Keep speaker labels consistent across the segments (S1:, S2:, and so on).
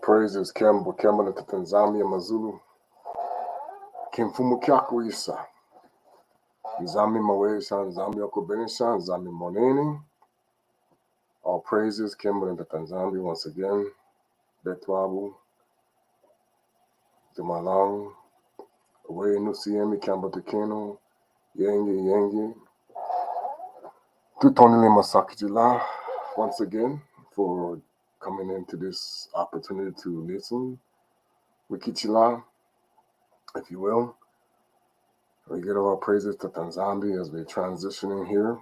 S1: praises Kemba Kemba na Tata nZambi Amazulu Kimfumu Kyako Isa nZambi Mawesha nZambi Okubenisha nZambi Monene. All praises Kemba na Tata nZambi once again. Betu Tumalang Away Nusiemi Kemba Tekeno Yenge Tutonile Masakijila once again for coming into this opportunity to listen. Wikichila, if you will. We give our praises to Tata nZambi as we're transitioning here.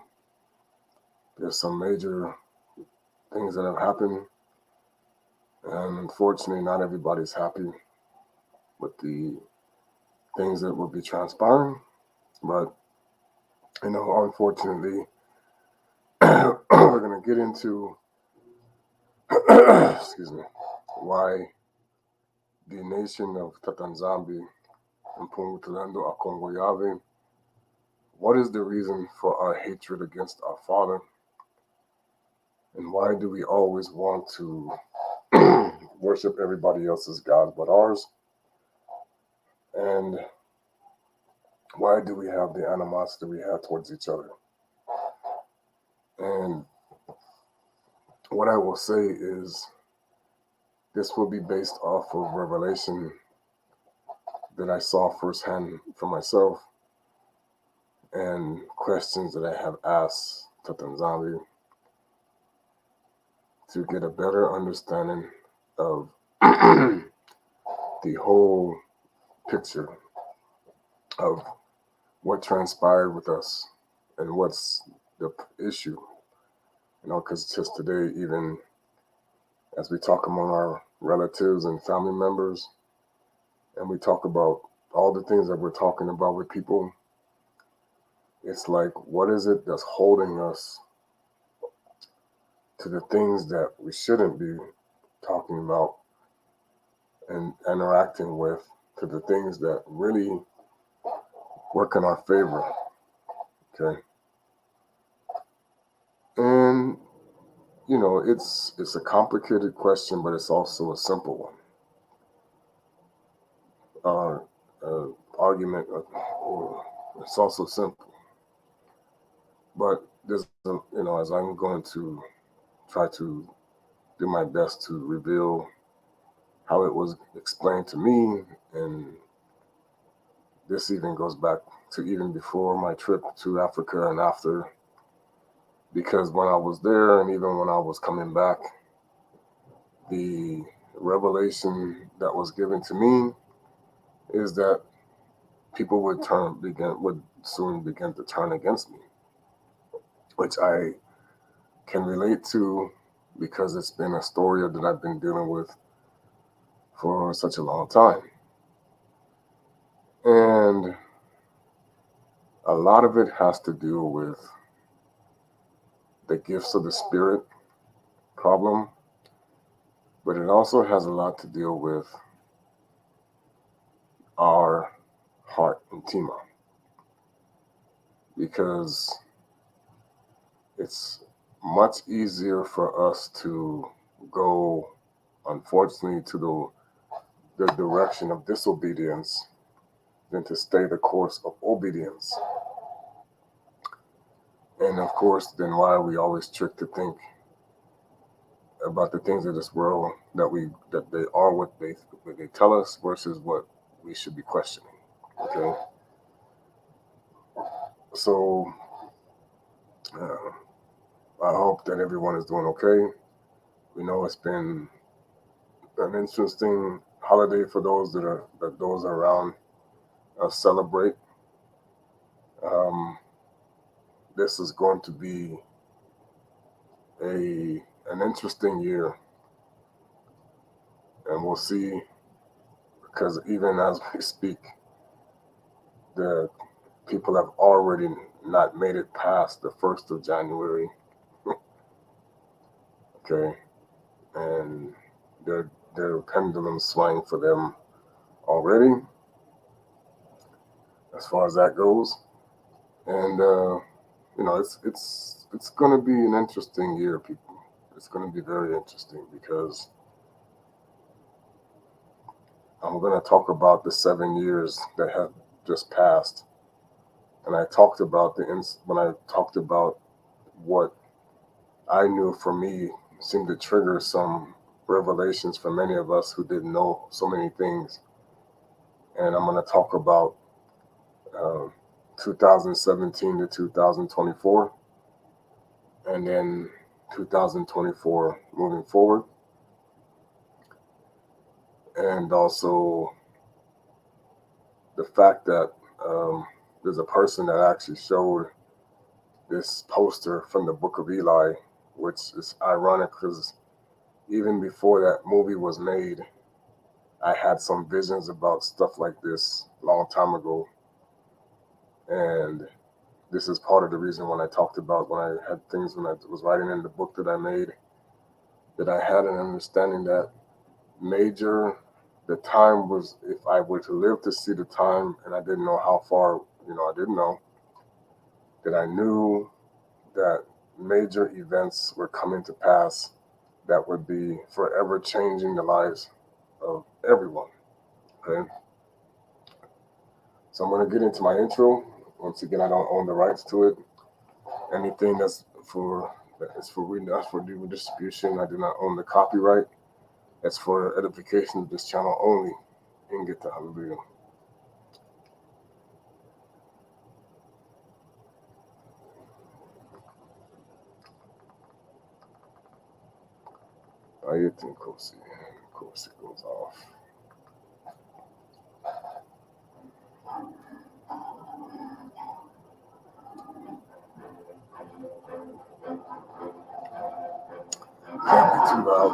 S1: There's some major things that have happened, and unfortunately, not everybody's happy with the things that will be transpiring. But, unfortunately, we're going to get into, excuse me, why the nation of Tata nZambi and Pungutulando Akongo Yave, what is the reason for our hatred against our father? And why do we always want to worship everybody else's gods but ours? And why do we have the animosity we have towards each other? And what I will say is this will be based off of revelation that I saw firsthand for myself and questions that I have asked Tata nZambi to get a better understanding of the whole picture of what transpired with us and what's the issue. Because just today, even as we talk among our relatives and family members, and we talk about all the things that we're talking about with people, it's like, what is it that's holding us to the things that we shouldn't be talking about and interacting with, to the things that really work in our favor, okay? And, it's a complicated question, but it's also a simple one. Argument, it's also simple. But there's, as I'm going to try to do my best to reveal how it was explained to me, and this even goes back to even before my trip to Africa and after, because when I was there and even when I was coming back, the revelation that was given to me is that people would soon begin to turn against me, which I can relate to because it's been a story that I've been dealing with for such a long time. And a lot of it has to do with the gifts of the spirit problem, but it also has a lot to deal with our heart and Tima, because it's much easier for us to go, unfortunately, to the direction of disobedience than to stay the course of obedience. And of course, then why are we always tricked to think about the things of this world that they are what they tell us versus what we should be questioning? Okay, so I hope that everyone is doing okay. We know it's been an interesting holiday for those around celebrate. Um, this is going to be an interesting year, and we'll see, because even as we speak, the people have already not made it past the 1st of January. Okay, and their pendulum swing for them already, as far as that goes. And it's going to be an interesting year, people. It's going to be very interesting because I'm going to talk about the 7 years that have just passed. And I talked about when I talked about what I knew for me seemed to trigger some revelations for many of us who didn't know so many things. And I'm going to talk about uh, 2017 to 2024, and then 2024 moving forward. And also the fact that there's a person that actually showed this poster from the Book of Eli, which is ironic because even before that movie was made, I had some visions about stuff like this a long time ago. And this is part of the reason when I talked about when I had things when I was writing in the book that I made, that I had an understanding that the time was, if I were to live to see the time, and I didn't know how far, I didn't know, that I knew that major events were coming to pass that would be forever changing the lives of everyone. Okay? So I'm going to get into my intro. Once again, I don't own the rights to it. Anything that's for distribution, I do not own the copyright. That's for edification of this channel only. And get the hallelujah. I think, of course, it goes off. Can't be too loud.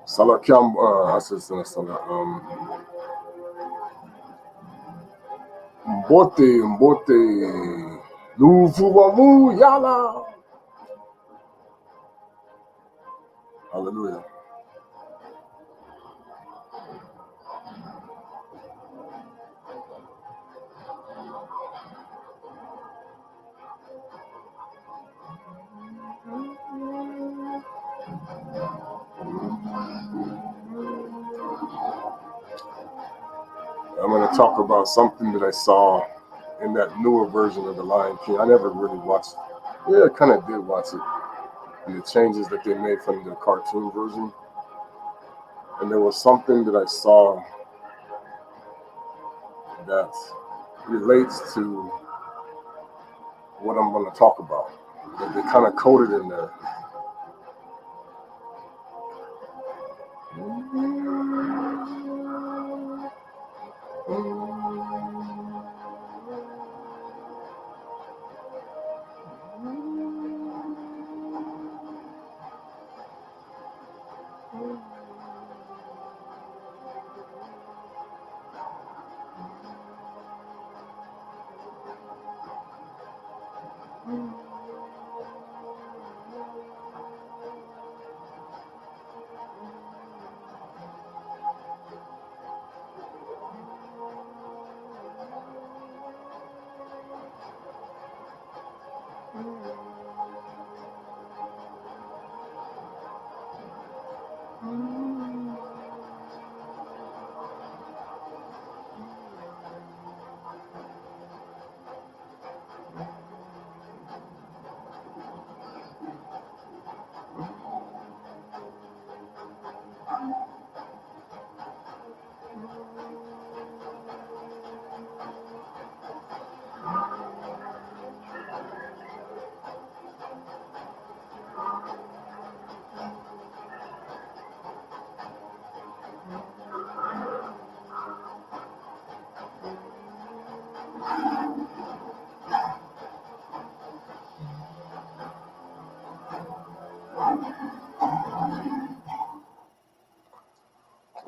S1: Salakyam, I said Salah. Mbote, Luvuwamu Yala. Hallelujah. I'm going to talk about something that I saw in that newer version of The Lion King. I never really watched it. Yeah, I kind of did watch it. And the changes that they made from the cartoon version. And there was something that I saw that relates to what I'm going to talk about. That they kind of coded in there.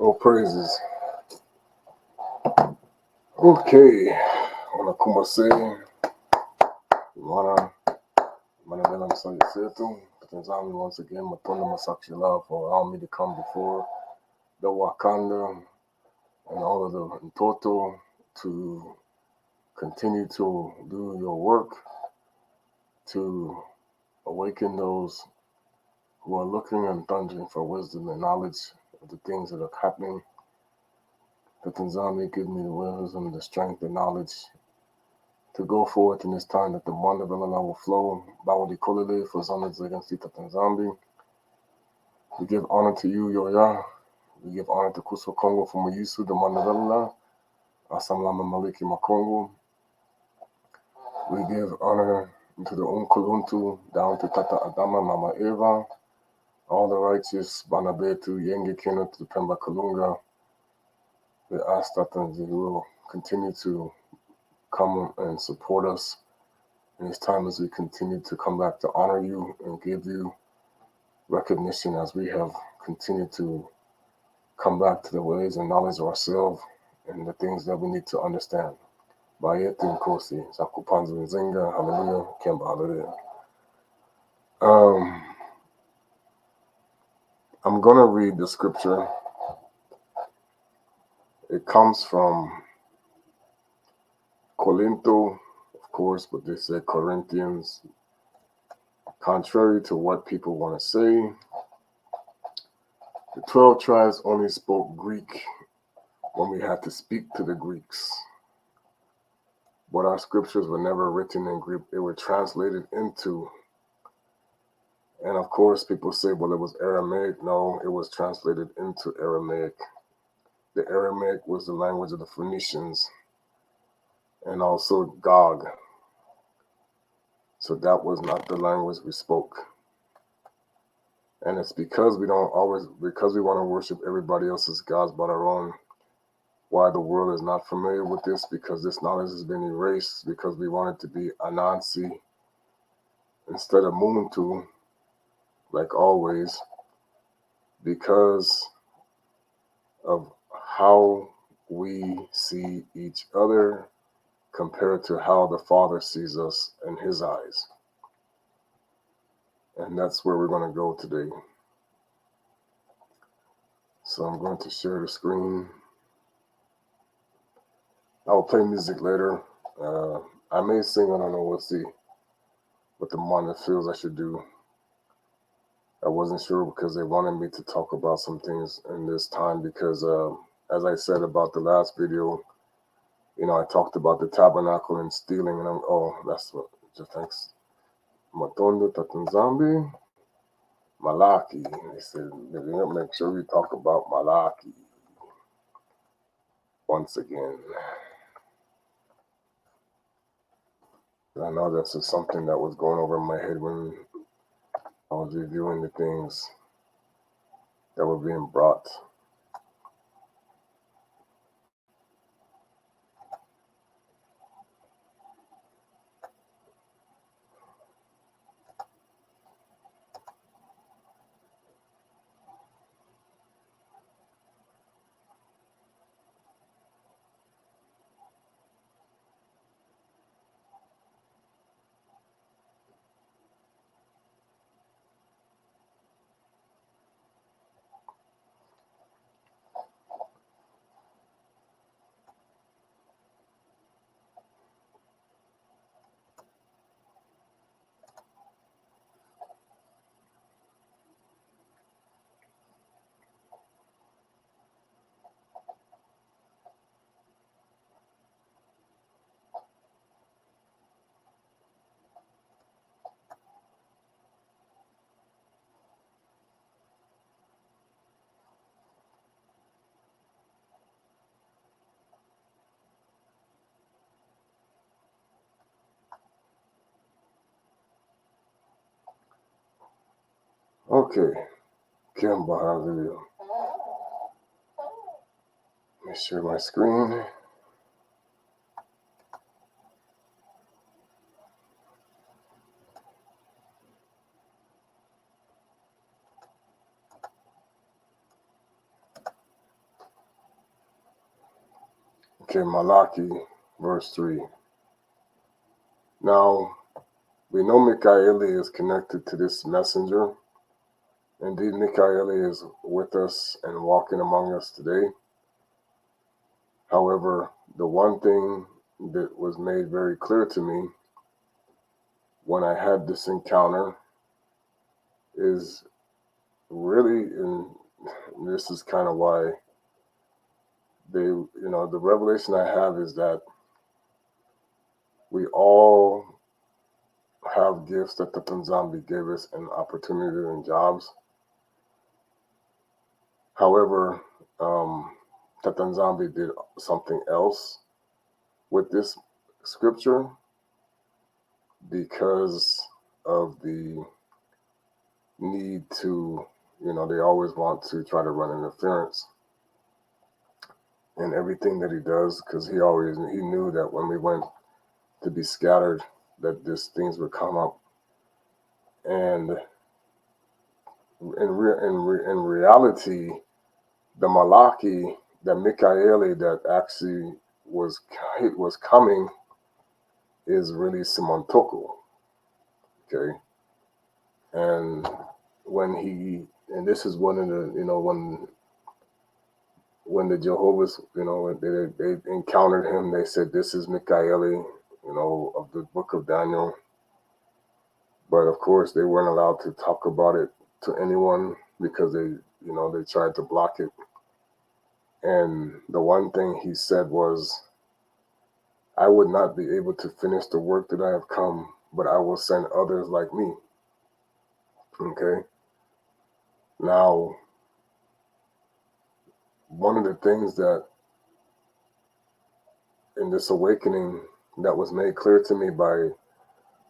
S1: Oh, praises. Okay. Wanakumase. Manadela Msali Setu. Tata nZambi once again. Matunda Masakshila for allowing me to come before the Wakanda and all of the Ntoto to continue to do your work to awaken those who are looking and thundering for wisdom and knowledge of the things that are happening. Tata nZambi, give me the wisdom, the strength, the knowledge to go forth in this time that the wonder of Allah will flow. Bawadi Kolele for Zondas against Tata nZambi. We give honor to you, Yoya. We give honor to Kuso Kongo for Mayisu, the wonder of Allah. Asamlama Maliki Makongo. We give honor to the Unkuluntu, down to Tata Adama, Mama Eva, all the righteous, Bana Betu, Yenge Kino, to the Pemba Kalunga. We ask that you will continue to come and support us in this time as we continue to come back to honor you and give you recognition as we have continued to come back to the ways and knowledge of ourselves and the things that we need to understand. Bayeti Nkosi, Zakupanzu Nzinga, hallelujah, Kemba, hallelujah. I'm going to read the scripture. It comes from Corinto, of course, but they say Corinthians. Contrary to what people want to say, the 12 tribes only spoke Greek when we had to speak to the Greeks. But our scriptures were never written in Greek. They were translated into. And of course, people say, well, it was Aramaic. No, it was translated into Aramaic. The Aramaic was the language of the Phoenicians and also Gog. So that was not the language we spoke. And it's because we want to worship everybody else's gods but our own, why the world is not familiar with this, because this knowledge has been erased, because we want it to be Anansi instead of Muntu, like always, because of how we see each other compared to how the Father sees us in his eyes. And that's where we're going to go today. So I'm going to share the screen. I will play music later. I may sing, I don't know, we'll see what the monitor feels I should do. I wasn't sure because they wanted me to talk about some things in this time because, as I said about the last video, I talked about the tabernacle and stealing, and that's what, just thanks. Matondo, Tata nZambi, Malaki. They said, they're going to make sure we talk about Malaki once again. I know this is something that was going over my head when I was reviewing the things that were being brought. Okay, Kimba, hallelujah. Let me share my screen. Okay, Malachi, verse 3. Now, we know Michael is connected to this messenger. Indeed, Michael is with us and walking among us today. However, the one thing that was made very clear to me when I had this encounter is really, and this is kind of why the revelation I have is that we all have gifts that the nZambi gave us and opportunity and jobs. However, Tata nZambi did something else with this scripture because of the need to, they always want to try to run interference in everything that he does, because he knew that when we went to be scattered, that these things would come up. And in reality, the Malaki, the Mikaeli that actually was coming is really Simantoko. Okay. And and this is one of the, when the Jehovah's, they encountered him, they said, this is Mikaeli, of the book of Daniel. But of course, they weren't allowed to talk about it to anyone because they tried to block it. And the one thing he said was, I would not be able to finish the work that I have come, but I will send others like me. Okay. Now, one of the things that in this awakening that was made clear to me by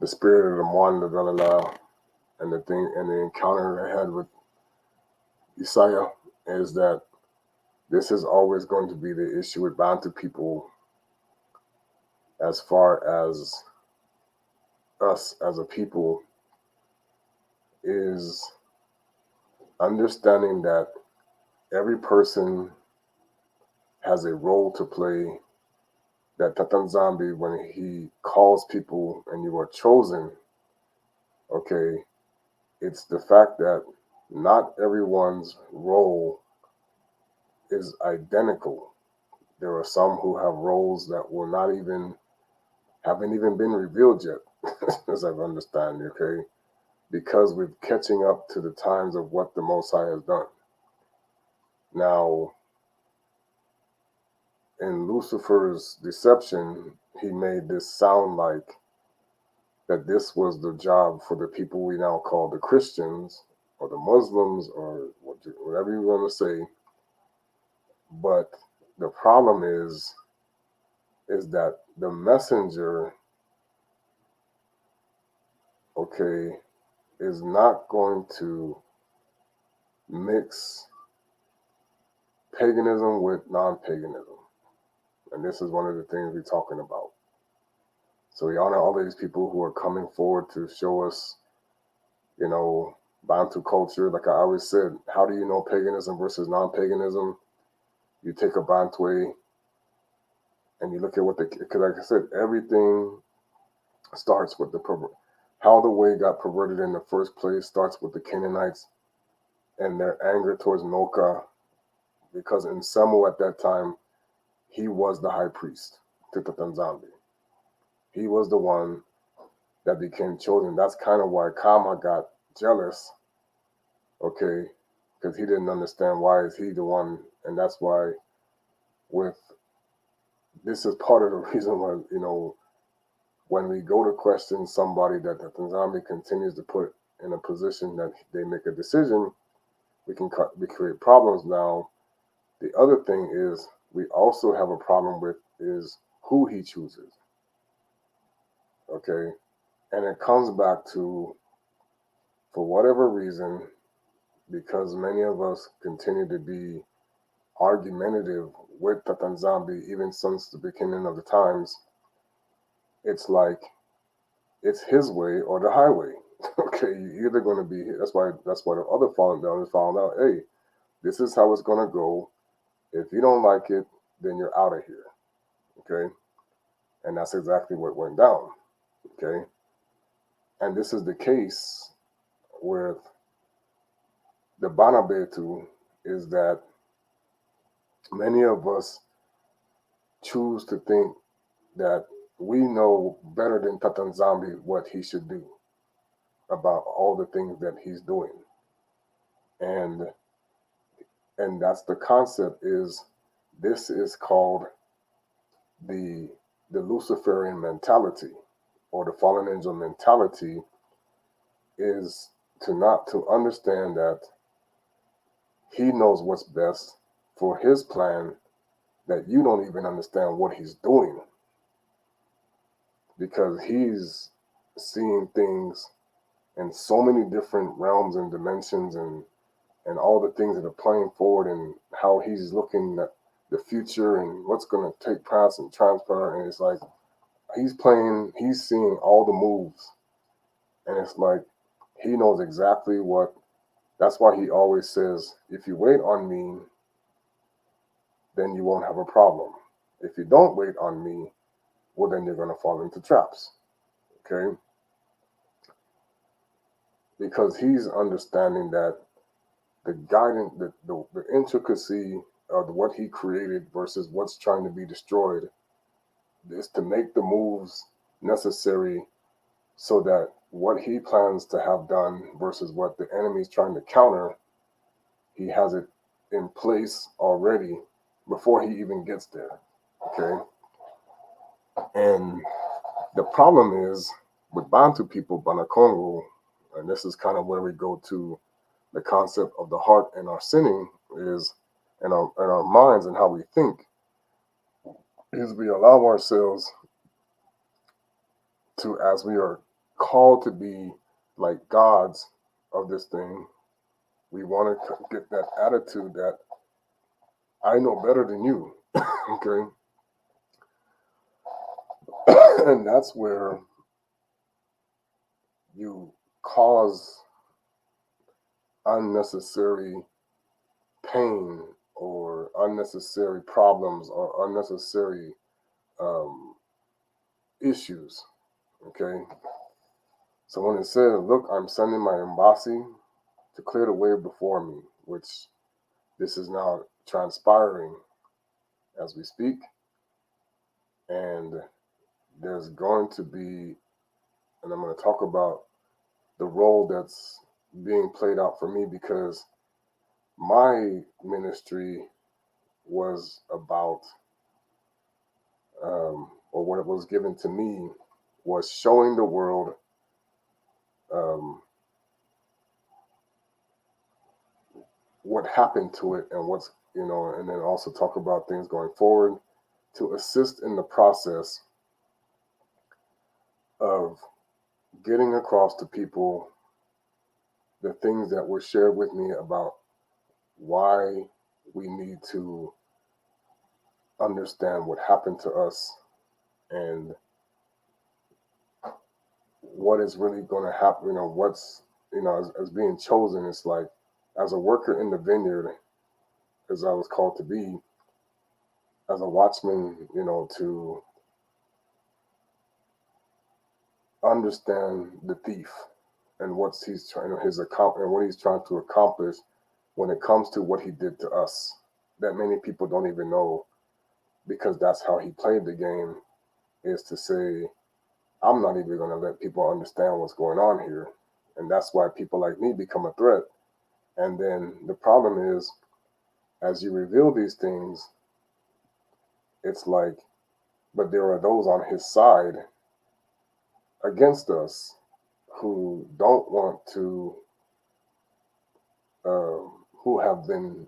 S1: the spirit of the Mon nZolele and the encounter I had with Isaiah is that this is always going to be the issue with Bantu people as far as us as a people, is understanding that every person has a role to play, that Tata nZambi, when he calls people and you are chosen, okay, it's the fact that not everyone's role is identical. There are some who have roles that haven't even been revealed yet, as I understand, okay, because we're catching up to the times of what the Most High has done. Now, in Lucifer's deception, he made this sound like that this was the job for the people we now call the Christians or the Muslims or whatever you want to say. But the problem is that the messenger, okay, is not going to mix paganism with non-paganism. And this is one of the things we're talking about. So we honor all these people who are coming forward to show us, Bantu culture. Like I always said, how do you know paganism versus non-paganism? You take a Bantu and you look at because like I said, everything starts with how the way got perverted in the first place starts with the Canaanites and their anger towards Noka, because in Samu at that time, he was the high priest to Tata nZambi. He was the one that became chosen. That's kind of why Kama got jealous, okay, because he didn't understand why is he the one, and that's why this is part of the reason why, when we go to question somebody that the nZambi continues to put in a position that they make a decision, we create problems. Now, the other thing is we also have a problem with is who he chooses, okay? And it comes back to, for whatever reason, because many of us continue to be argumentative with Tata nZambi even since the beginning of the times, it's like it's his way or the highway. Okay, you're either going to be. That's why the other fallen down found out. Hey, this is how it's going to go. If you don't like it, then you're out of here. Okay, and that's exactly what went down. Okay, and this is the case with the Bana Betu, is that many of us choose to think that we know better than Tata nZambi what he should do about all the things that he's doing. And that's the concept. Is this is called the Luciferian mentality, or the fallen angel mentality, is to understand that he knows what's best for his plan, that you don't even understand what he's doing, because he's seeing things in so many different realms and dimensions, and all the things that are playing forward, and how he's looking at the future and what's going to take place and transpire. And it's like he's seeing all the moves, and it's like he knows exactly what. That's why he always says, if you wait on me, then you won't have a problem. If you don't wait on me, well, then you're going to fall into traps. Okay? Because he's understanding that the guidance, the intricacy of what he created versus what's trying to be destroyed, is to make the moves necessary so that what he plans to have done versus what the enemy is trying to counter, he has it in place already before he even gets there. Okay? And the problem is with Bantu people, Bana, and this is kind of where we go to the concept of the heart and our sinning, is in our minds and how we think, is we allow ourselves to, as we are called to be like gods of this thing, we want to get that attitude that I know better than you. Okay? And that's where you cause unnecessary pain or unnecessary problems or unnecessary um, issues. Okay? So when it says, look, I'm sending my embassy to clear the way before me, which this is now transpiring as we speak, and there's going to be, and I'm going to talk about the role that's being played out for me, because my ministry was about, or what it was given to me was showing the world um, what happened to it and what's, and then also talk about things going forward to assist in the process of getting across to people the things that were shared with me about why we need to understand what happened to us, and what is really going to happen, what's, as being chosen. It's like, as a worker in the vineyard, as I was called to be, as a watchman, to understand the thief and what's he's trying, and what he's trying to accomplish when it comes to what he did to us, that many people don't even know, because that's how he played the game, is to say, I'm not even going to let people understand what's going on here. And that's why people like me become a threat. And then the problem is, as you reveal these things, it's like, but there are those on his side against us who don't want to, who have been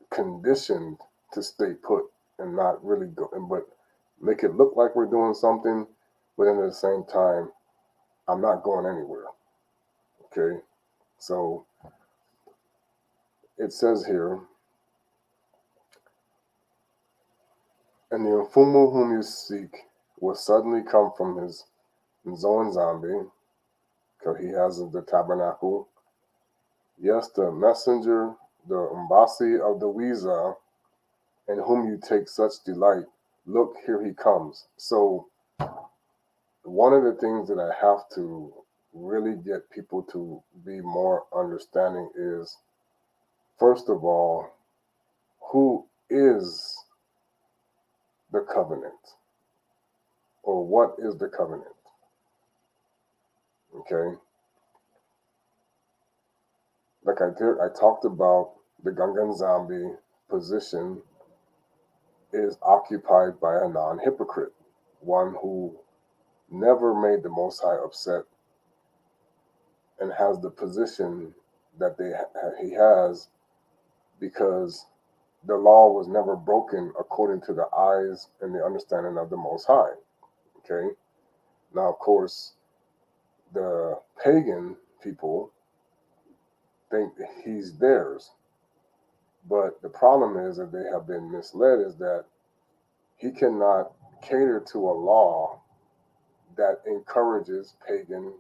S1: conditioned to stay put and not really go, but make it look like we're doing something, but then at the same time, I'm not going anywhere. Okay? So it says here, and the Mfumu whom you seek will suddenly come from his nZolele, because he has the tabernacle. Yes, the messenger, the embassy of the Wiza, in whom you take such delight. Look, here he comes. So one of the things that I have to really get people to be more understanding is, first of all, who is the covenant, or what is the covenant? Okay? like I talked about, the Gungan Zombie position is occupied by a non-hypocrite, one who never made the Most High upset and has the position that he has because the law was never broken according to the eyes and the understanding of the Most High. Okay? Now, of course, the pagan people think he's theirs. But the problem is that they have been misled is that he cannot cater to a law that encourages pagan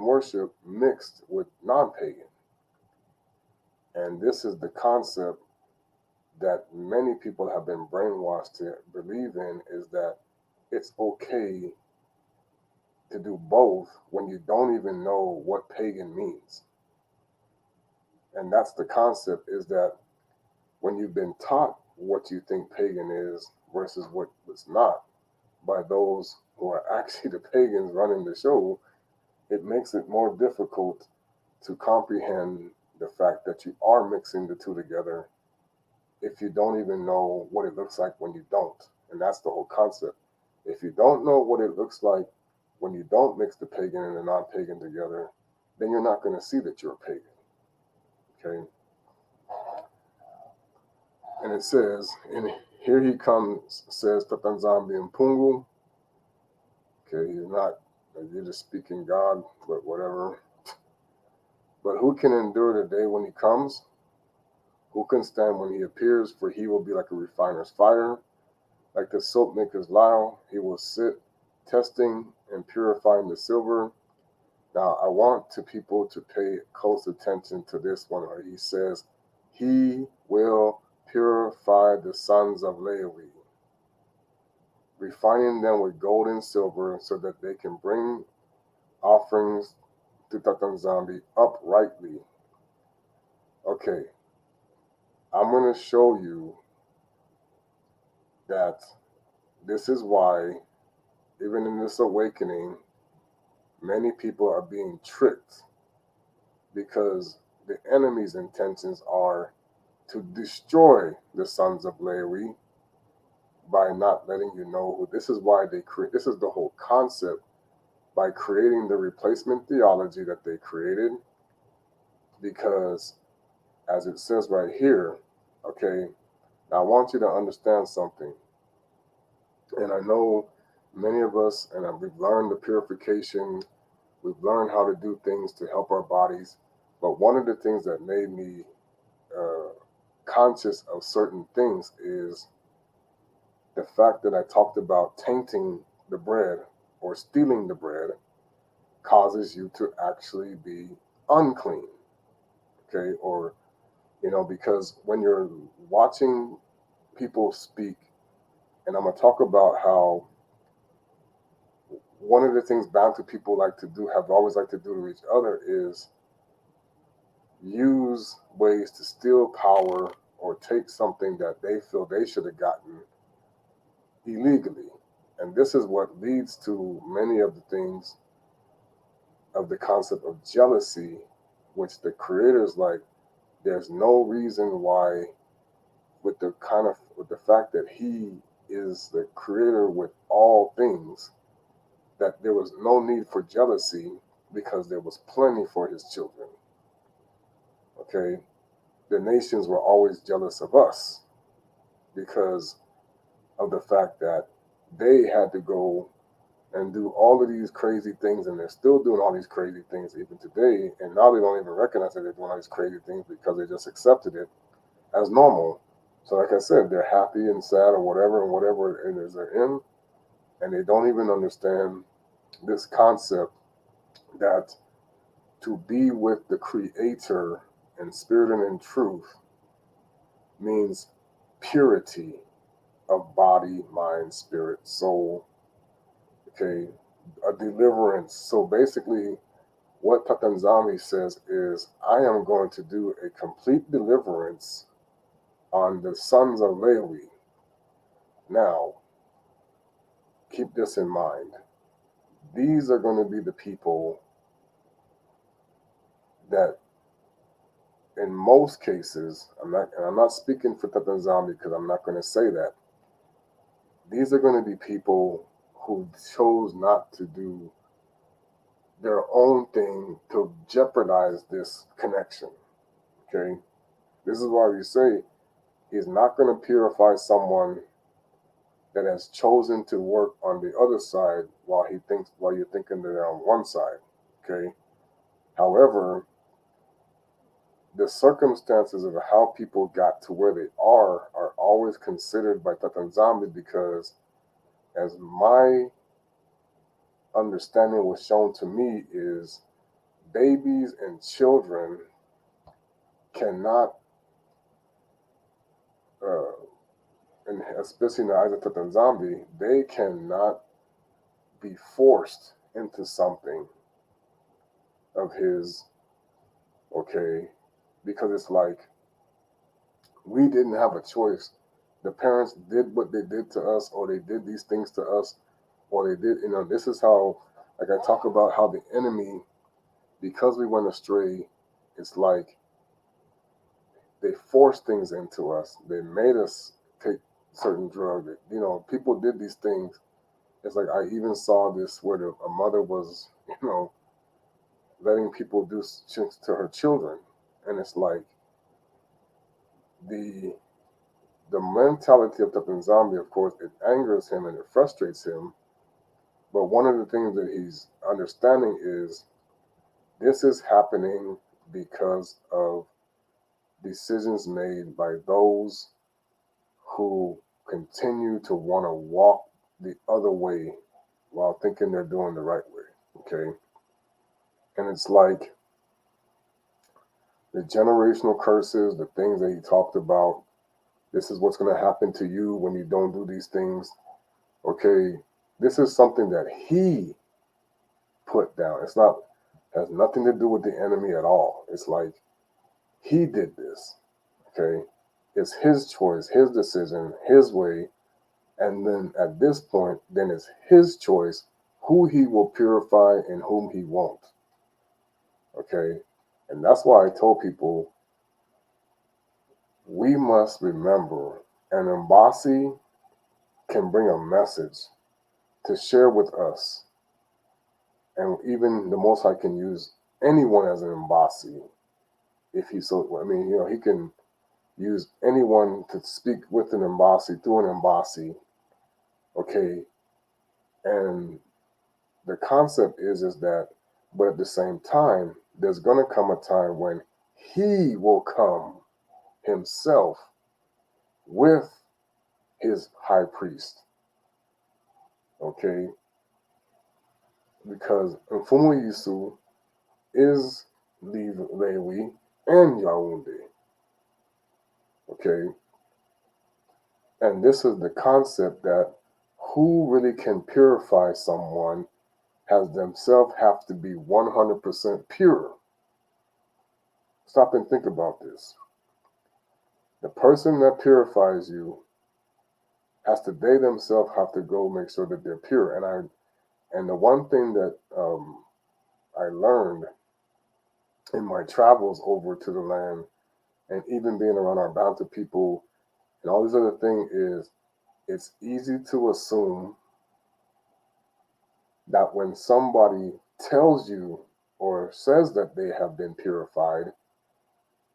S1: worship mixed with non-pagan. And this is the concept that many people have been brainwashed to believe in, is that it's okay to do both when you don't even know what pagan means. And that's the concept, is that when you've been taught what you think pagan is versus what it's not by those who are actually the pagans running the show, it makes it more difficult to comprehend the fact that you are mixing the two together if you don't even know what it looks like when you don't. And that's the whole concept. If you don't know what it looks like when you don't mix the pagan and the non-pagan together, then you're not going to see that you're a pagan. Okay? And it says, and here he comes, says Tata nZambi and Pungu. Okay, you're just speaking God, but whatever. But who can endure the day when he comes? Who can stand when he appears? For he will be like a refiner's fire, like the soap maker's lile. He will sit testing and purifying the silver. Now, I want people to pay close attention to this one where he says, he will purify the sons of Levi, refining them with gold and silver so that they can bring offerings to Tata nZambi uprightly. Okay, I'm going to show you that this is why, even in this awakening, many people are being tricked, because the enemy's intentions are to destroy the sons of Levi by not letting you know who. This is why they create. This is the whole concept, by creating the replacement theology that they created, because as it says right here, okay, now I want you to understand something. And I know many of us, and we've learned the purification, we've learned how to do things to help our bodies. But one of the things that made me conscious of certain things is the fact that I talked about tainting the bread or stealing the bread causes you to actually be unclean. Okay, or because when you're watching people speak, and I'm gonna talk about how one of the things Bantu people have always liked to do to each other is use ways to steal power or take something that they feel they should have gotten illegally. And this is what leads to many of the things of the concept of jealousy, which the creators like. There's no reason why, with the fact that he is the creator with all things, that there was no need for jealousy, because there was plenty for his children. Okay? The nations were always jealous of us because of the fact that they had to go and do all of these crazy things, and they're still doing all these crazy things even today, and now they don't even recognize that they're doing all these crazy things because they just accepted it as normal. So like I said, they're happy and sad or whatever it is they're in, and they don't even understand this concept that to be with the Creator in spirit and in truth means purity of body, mind, spirit, soul. Okay, a deliverance. So basically, what Tata nZambi says is, I am going to do a complete deliverance on the sons of Lewi. Now, keep this in mind. These are going to be the people that in most cases, I'm not speaking for Tata nZambi because I'm not going to say that. These are going to be people who chose not to do their own thing to jeopardize this connection. Okay? This is why we say he's not going to purify someone that has chosen to work on the other side while you're thinking that they're on one side. Okay? However, the circumstances of how people got to where they are always considered by Tata nZambi, because as my understanding was shown to me is babies and children cannot, and especially in the eyes of Tata nZambi, they cannot be forced into something of his, okay, because it's like we didn't have a choice. The parents did what they did to us, or they did these things to us, or they did, this is how, like I talk about how the enemy, because we went astray, it's like they forced things into us. They made us take certain drugs. People did these things. It's like I even saw this where a mother was, letting people do things to her children. And it's like the mentality of the nZambi, of course, it angers him and it frustrates him. But one of the things that he's understanding is this is happening because of decisions made by those who continue to want to walk the other way while thinking they're doing the right way. Okay? And it's like the generational curses, the things that he talked about, this is what's going to happen to you when you don't do these things. Okay? This is something that he put down. Has nothing to do with the enemy at all. It's like he did this. Okay? It's his choice, his decision, his way. And then at this point, then it's his choice who he will purify and whom he won't. Okay? And that's why I told people we must remember an embassy can bring a message to share with us. And even the Most High can use anyone as an embassy if he so, he can use anyone to speak with an embassy, through an embassy. Okay? And the concept is that, but at the same time, there's going to come a time when he will come himself with his high priest. Okay? Because Mfumu Yisu is Lewi and Yaoundé. Okay? And this is the concept that who really can purify someone has themselves have to be 100% pure. Stop and think about this. The person that purifies you has to, they themselves have to go make sure that they're pure. And the one thing that I learned in my travels over to the land, and even being around our Bantu people and all these other things, is it's easy to assume that when somebody tells you or says that they have been purified,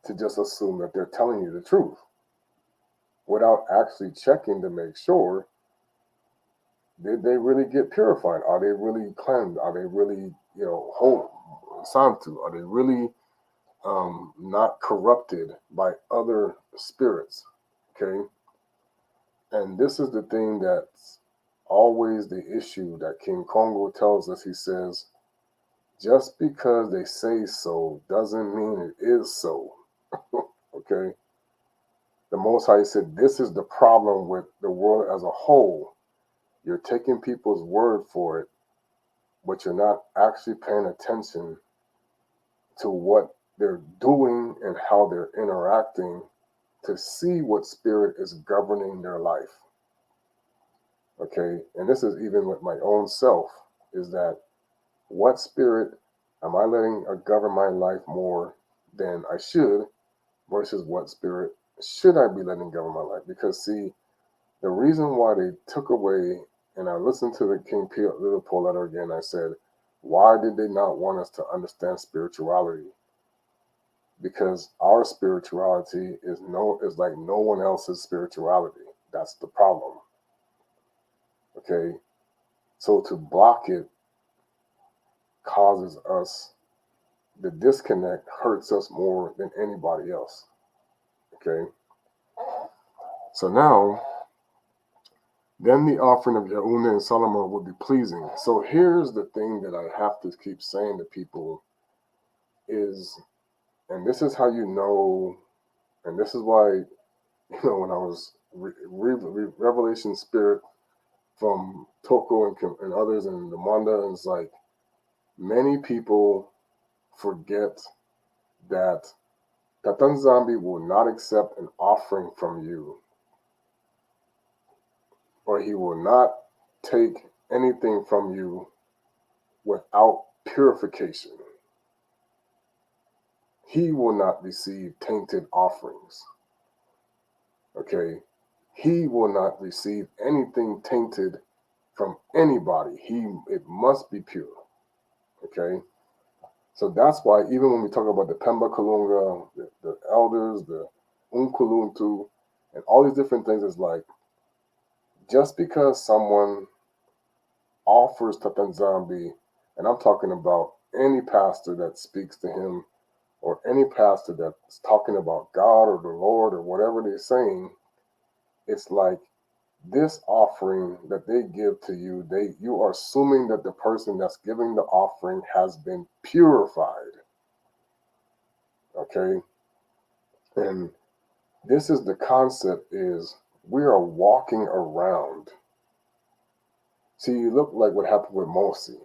S1: to just assume that they're telling you the truth without actually checking to make sure, did they really get purified? Are they really cleansed? Are they really, whole, santu? Are they really not corrupted by other spirits? Okay? And this is the thing that's always the issue that King Kongo tells us. He says, just because they say so doesn't mean it is so. Okay? The Most High said, this is the problem with the world as a whole. You're taking people's word for it, but you're not actually paying attention to what they're doing and how they're interacting to see what spirit is governing their life. Okay? And this is even with my own self, is that what spirit Am I letting govern my life more than I should versus what spirit should I be letting govern my life? Because see, the reason why they took away, and I listened to the King Leopold letter again, I said, why did they not want us to understand spirituality? Because our spirituality is like no one else's spirituality. That's the problem. Okay? So to block it causes us, the disconnect hurts us more than anybody else. Okay? So now, then the offering of Yauna and Solomon would be pleasing. So here's the thing that I have to keep saying to people is, and this is how you know, and this is why, when I was Revelation Spirit from Toko and others and the Manda, and it's like many people forget that Tata nZambi will not accept an offering from you, or he will not take anything from you without purification. He will not receive tainted offerings. Okay? He will not receive anything tainted from anybody. It must be pure. Okay? So that's why even when we talk about the Pemba Kalunga, the elders, the Unkuluntu, and all these different things, is like, just because someone offers Tata nZambi, and I'm talking about any pastor that speaks to him, or any pastor that's talking about God or the Lord or whatever they're saying, it's like this offering that they give to you, you are assuming that the person that's giving the offering has been purified. Okay? And this is the concept, is we are walking around. See, you look like what happened with Mosi.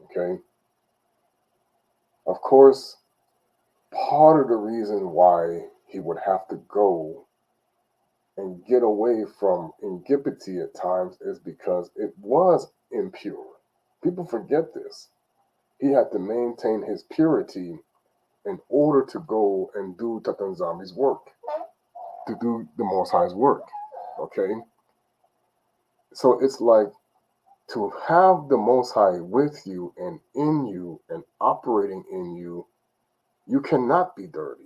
S1: Okay? Of course, part of the reason why he would have to go and get away from Ingipity at times is because it was impure. People forget this. He had to maintain his purity in order to go and do Tata nZambi's work, to do the Most High's work. Okay? So it's like, to have the Most High with you and in you and operating in you, you cannot be dirty.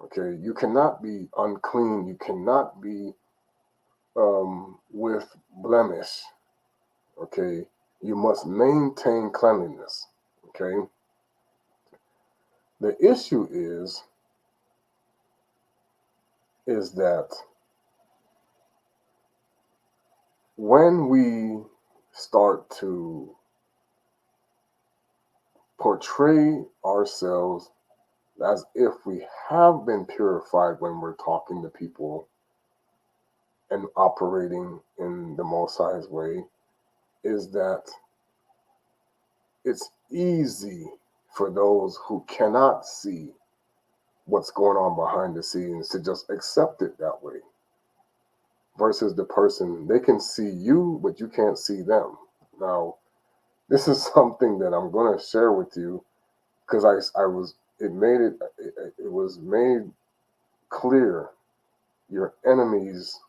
S1: Okay? You cannot be unclean. You cannot be with blemish. Okay? You must maintain cleanliness. Okay? The issue is that when we start to portray ourselves as if we have been purified when we're talking to people and operating in the Most High's way, is that it's easy for those who cannot see what's going on behind the scenes to just accept it that way. Versus the person, they can see you, but you can't see them. Now, this is something that I'm going to share with you, because it was made clear, your enemies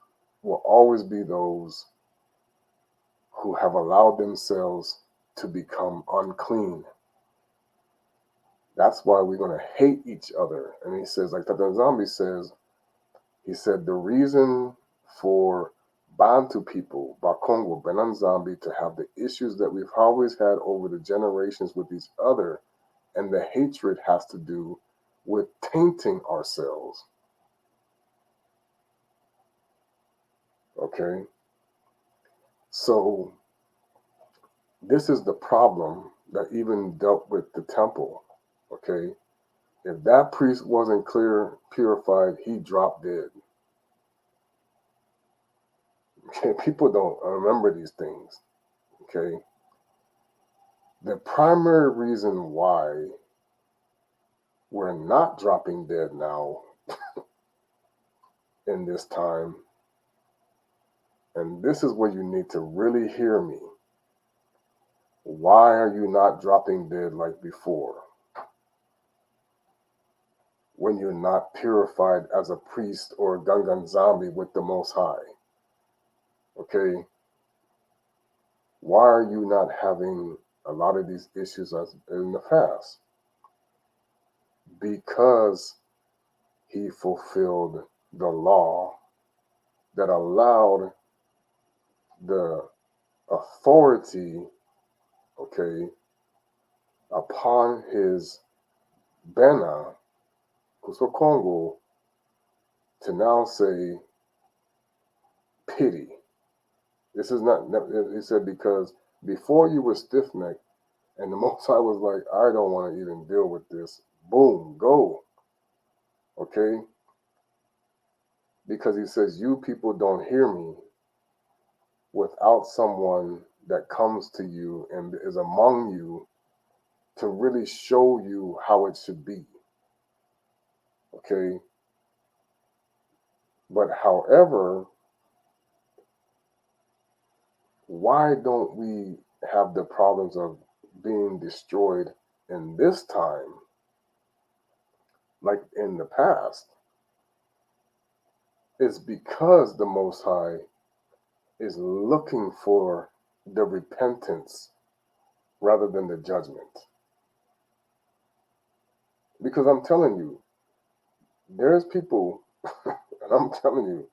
S1: will always be those who have allowed themselves to become unclean. That's why we're going to hate each other. And he says, like Tata nZambi says, he said the reason for Bantu people, Bakongo, Bana nZambi, to have the issues that we've always had over the generations with each other, and the hatred has to do with tainting ourselves. Okay? So this is the problem that even dealt with the temple. Okay? If that priest wasn't purified, he dropped dead. Okay? People don't remember these things. Okay? The primary reason why we're not dropping dead now in this time, and this is where you need to really hear me, Why are you not dropping dead like before? When you're not purified as a priest or a Tata nZambi with the Most High. Okay? Why are you not having a lot of these issues as in the past? Because he fulfilled the law that allowed the authority, okay, upon his Bana, Kuso Kongo, to now say pity. This is not, he said, because before you were stiff necked, and the Most High was like, I don't want to even deal with this. Boom, go. Okay? Because he says, you people don't hear me without someone that comes to you and is among you to really show you how it should be. Okay? But however, why don't we have the problems of being destroyed in this time like in the past? It's because the Most High is looking for the repentance rather than the judgment. Because I'm telling you, there's people, and I'm telling you,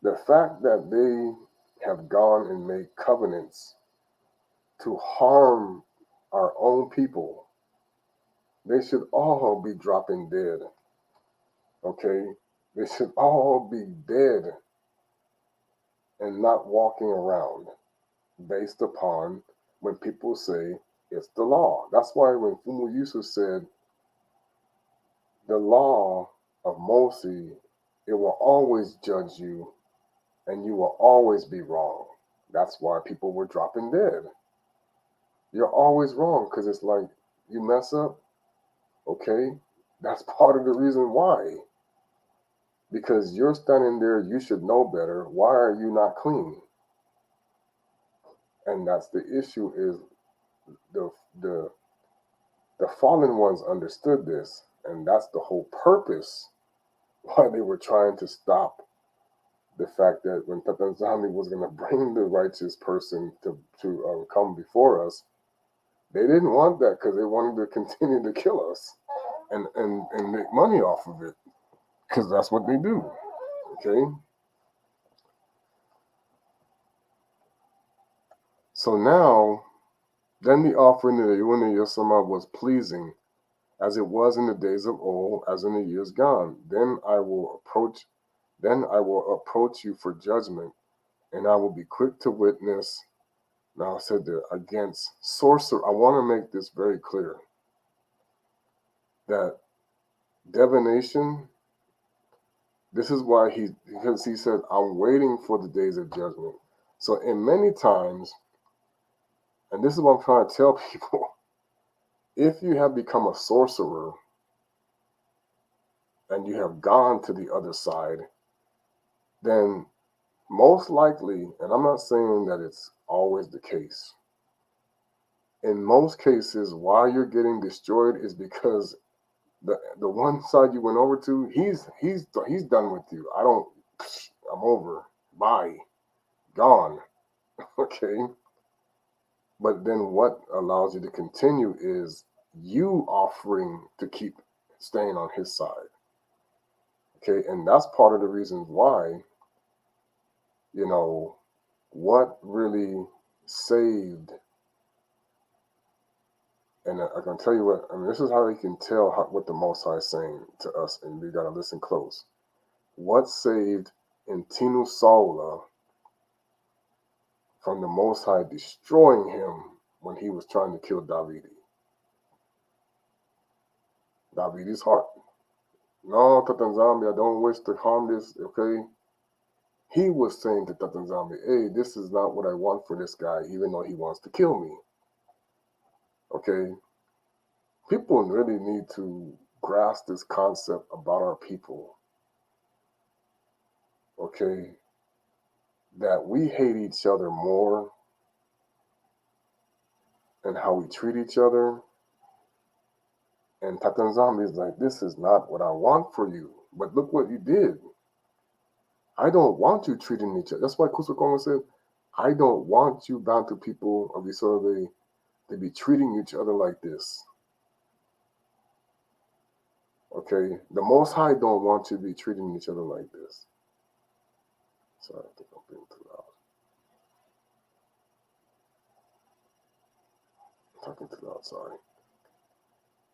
S1: the fact that they have gone and made covenants to harm our own people, they should all be dropping dead. Okay? They should all be dead and not walking around based upon when people say it's the law. That's why when Fumu Yusuf said the law of Moshe, it will always judge you and you will always be wrong. That's why people were dropping dead. You're always wrong because it's like you mess up, okay? That's part of the reason why. Because you're standing there, you should know better. Why are you not clean? And that's the issue is the the the fallen ones understood this, and that's the whole purpose why they were trying to stop the fact that when Tata nZambi was going to bring the righteous person to come before us, they didn't want that because they wanted to continue to kill us and make money off of it because that's what they do. Okay, so now then the offering of the Yuna Yosama was pleasing, as it was in the days of old, as in the years gone. Then I will approach you for judgment, and I will be quick to witness. Now I said there against sorcery. I want to make this very clear that divination. This is why because he said, I'm waiting for the days of judgment. So in many times, and this is what I'm trying to tell people, if you have become a sorcerer and you have gone to the other side, then most likely, and I'm not saying that it's always the case, in most cases, why you're getting destroyed is because the one side you went over to, he's done with you. I'm over. Bye. Gone. Okay. But then what allows you to continue is you offering to keep staying on his side. Okay. And that's part of the reasons why, you know, what really saved, and I can tell you what, I mean, this is how you can tell what the Most High is saying to us, and we got to listen close. What saved Intinu Saula from the Most High destroying him when he was trying to kill Davidi? Davidi's heart. No, Tata nZambi, I don't wish to harm this, okay? He was saying to Tata nZambi, hey, this is not what I want for this guy, even though he wants to kill me. Okay? People really need to grasp this concept about our people. Okay? That we hate each other more and how we treat each other. And Tata nZambi is like, this is not what I want for you. But look what you did. I don't want you treating each other. That's why Kusakongo said, I don't want you Bantu people of nZolele to be treating each other like this. Okay? The Most High don't want you to be treating each other like this. Sorry, I think I'm being too loud. I'm talking too loud, sorry.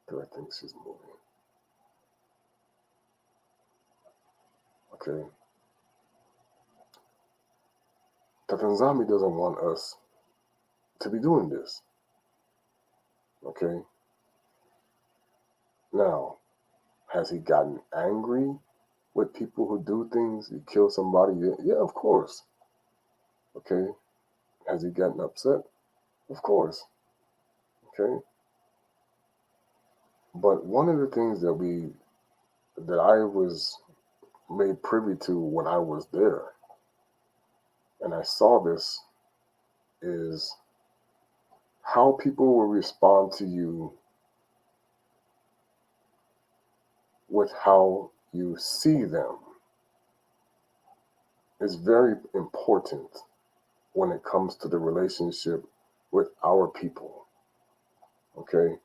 S1: Because I think she's moving. Okay? Tata nZambi doesn't want us to be doing this. Okay? Now, has he gotten angry with people who do things? He killed somebody? Yeah, of course. Okay? Has he gotten upset? Of course. Okay? But one of the things that I was made privy to when I was there, and I saw this, is how people will respond to you with how you see them is very important when it comes to the relationship with our people. Okay?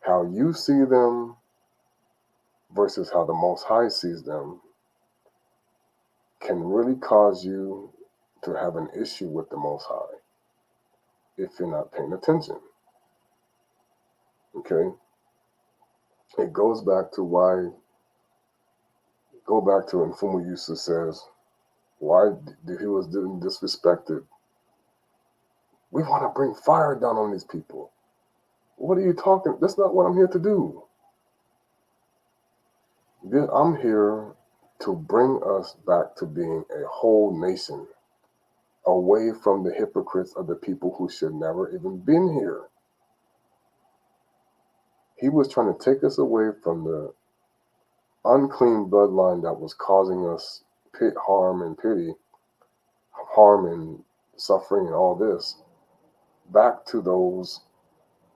S1: How you see them versus how the Most High sees them can really cause you to have an issue with the Most High if you're not paying attention. Okay? It goes back to when Mfumu Yusu says, why he was being disrespected. We want to bring fire down on these people. What are you talking? That's not what I'm here to do. I'm here to bring us back to being a whole nation, away from the hypocrites of the people who should never even been here. He was trying to take us away from the unclean bloodline that was causing us harm and suffering and all this, back to those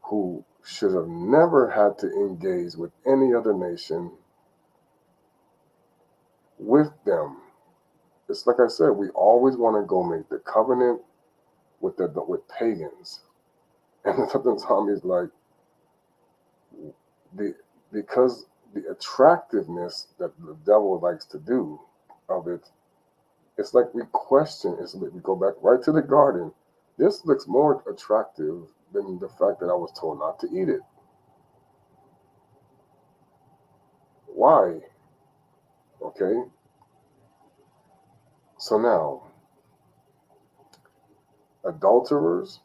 S1: who should have never had to engage with any other nation with them. It's like I said, we always want to go make the covenant with pagans. And the Tata nZambi is like, because the attractiveness that the devil likes to do of it, it's like we question, it's like we go back right to the garden. This looks more attractive than the fact that I was told not to eat it. Why? Okay? So now, adulterers,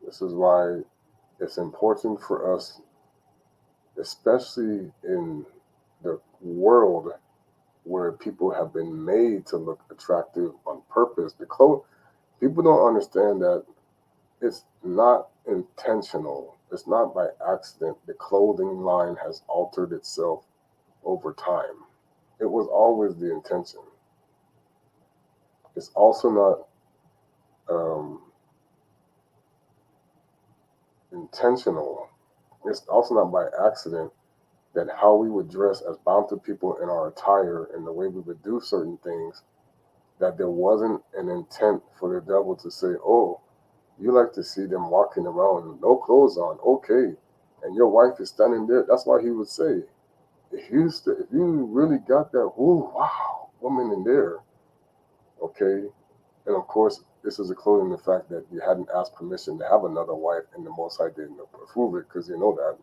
S1: this is why it's important for us, especially in the world where people have been made to look attractive on purpose. People don't understand that it's not intentional. It's not by accident. The clothing line has altered itself over time. It was always the intention. It's also not intentional. It's also not by accident that how we would dress as Bantu people in our attire and the way we would do certain things, that there wasn't an intent for the devil to say, oh, you like to see them walking around with no clothes on, okay, and your wife is standing there. That's why he would say, if you really got that, oh, wow, woman in there, okay, and of course, this is including the fact that you hadn't asked permission to have another wife, and the Most High didn't approve it, because you know that.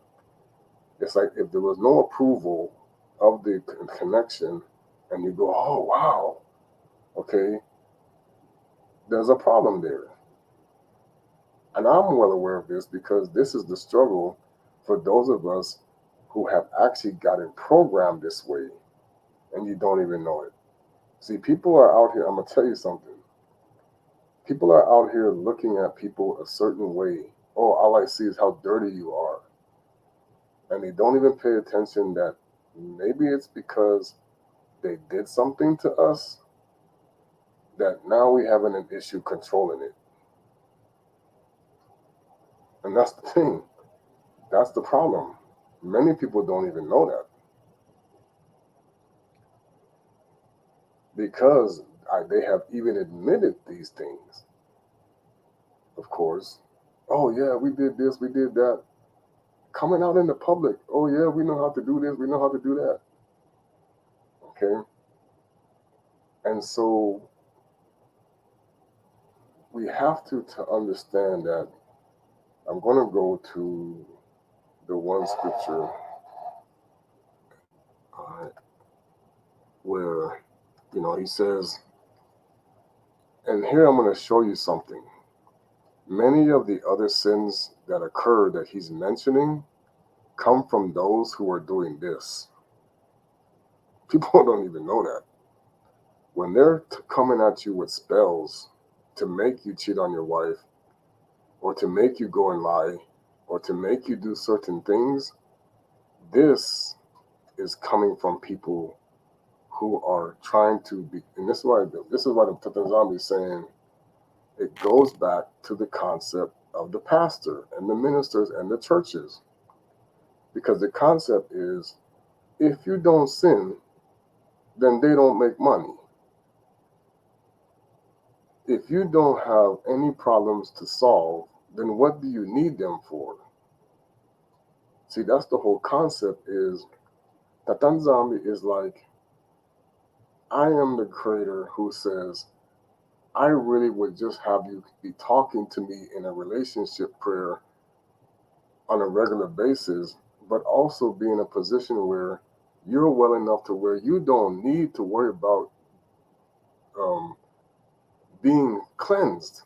S1: It's like if there was no approval of the connection, and you go, oh, wow, okay, there's a problem there. And I'm well aware of this because this is the struggle for those of us who have actually gotten programmed this way, and you don't even know it. See, people are out here, I'm going to tell you something. People are out here looking at people a certain way. Oh, all I see is how dirty you are. And they don't even pay attention that maybe it's because they did something to us that now we have an issue controlling it. And that's the thing. That's the problem. Many people don't even know that because they have even admitted these things, of course. Oh, yeah, we did this, we did that. Coming out in the public. Oh, yeah, we know how to do this, we know how to do that. Okay? And so we have to understand that I'm going to go to the one scripture where, he says, and here I'm going to show you something. Many of the other sins that occur that he's mentioning come from those who are doing this. People don't even know that. When they're coming at you with spells to make you cheat on your wife, or to make you go and lie, or to make you do certain things, this is coming from people who are trying to be, and this is why the Tata nZambi is saying it goes back to the concept of the pastor and the ministers and the churches. Because the concept is, if you don't sin, then they don't make money. If you don't have any problems to solve, then what do you need them for? See, that's the whole concept is, Tata nZambi is like, I am the creator who says, I really would just have you be talking to me in a relationship prayer on a regular basis, but also be in a position where you're well enough to where you don't need to worry about being cleansed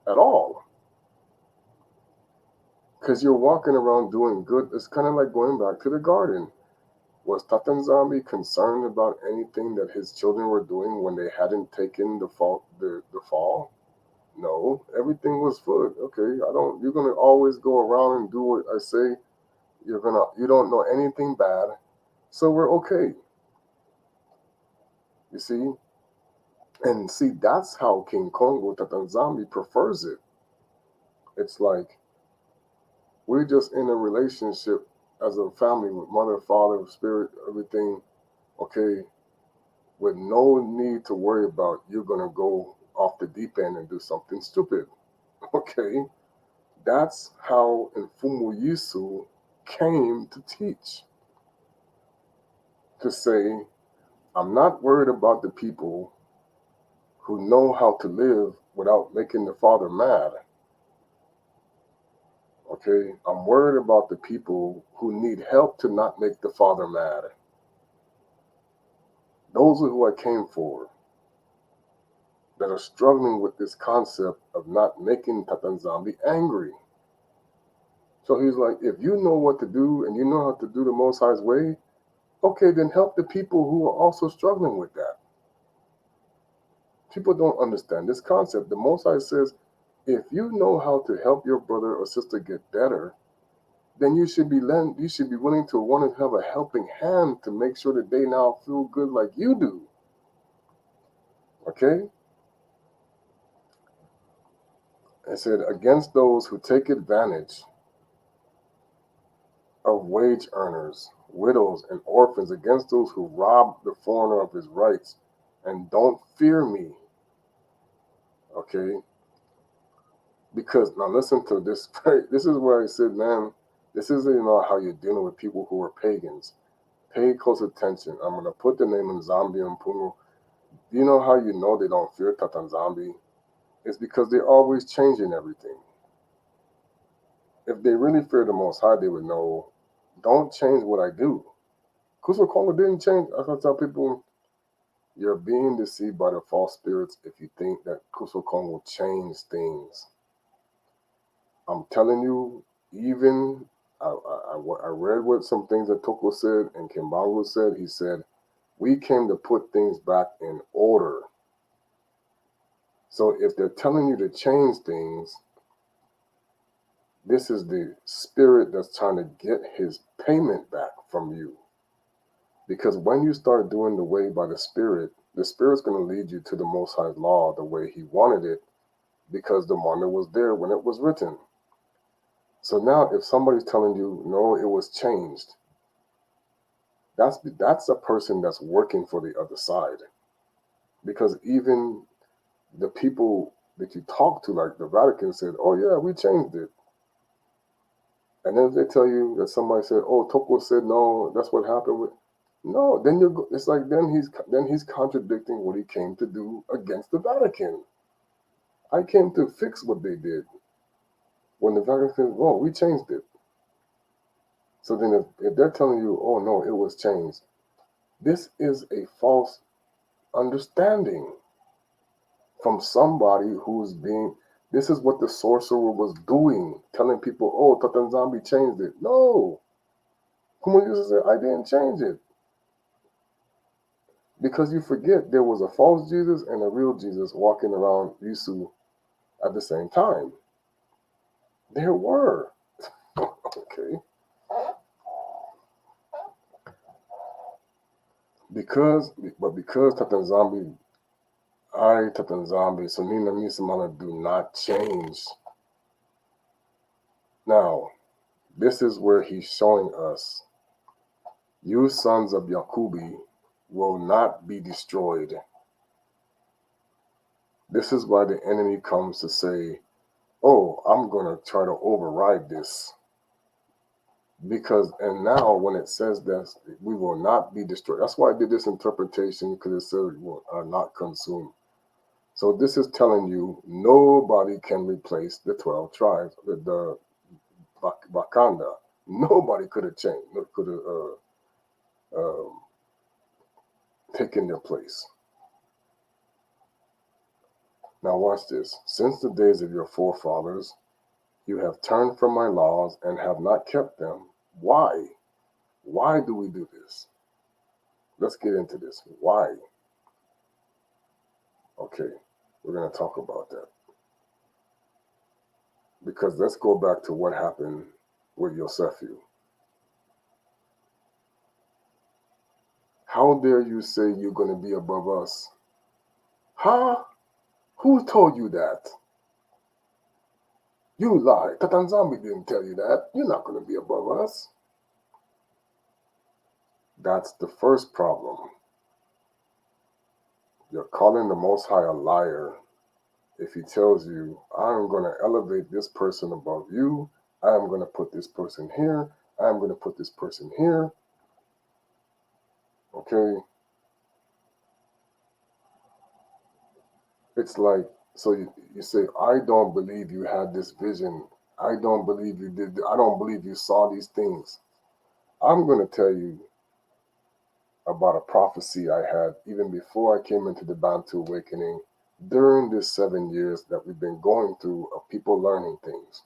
S1: at all. Because you're walking around doing good. It's kind of like going back to the garden. Was Tata nZambi concerned about anything that his children were doing when they hadn't taken the fall? No, everything was good. Okay, you're gonna always go around and do what I say. You don't know anything bad, so we're okay. You see? And see, that's how King Kongo Tata nZambi prefers it. It's like, we're just in a relationship as a family with mother, father, spirit, everything, okay, with no need to worry about you're going to go off the deep end and do something stupid, okay? That's how Mfumu Yisu came to teach, to say, I'm not worried about the people who know how to live without making the Father mad, okay? I'm worried about the people who need help to not make the Father mad. Those are who I came for, that are struggling with this concept of not making Tata nZambi angry. So he's like, if you know what to do and you know how to do the Most High's way, okay, then help the people who are also struggling with that. People don't understand this concept. The Most High says, if you know how to help your brother or sister get better, then you should be willing to want to have a helping hand to make sure that they now feel good like you do. Okay? It said, against those who take advantage of wage earners, widows, and orphans, against those who rob the foreigner of his rights and don't fear me. Okay? Because, now listen to this. This is where I said, man, this isn't how you're dealing with people who are pagans. Pay close attention. I'm going to put the name nZambi and Puno. Do you know how you know they don't fear Tata nZambi? It's because they're always changing everything. If they really fear the Most High, they would know, don't change what I do. Kuso Kongo didn't change. I tell people, you're being deceived by the false spirits if you think that Kuso Kongo will change things. I'm telling you, even I read what some things that Toko said and Kimbangu said. He said, we came to put things back in order. So if they're telling you to change things, this is the spirit that's trying to get his payment back from you. Because when you start doing the way by the Spirit's going to lead you to the Most High's law the way he wanted it, because the manna was there when it was written. So now if somebody's telling you, no, it was changed, that's a person that's working for the other side. Because even the people that you talk to, like the Vatican said, oh yeah, we changed it. And then they tell you that somebody said, oh, Toko said, no, that's what happened with. No, then it's like then he's contradicting what he came to do against the Vatican. I came to fix what they did. When the Vatican says, oh, we changed it. So then if they're telling you, oh no, it was changed, this is a false understanding from somebody who's being, this is what the sorcerer was doing, telling people, oh, Tata nZambi changed it. No. Kumuyusa said, I didn't change it. Because you forget there was a false Jesus and a real Jesus walking around Yusu at the same time. There were. Okay. Because Tata nZambi, Tata nZambi, so Nina Misamana do not change. Now, this is where he's showing us, you sons of Yakubi will not be destroyed. This is why the enemy comes to say, oh, I'm going to try to override this. Because, and now when it says that we will not be destroyed, that's why I did this interpretation, because it says we are not consumed. So this is telling you nobody can replace the 12 tribes, the Wakanda. Nobody could have changed, could have taken their place. Now watch this. Since the days of your forefathers, you have turned from my laws and have not kept them. Why? Why do we do this? Let's get into this. Why? Okay, we're going to talk about that. Because let's go back to what happened with Yosefu. How dare you say you're going to be above us? Huh? Who told you that? You lied. Tata nZambi didn't tell you that. You're not going to be above us. That's the first problem. You're calling the Most High a liar if he tells you, I'm going to elevate this person above you, I'm going to put this person here, I'm going to put this person here. Okay? It's like, so you say, I don't believe you had this vision. I don't believe you did. I don't believe you saw these things. I'm going to tell you about a prophecy I had even before I came into the Bantu awakening during this 7 years that we've been going through of people learning things.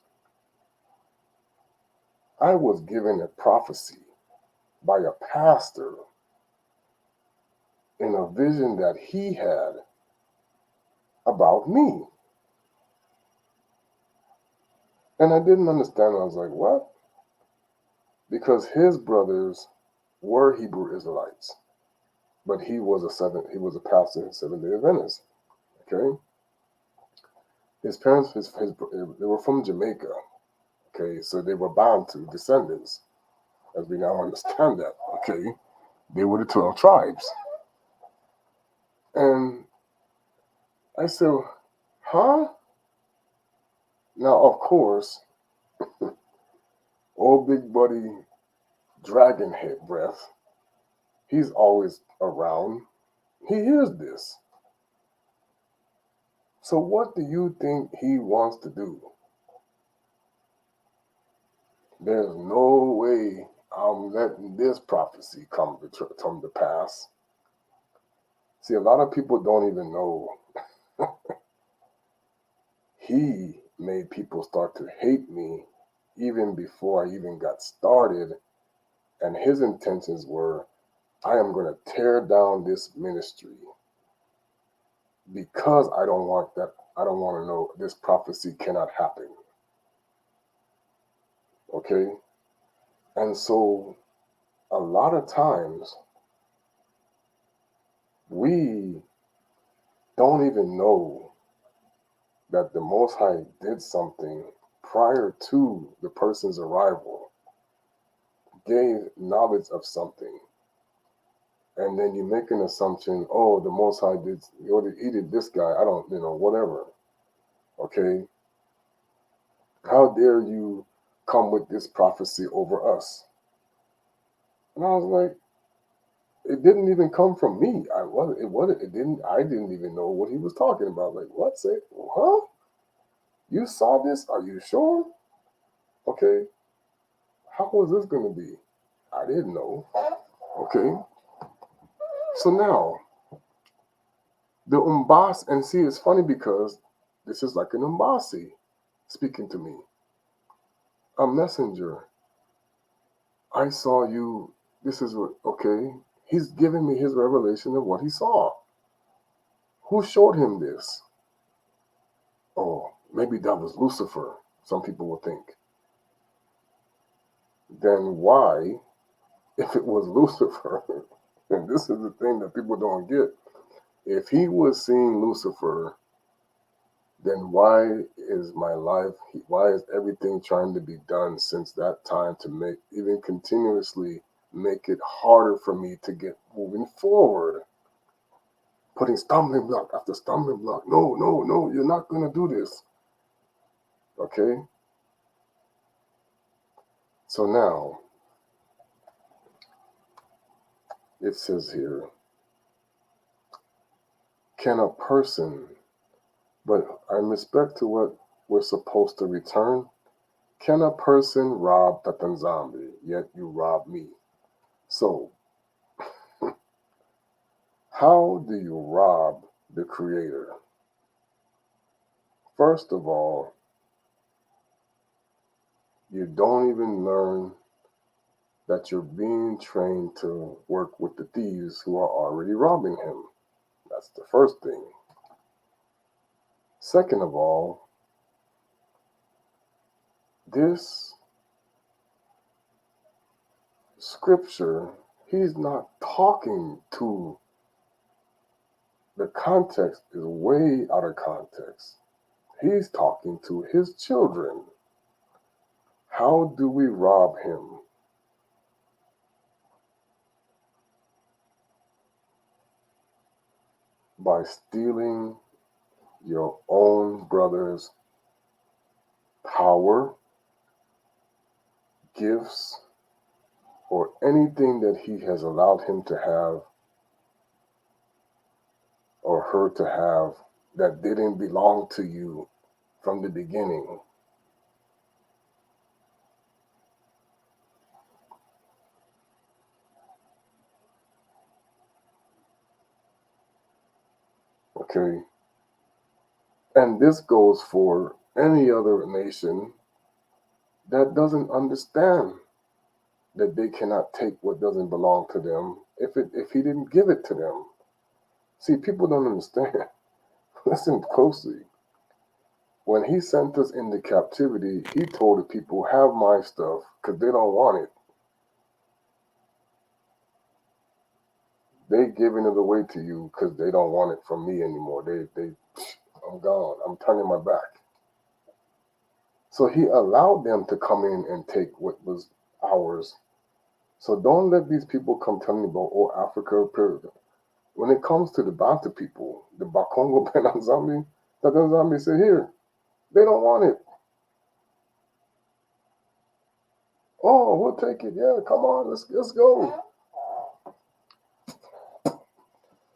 S1: I was given a prophecy by a pastor in a vision that he had about me. And I didn't understand. I was like, what? Because his brothers were Hebrew Israelites, but he was a pastor in Seventh-day Adventist. Okay? His parents, they were from Jamaica. Okay, so they were Bantu descendants, as we now understand that. Okay, they were the 12 tribes. And I said, huh? Now, of course, old big buddy dragon head breath, he's always around. He hears this. So what do you think he wants to do? There's no way I'm letting this prophecy come to pass. See, a lot of people don't even know. He made people start to hate me even before I even got started. And his intentions were, I am going to tear down this ministry because I don't want that. I don't want to know this prophecy cannot happen. Okay? And so a lot of times we don't even know that the Most High did something prior to the person's arrival gave knowledge of something, and then you make an assumption, oh, the Most High did, or he did this guy, I don't, whatever. Okay? How dare you come with this prophecy over us? And I was like, it didn't even come from me. I didn't even know what he was talking about. Like, what? Say, huh? You saw this? Are you sure? Okay. How was this going to be? I didn't know. Okay. So now, the Umbas, and see, it's funny because this is like an Umbasi speaking to me, a messenger. I saw you. This is what, okay. He's giving me his revelation of what he saw. Who showed him this? Oh, maybe that was Lucifer, some people will think. Then why, if it was Lucifer, and this is the thing that people don't get, if he was seeing Lucifer, then why is my life, why is everything trying to be done since that time to make, even continuously make it harder for me to get moving forward? Putting stumbling block after stumbling block. No, no, no, you're not going to do this. Okay? So now, it says here, can a person, but in respect to what we're supposed to return, can a person rob Tata nZambi, yet you rob me? So, how do you rob the Creator? First of all, you don't even learn that you're being trained to work with the thieves who are already robbing him. That's the first thing. Second of all, this scripture, he's not talking to, the context is way out of context. He's talking to his children. How do we rob him? By stealing your own brother's power, gifts, or anything that he has allowed him to have or her to have that didn't belong to you from the beginning. Okay? And this goes for any other nation that doesn't understand that they cannot take what doesn't belong to them if he didn't give it to them. See, people don't understand. Listen closely. When he sent us into captivity, he told the people, have my stuff, because they don't want it. They giving it away to you because they don't want it from me anymore. I'm gone. I'm turning my back. So he allowed them to come in and take what was ours. So don't let these people come telling you about, oh, Africa, period. When it comes to the Bantu people, the Bakongo, Bana nZambi, Tata nZambi said, here, they don't want it. Oh, we'll take it. Yeah, come on, let's go.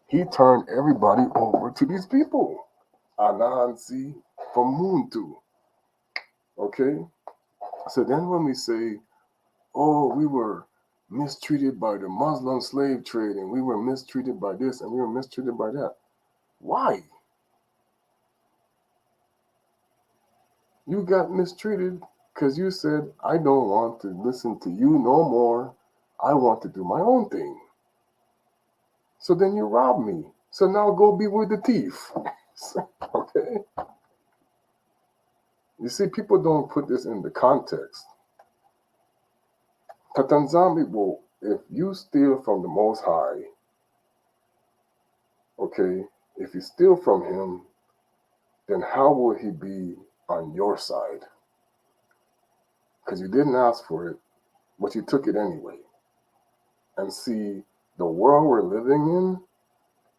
S1: He turned everybody over to these people. Anansi from Muntu. Okay? So then when we say, oh, we were mistreated by the Muslim slave trade and we were mistreated by this and we were mistreated by that. Why? You got mistreated because you said, I don't want to listen to you no more. I want to do my own thing. So then you robbed me. So now go be with the thief. Okay? You see, people don't put this in the context. Tata nZambi will, if you steal from the Most High, okay, if you steal from him, then how will he be on your side? because you didn't ask for it, but you took it anyway. And see, the world we're living in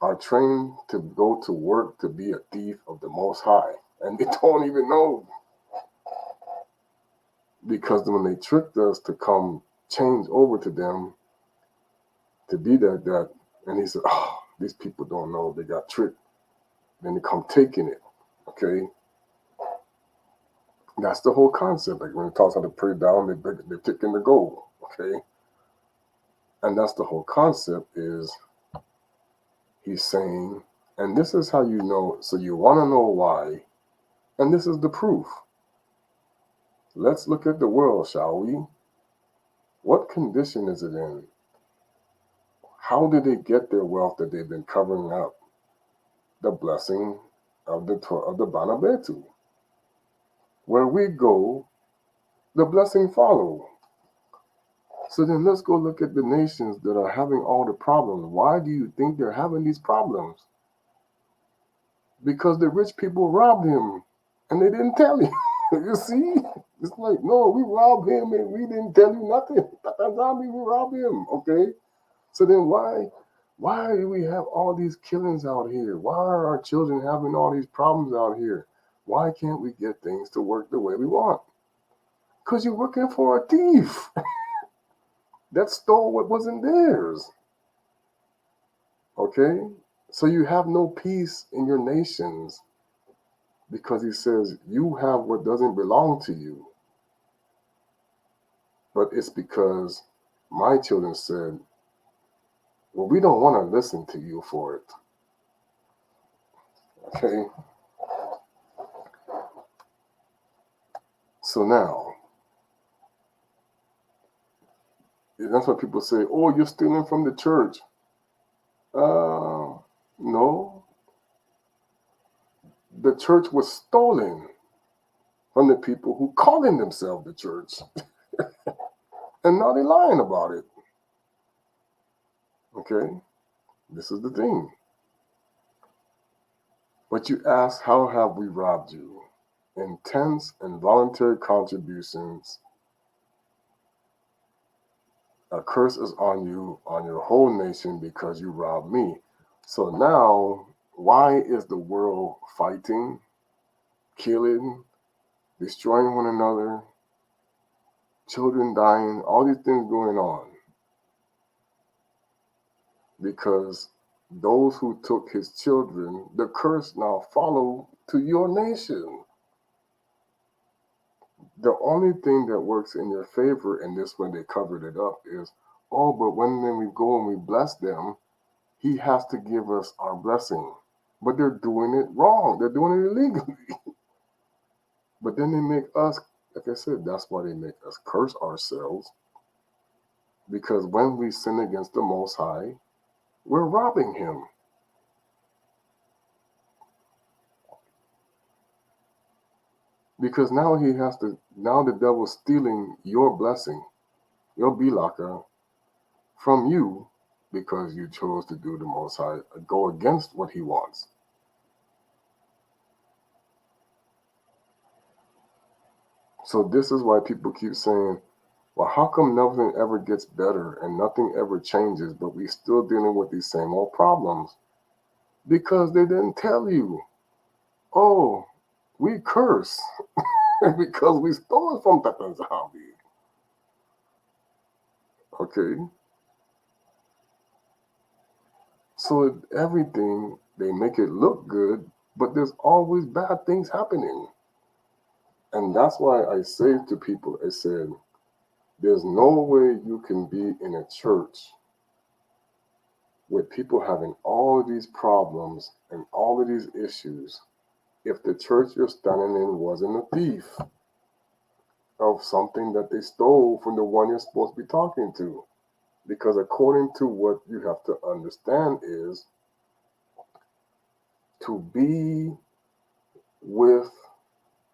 S1: are trained to go to work to be a thief of the Most High. And they don't even know. Because when they tricked us to come change over to them to be that, and he said, oh, these people don't know, they got tricked. Then they come taking it, okay? That's the whole concept. Like when it talks how to pray down, they're taking the gold, okay? And that's the whole concept is he's saying, and this is how you know, so you want to know why, and this is the proof. Let's look at the world, shall we? What condition is it in? How did they get their wealth that they've been covering up? The blessing of the Bana Betu. Where we go, the blessing follow. So then let's go look at the nations that are having all the problems. Why do you think they're having these problems? Because the rich people robbed him and they didn't tell you. You see? It's like, no, we robbed him and we didn't tell you nothing. Tata nZambi, we robbed him, okay? So then why do we have all these killings out here? Why are our children having all these problems out here? Why can't we get things to work the way we want? Because you're working for a thief that stole what wasn't theirs. Okay? So you have no peace in your nations because he says you have what doesn't belong to you. But it's because my children said, well, we don't want to listen to you for it. Okay? So now, that's what people say, oh, you're stealing from the church. No. The church was stolen from the people who calling themselves the church. And now they're lying about it. Okay? This is the thing. But you ask, how have we robbed you? Intense and voluntary contributions. A curse is on you, on your whole nation, because you robbed me. So now, why is the world fighting, killing, destroying one another, children dying, all these things going on? Because those who took his children, the curse now follow to your nation. The only thing that works in your favor in this when they covered it up is, oh, but when then we go and we bless them, he has to give us our blessing. But they're doing it wrong. They're doing it illegally. But then they make us, like I said, that's why they make us curse ourselves. Because when we sin against the Most High, we're robbing him. Because now the devil's stealing your blessing, your bilaka, from you because you chose to do the Most High, go against what he wants. So this is why people keep saying, well, how come nothing ever gets better and nothing ever changes, but we still dealing with these same old problems? Because they didn't tell you, oh, we curse because we stole from Tata nZambi. Okay? So everything, they make it look good, but there's always bad things happening. And that's why I say to people, I said, there's no way you can be in a church with people having all of these problems and all of these issues if the church you're standing in wasn't a thief of something that they stole from the one you're supposed to be talking to. Because according to what you have to understand is to be with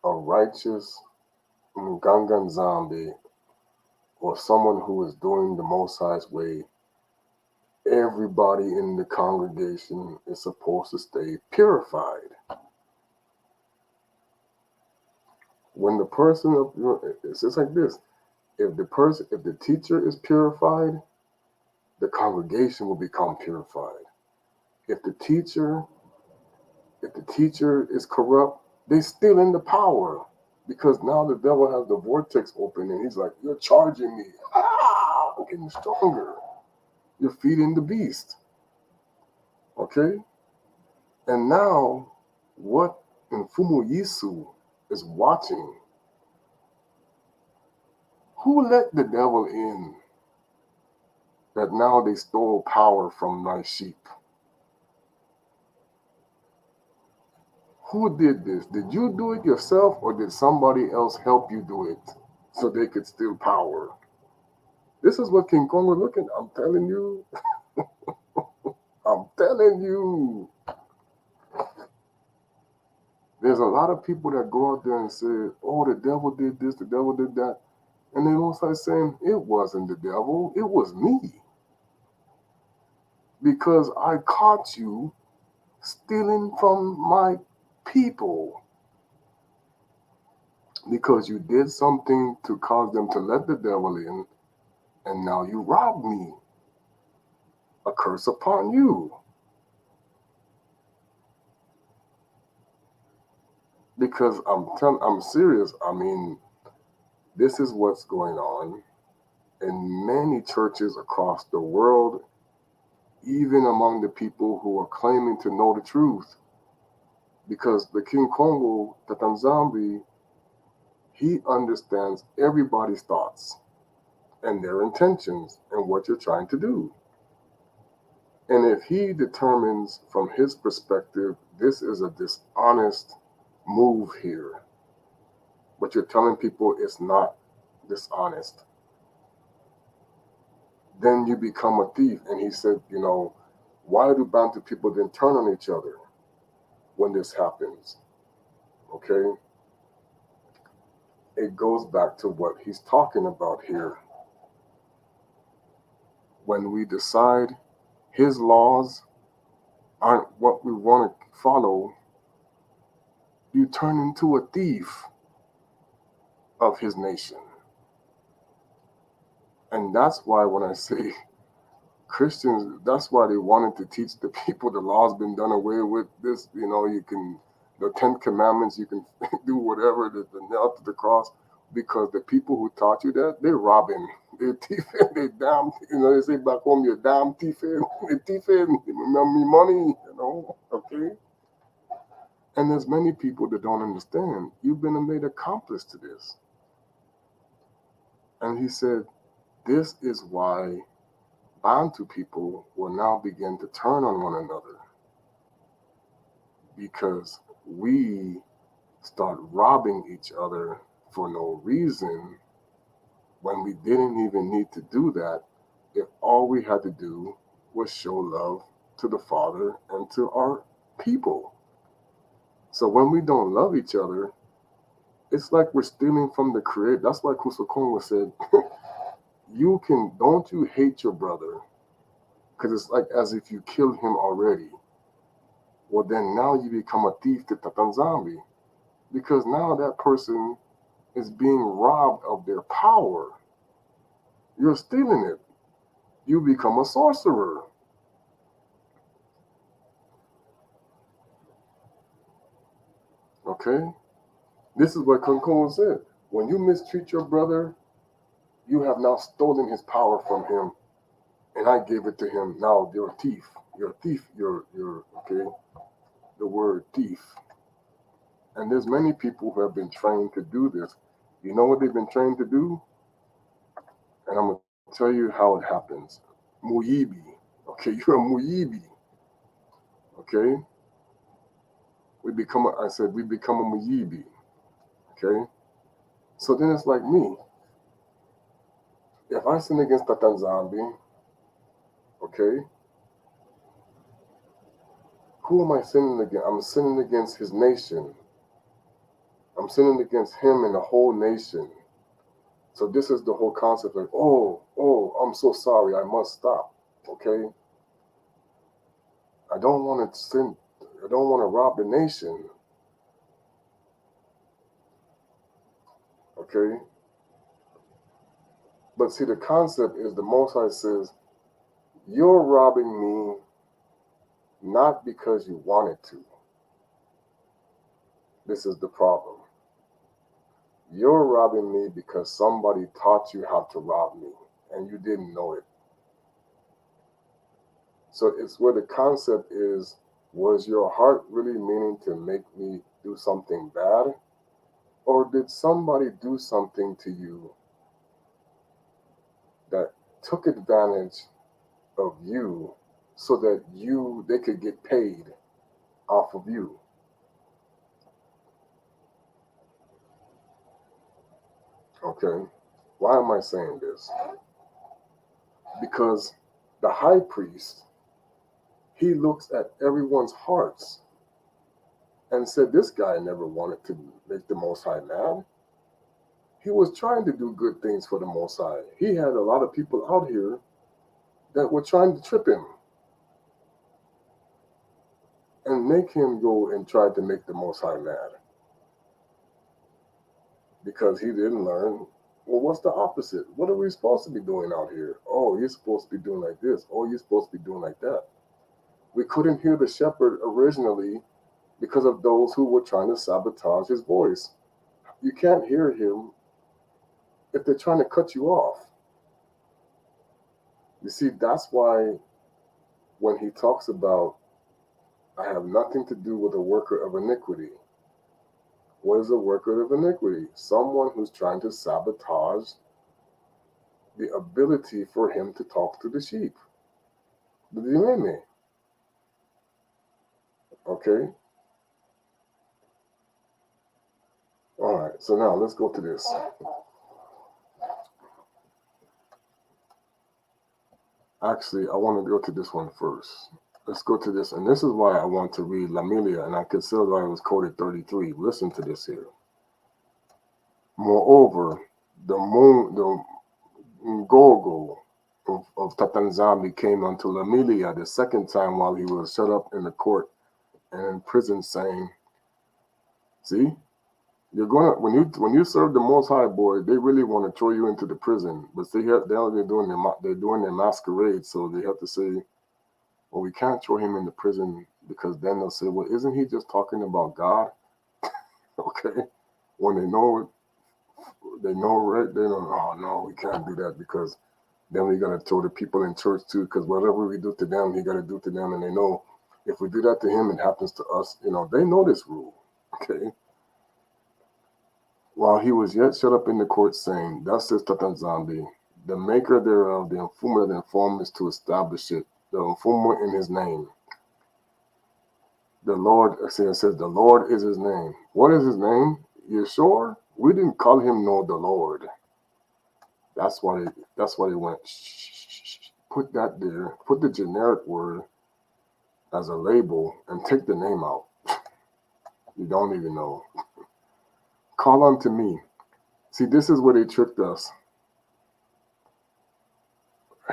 S1: a righteous Tata nZambi or someone who is doing the Most High's way, everybody in the congregation is supposed to stay purified. When the person, it's just like this. If the teacher is purified, the congregation will become purified. If the teacher, if the teacher is corrupt, they still in the power because now the devil has the vortex open and he's like, "You're charging me. Ah, I'm getting stronger. You're feeding the beast." Okay, and now what Mfumu Yisu is watching. Who let the devil in that now they stole power from my sheep? Who did this? Did you do it yourself or did somebody else help you do it so they could steal power? This is what King Kong was looking. I'm telling you. I'm telling you. There's a lot of people that go out there and say, "Oh, the devil did this, the devil did that." And they don't start saying, "It wasn't the devil, it was me. Because I caught you stealing from my people. Because you did something to cause them to let the devil in, and now you robbed me. A curse upon you." Because I'm serious. I mean, this is what's going on in many churches across the world, even among the people who are claiming to know the truth. Because the King Kongo, Tata nZambi, he understands everybody's thoughts and their intentions and what you're trying to do. And if he determines from his perspective, this is a dishonest move here, but you're telling people it's not dishonest, then you become a thief. And he said, why do Bantu people then turn on each other when this happens? Okay? It goes back to what he's talking about here. When we decide his laws aren't what we want to follow, you turn into a thief of his nation. And that's why when I say Christians, that's why they wanted to teach the people the law's been done away with. This, you can, the 10 Commandments, you can do whatever, the nail to the cross, because the people who taught you that, they're robbing. They're thieving, they damn, they say back home, you're damn thieving, they're thieving, me money, okay? And there's many people that don't understand. You've been made accomplice to this. And he said, this is why Bantu people will now begin to turn on one another, because we start robbing each other for no reason when we didn't even need to do that if all we had to do was show love to the Father and to our people. So when we don't love each other, it's like we're stealing from the Creator. That's why Kusakongo said, don't you hate your brother? Because it's like as if you killed him already. Well, then now you become a thief to Tata nZambi, because now that person is being robbed of their power. You're stealing it. You become a sorcerer. Okay? This is what Kunkun said. When you mistreat your brother, you have now stolen his power from him, and I gave it to him. Now you're a thief. You're a thief. You're okay. The word thief. And there's many people who have been trained to do this. You know what they've been trained to do? And I'm gonna tell you how it happens. Muyibi. Okay, you're a muyibi. Okay? We become a muyibi. Okay? So then it's like me. If I sin against Tata nZambi, okay, who am I sinning against? I'm sinning against his nation. I'm sinning against him and the whole nation. So this is the whole concept of, I'm so sorry, I must stop. Okay? I don't want to rob the nation. Okay? But see, the concept is the Most High says, you're robbing me not because you wanted to. This is the problem. You're robbing me because somebody taught you how to rob me and you didn't know it. So it's where the concept is, was your heart really meaning to make me do something bad? Or did somebody do something to you that took advantage of you so that they could get paid off of you? Okay? Why am I saying this? Because the high priest, he looks at everyone's hearts and said, this guy never wanted to make the Most High mad. He was trying to do good things for the Most High. He had a lot of people out here that were trying to trip him and make him go and try to make the Most High mad. Because he didn't learn, well, what's the opposite? What are we supposed to be doing out here? Oh, you're supposed to be doing like this. Oh, you're supposed to be doing like that. We couldn't hear the shepherd originally because of those who were trying to sabotage his voice. You can't hear him if they're trying to cut you off. You see, that's why when he talks about, I have nothing to do with a worker of iniquity. What is a worker of iniquity? Someone who's trying to sabotage the ability for him to talk to the sheep. Do you hear me? Okay? All right, so now let's go to this. Actually, I want to go to this one first. Let's go to this, and this is why I want to read Lamilia, and I consider why it was quoted 33. Listen to this here. Moreover, the Ngogo of Tata nZambi came unto Lamilia the second time while he was shut up in the court and in prison, saying, see, you're gonna when you serve the Most High, boy, they really want to throw you into the prison, but they're doing their masquerade, so they have to say, well, we can't throw him in the prison because then they'll say, well, isn't he just talking about God? Okay, when they know right, they don't. Oh no, we can't do that because then we gotta throw the people in church too, because whatever we do to them, he gotta do to them, and they know if we do that to him, it happens to us. They know this rule. Okay. While he was yet shut up in the court, saying, thus says Tata nZambi, the maker thereof, the informer that informed is to establish it, the informer in his name. The Lord, it says, the Lord is his name. What is his name? You sure? We didn't call him the Lord. That's why they went, shh. Put that there, put the generic word as a label and take the name out. You don't even know. Call unto me. See, this is where they tricked us.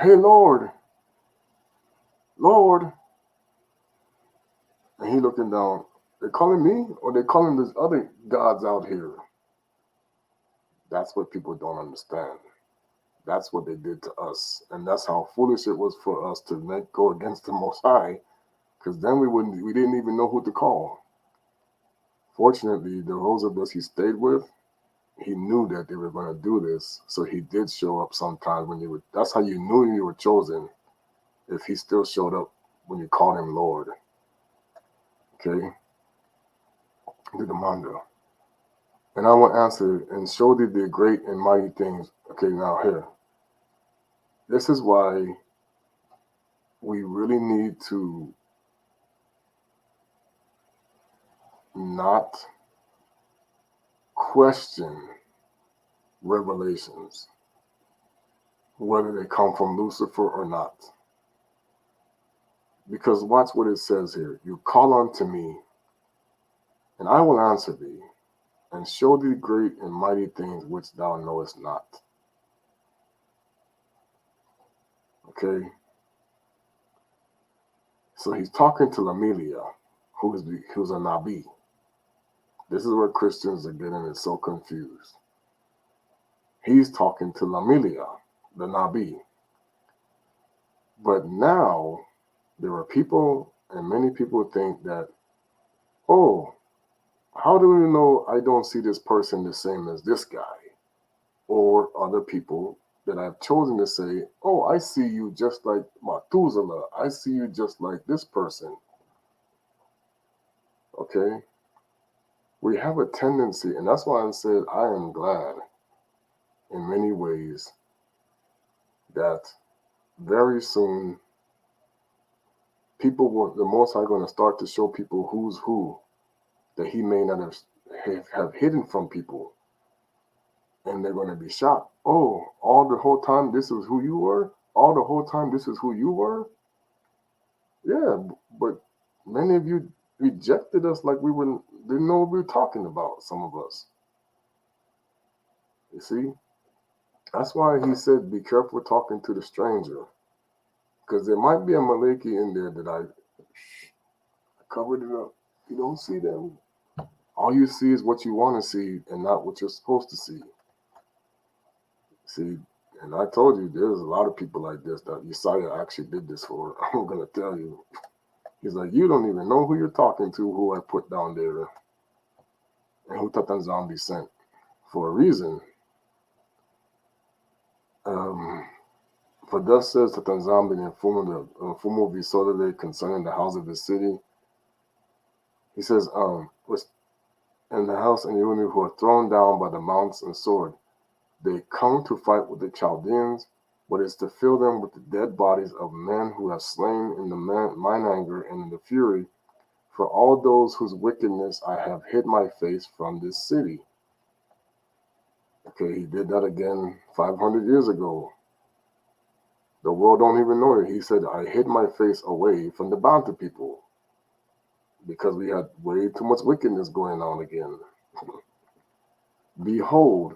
S1: Hey, Lord. And he looking down. They're calling me or they're calling these other gods out here. That's what people don't understand. That's what they did to us. And that's how foolish it was for us to go against the Most High, because then we didn't even know who to call. Fortunately, those of us he stayed with, he knew that they were going to do this. So he did show up sometimes when that's how you knew you were chosen, if he still showed up when you called him Lord. Okay? To the manda. And I will answer, and show thee the great and mighty things. Okay, now here. This is why we really need to not question revelations, whether they come from Lucifer or not. Because watch what it says here. You call unto me, and I will answer thee, and show thee great and mighty things which thou knowest not. Okay? So he's talking to Lamilia, who's a Nabi. This is where Christians are getting it so confused. He's talking to Lamilia, the Nabi. But now there are people, and many people think that, oh, how do you know I don't see this person the same as this guy? Or other people that I've chosen to say, oh, I see you just like Methuselah. I see you just like this person. Okay? We have a tendency, and that's why I said I am glad in many ways that very soon the Most High going to start to show people who's who that he may not have hidden from people. And they're going to be shocked. Oh, all the whole time this is who you were? All the whole time this is who you were? Yeah, but many of you rejected us like didn't know what we were talking about, some of us. You see? That's why he said, be careful talking to the stranger. Because there might be a Maliki in there that I covered it up. You don't see them. All you see is what you want to see and not what you're supposed to see. See, and I told you there's a lot of people like this that Yesiah actually did this for. I'm going to tell you. He's like, you don't even know who you're talking to, who I put down there, and who Tata nZambi sent for a reason. For thus says Tata nZambi in Fumo Visodale concerning the house of his city. He says, in the house and Yuni who are thrown down by the mounts and sword. They come to fight with the Chaldeans, but it's to fill them with the dead bodies of men who have slain in mine anger and in the fury. For all those whose wickedness I have hid my face from this city. Okay, he did that again 500 years ago. The world don't even know it. He said, I hid my face away from the Bana people because we had way too much wickedness going on again. Behold,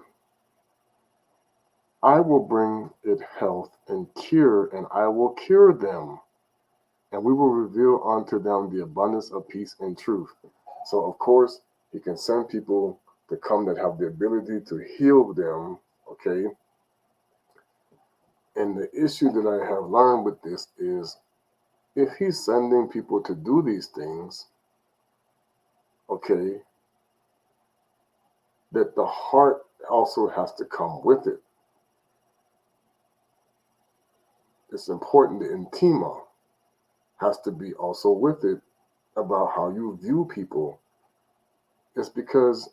S1: I will bring it health and cure, and I will cure them, and we will reveal unto them the abundance of peace and truth. So, of course, he can send people to come that have the ability to heal them, okay? And the issue that I have learned with this is if he's sending people to do these things, okay, that the heart also has to come with it. It's important the intima has to be also with it about how you view people. It's because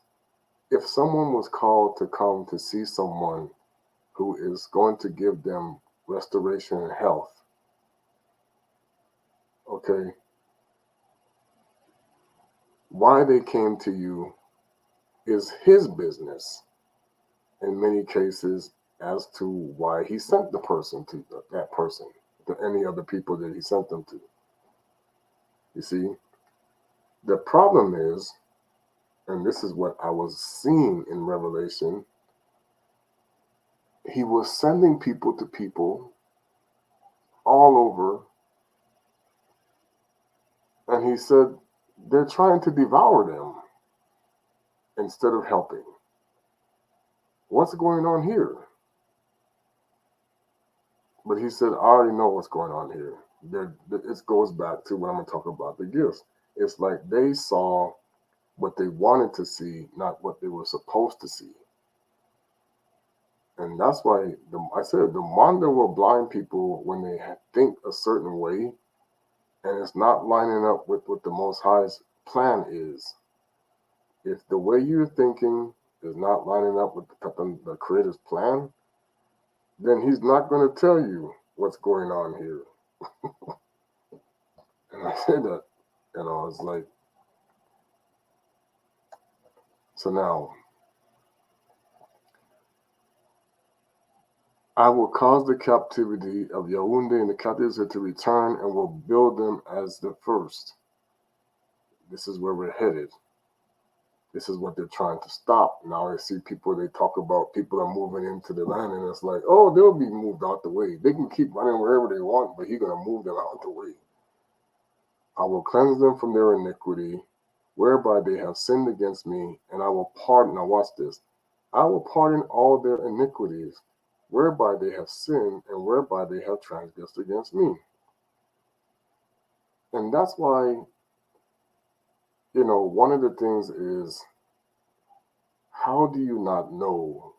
S1: if someone was called to come to see someone who is going to give them restoration and health, okay, why they came to you is his business in many cases as to why he sent the person to that person, to any other people that he sent them to. You see, the problem is, and this is what I was seeing in Revelation, he was sending people to people all over, and he said they're trying to devour them instead of helping. What's going on here? But he said, I already know what's going on here. It goes back to what I'm going to talk about, the gifts. It's like they saw what they wanted to see, not what they were supposed to see. And that's why I said the wonder will blind people when they think a certain way, and it's not lining up with what the Most High's plan is. If the way you're thinking is not lining up with the Creator's plan, then he's not going to tell you what's going on here. And I said that, it's like, so now, I will cause the captivity of Yaoundé and the captives to return and will build them as the first. This is where we're headed. This is what they're trying to stop. Now I see they talk about people are moving into the land, and it's like, oh, they'll be moved out the way. They can keep running wherever they want, but he's going to move them out the way. I will cleanse them from their iniquity, whereby they have sinned against me, and I will pardon. Now watch this. I will pardon all their iniquities, whereby they have sinned and whereby they have transgressed against me. And that's why, one of the things is, how do you not know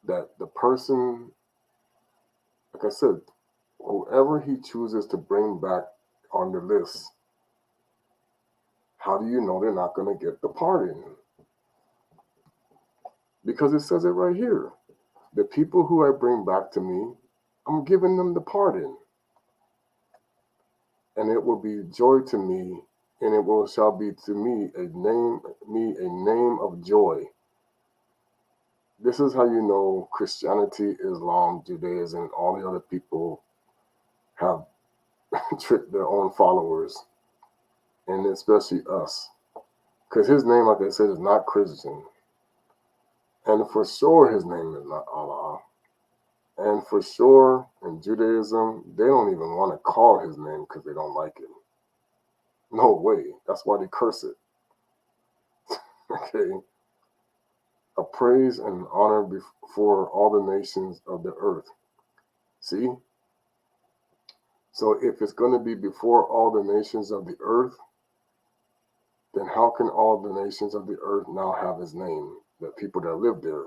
S1: that the person, like I said, whoever he chooses to bring back on the list, how do you know they're not going to get the pardon? Because it says it right here. The people who I bring back to me, I'm giving them the pardon. And it will be joy to me, and shall be to me a name of joy. This is how you know Christianity, Islam, Judaism, and all the other people have tricked their own followers, and especially us. Because his name, like I said, is not Christian. And for sure his name is not Allah. And for sure in Judaism, they don't even want to call his name because they don't like it. No way. That's why they curse it. Okay. A praise and honor before all the nations of the earth. See? So if it's going to be before all the nations of the earth, then how can all the nations of the earth now have his name? The people that live there.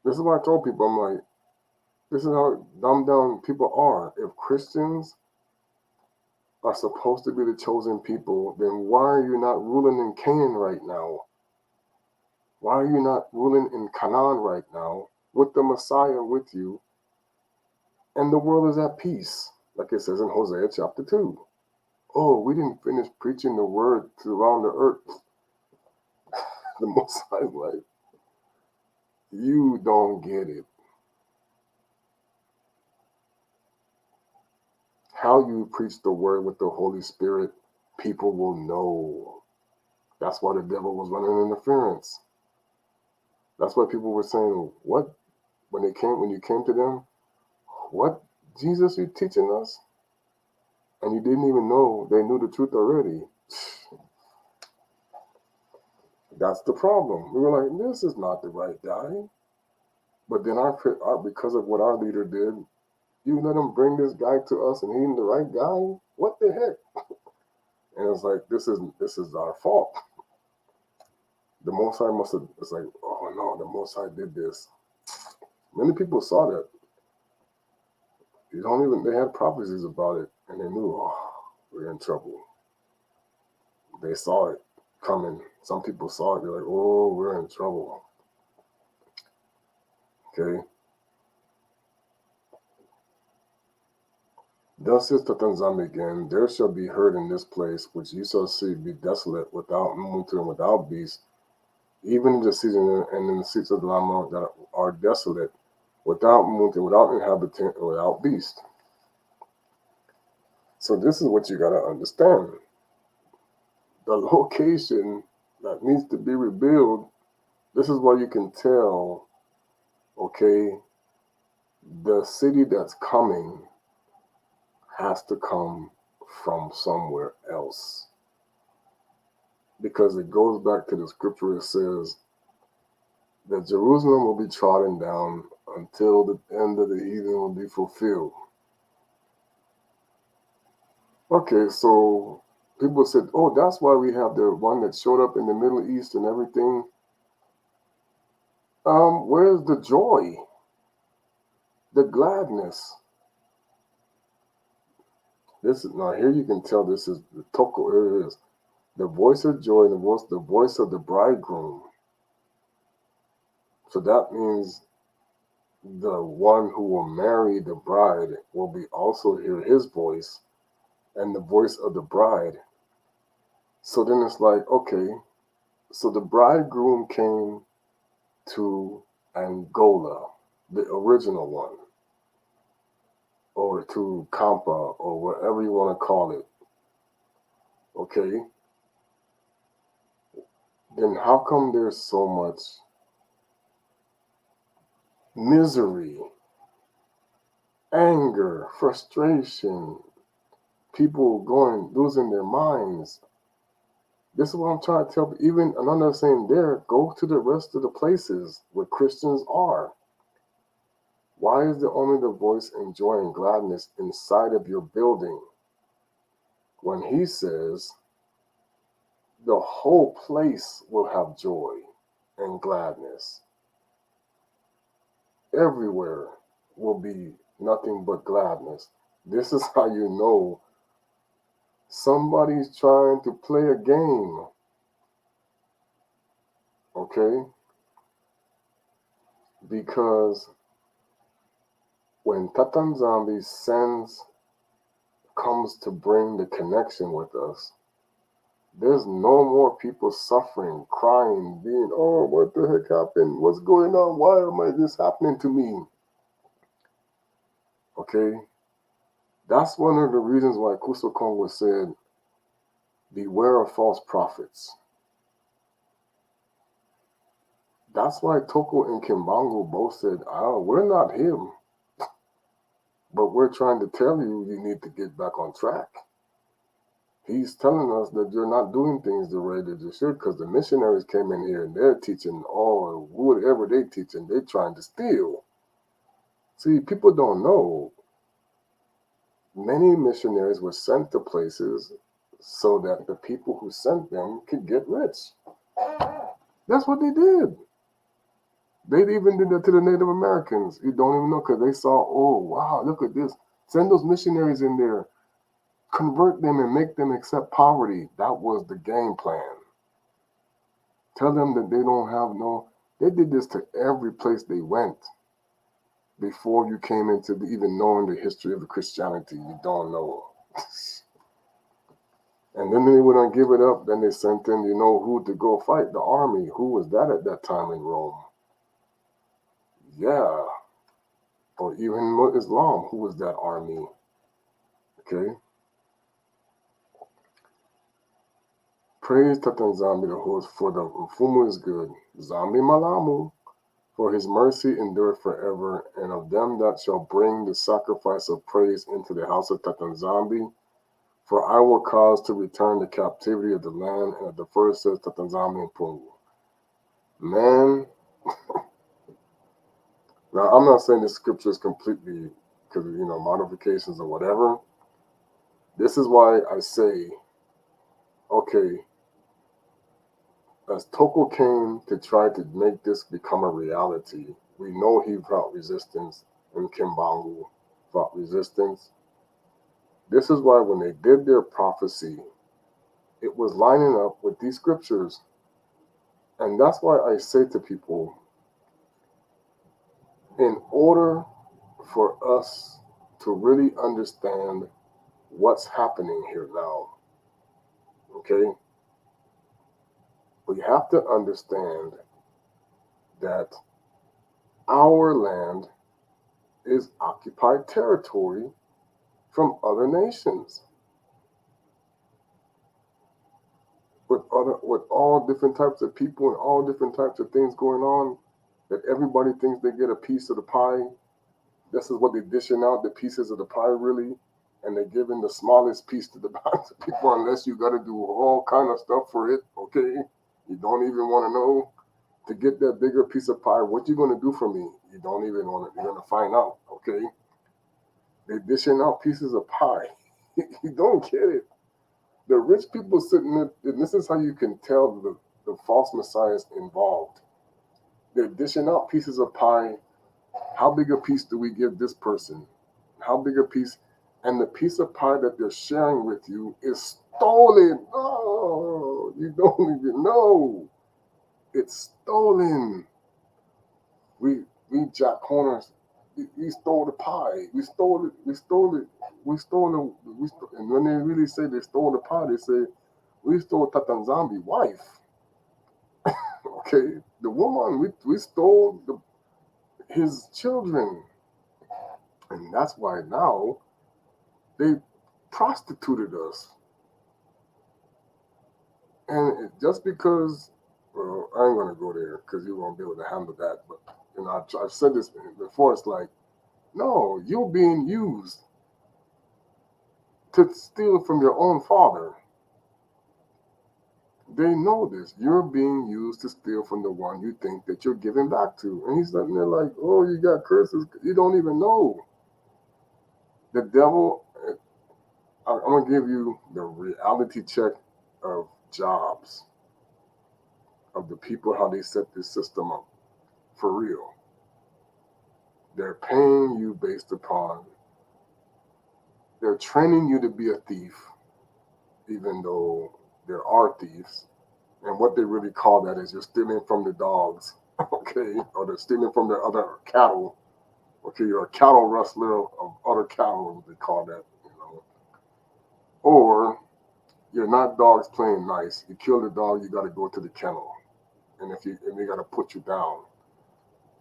S1: This is why I told people, I'm like, this is how dumbed down people are. If Christians are supposed to be the chosen people, then why are you not ruling in Canaan right now? Why are you not ruling in Canaan right now with the Messiah with you? And the world is at peace, like it says in Hosea chapter 2. Oh, we didn't finish preaching the word around the earth. The Messiah is like, you don't get it. How you preach the word with the Holy Spirit, people will know. That's why the devil was running interference. That's why people were saying, what? When you came to them, what Jesus you teaching us? And you didn't even know they knew the truth already. That's the problem. We were like, this is not the right guy. But then because of what our leader did, you let him bring this guy to us and he's the right guy? What the heck? And it's like, this is our fault. The Most High must have, it's like, oh no, the Most High did this. Many people saw that. They had prophecies about it and they knew, oh, we're in trouble. They saw it coming. Some people saw it, they're like, oh, we're in trouble. Okay. Thus says Tata nZambi again, there shall be heard in this place, which you shall see be desolate, without muntu and without beast, even in the season and in the seats of the Lama that are desolate, without muntu, without inhabitant, and without beast. So this is what you got to understand. The location that needs to be rebuilt, this is why you can tell, okay, the city that's coming has to come from somewhere else. Because it goes back to the scripture, it says that Jerusalem will be trodden down until the end of the heathen will be fulfilled. Okay, so people said, oh, that's why we have the one that showed up in the Middle East and everything. Where's the joy? The gladness? Now here you can tell this is the toko, here it is. The voice of joy, the voice of the bridegroom. So that means the one who will marry the bride will be also hear his voice and the voice of the bride. So then it's like, okay, so the bridegroom came to Angola, the original one, or to Kampa, or whatever you want to call it. Okay? Then how come there's so much misery, anger, frustration, people losing their minds? This is what I'm trying to tell. Even another saying there, go to the rest of the places where Christians are. Why is there only the voice and joy and gladness inside of your building when he says the whole place will have joy and gladness? Everywhere will be nothing but gladness. This is how you know somebody's trying to play a game, okay? Because when Tata nZambi comes to bring the connection with us, there's no more people suffering, crying, being, oh, what the heck happened? What's going on? Why am I this happening to me? Okay? That's one of the reasons why Kuso Kongo said, beware of false prophets. That's why Toko and Kimbangu both said, we're not him, but we're trying to tell you you need to get back on track. He's telling us that you're not doing things the way that you should, because the missionaries came in here and they're teaching all whatever they're teaching, they're trying to steal. See, people don't know. Many missionaries were sent to places so that the people who sent them could get rich. That's what they did. They even did that to the Native Americans. You don't even know, because they saw, oh, wow, look at this. Send those missionaries in there. Convert them and make them accept poverty. That was the game plan. Tell them that they don't have no... They did this to every place they went. Before you came into even knowing the history of the Christianity, you don't know. And then they wouldn't give it up. Then they sent in, who to go fight? The army. Who was that at that time in Rome? Yeah. Or even Islam. Who was that army? Okay. Praise Tata nZambi, the host, for the Mfumu is good. Zambi Malamu, for his mercy endureth forever, and of them that shall bring the sacrifice of praise into the house of Tata nZambi, for I will cause to return the captivity of the land, and at the first says Tata nZambi and Pungu. Man, now I'm not saying the scripture is completely, because modifications or whatever. This is why I say, okay, as Toko came to try to make this become a reality, we know he fought resistance, and Kimbangu fought resistance. This is why when they did their prophecy, it was lining up with these scriptures. And that's why I say to people, in order for us to really understand what's happening here now, okay, we have to understand that our land is occupied territory from other nations, with all different types of people and all different types of things going on, that everybody thinks they get a piece of the pie. This is what they're dishing out, the pieces of the pie, really, and they're giving the smallest piece to the bunch of people, unless you got to do all kind of stuff for it, okay? You don't even want to know. To get that bigger piece of pie, what you going to do for me? You don't even want to. You're going to find out, okay? They're dishing out pieces of pie. You don't get it. The rich people sitting there, and this is how you can tell the false messiahs involved. They're dishing out pieces of pie. How big a piece do we give this person? How big a piece? And the piece of pie that they're sharing with you is stolen. Oh, you don't even know. It's stolen. We jack corners. We stole the pie. We stole it. We stole it. We stole it. And when they really say they stole the pie, they say, we stole Tata nZambi's wife. Okay? The woman, we stole his children. And that's why now they prostituted us. And just because, well, I ain't going to go there because you won't be able to handle that. But, I've said this before. It's like, no, you're being used to steal from your own father. They know this. You're being used to steal from the one you think that you're giving back to. And he's sitting there like, oh, you got curses. You don't even know. The devil, I'm going to give you the reality check of jobs, of the people, how they set this system up. For real. They're paying you based upon, they're training you to be a thief, even though there are thieves. And what they really call that is you're stealing from the dogs, okay? Or they're stealing from their other cattle. Okay, you're a cattle rustler of other cattle, they call that, you know. Or you're not dogs playing nice. You kill the dog, you got to go to the kennel, and they got to put you down.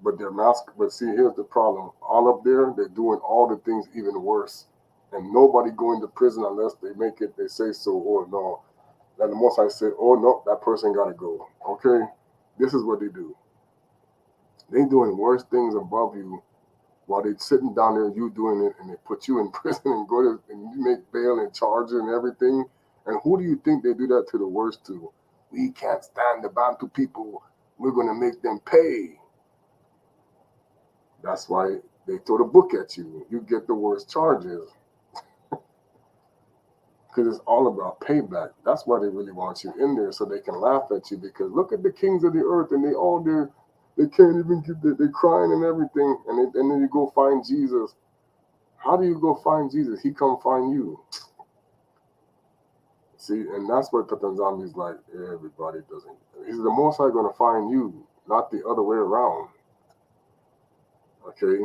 S1: But they're mask. But see, here's the problem. All up there, they're doing all the things even worse, and nobody going to prison unless they make it. They say so, or no. And the most I say, oh no, that person got to go. Okay, this is what they do. They doing worse things above you while they sitting down there, you doing it, and they put you in prison and go to and you make bail and charges and everything. And who do you think they do that to the worst to? We can't stand the Bantu people. We're gonna make them pay. That's why they throw the book at you. You get the worst charges because it's all about payback. That's why they really want you in there so they can laugh at you. Because look at the kings of the earth, and they all there. They can't even get. They're crying and everything, and then you go find Jesus. How do you go find Jesus? He come find you. See, and that's what Tata nZambi is like. Everybody doesn't. He's the Most High going to find you, not the other way around. Okay.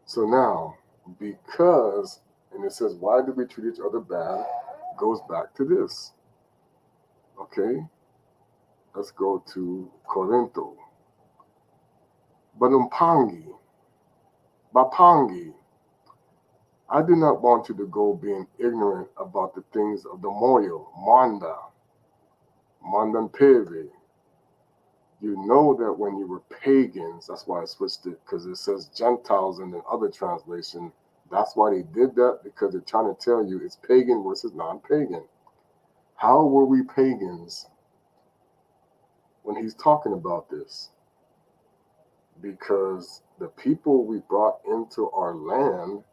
S1: So now, because, and it says, why do we treat each other bad? Goes back to this. Okay. Let's go to Corinto. Banumpangi. Bapangi. I do not want you to go being ignorant about the things of the Moyo, Manda, Mandan Peve. You know that when you were pagans, that's why I switched it, because it says Gentiles in the other translation. That's why they did that, because they're trying to tell you it's pagan versus non-pagan. How were we pagans when he's talking about this? Because the people we brought into our land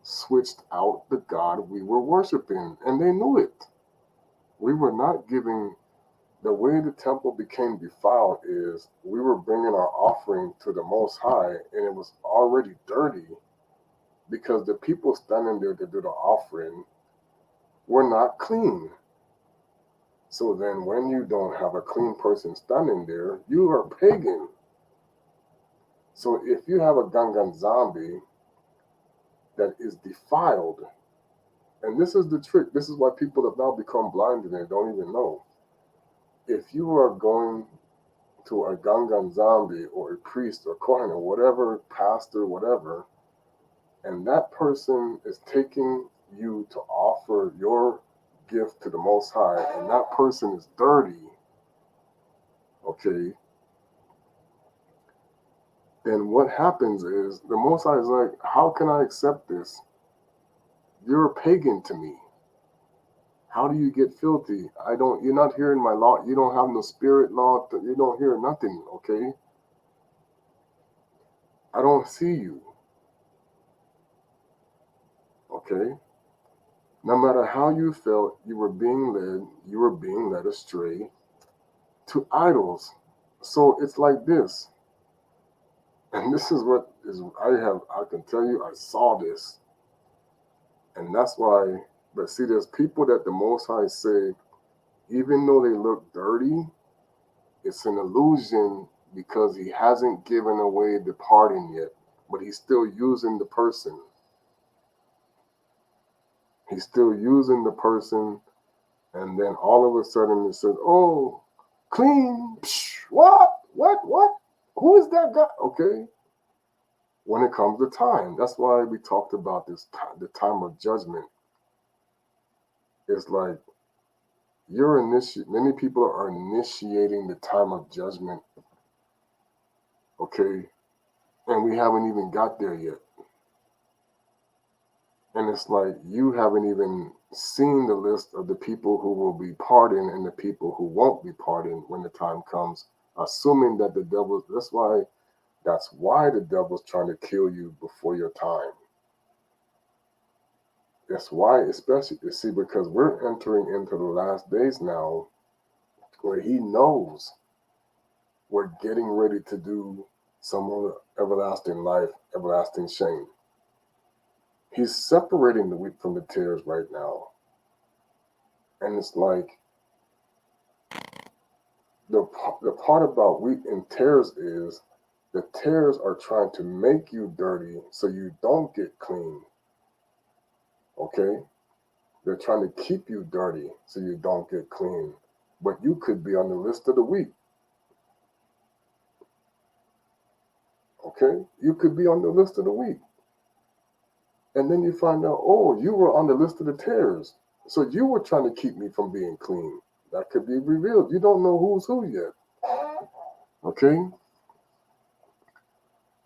S1: switched out the God we were worshiping, and they knew it. We were not giving. The way the temple became defiled is we were bringing our offering to the Most High, and it was already dirty because the people standing there to do the offering were not clean. So then when you don't have a clean person standing there, you are pagan. So if you have a Tata nZambi that is defiled, and this is the trick, this is why people have now become blind and they don't even know. If you are going to a Tata nZambi or a priest or Kohen or whatever, pastor, whatever, and that person is taking you to offer your gift to the Most High, and that person is dirty, okay, then what happens is the Most High is like, how can I accept this? You're a pagan to me. How do you get filthy? You're not hearing my law. You don't have no spirit law. You don't hear nothing, okay? I don't see you, okay? No matter how you felt, you were being led astray to idols. So it's like this. And this is what is I can tell you I saw this. And that's why, but see, there's people that the Most High say, even though they look dirty, it's an illusion because he hasn't given away the pardon yet, but he's still using the person. He's still using the person, and then all of a sudden it says, oh, clean. Psh, what? What? Who is that guy? Okay. When it comes to time, that's why we talked about this, the time of judgment. It's like many people are initiating the time of judgment, okay? And we haven't even got there yet. And it's like you haven't even seen the list of the people who will be pardoned and the people who won't be pardoned when the time comes, assuming that the devil, that's why the devil's trying to kill you before your time. That's why, especially, you see, because we're entering into the last days now where he knows we're getting ready to do some other everlasting life, everlasting shame. He's separating the wheat from the tares right now. And it's like the part about wheat and tares is the tares are trying to make you dirty so you don't get clean. Okay? They're trying to keep you dirty so you don't get clean. But you could be on the list of the wheat. Okay? You could be on the list of the wheat. And then you find out, oh, you were on the list of the tares. So you were trying to keep me from being clean. That could be revealed. You don't know who's who yet. Okay?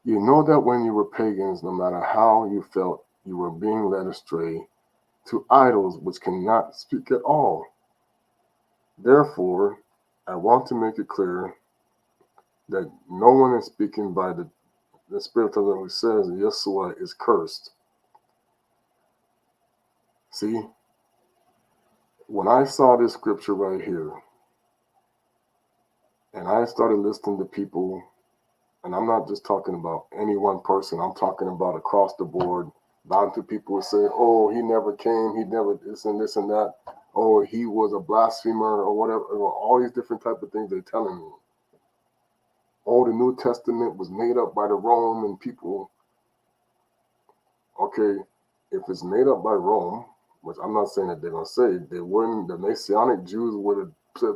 S1: You know that when you were pagans, no matter how you felt, you were being led astray to idols which cannot speak at all. Therefore, I want to make it clear that no one is speaking by the Spirit of the Lord says Yeshua is cursed. See, when I saw this scripture right here, and I started listening to people, and I'm not just talking about any one person, I'm talking about across the board, down to people who say, oh, he never came, he never this and this and that, oh, he was a blasphemer or whatever, all these different type of things they're telling me. Oh, the New Testament was made up by the Roman people. Okay, if it's made up by Rome, which I'm not saying that they're going to say, they wouldn't, the Messianic Jews would have said,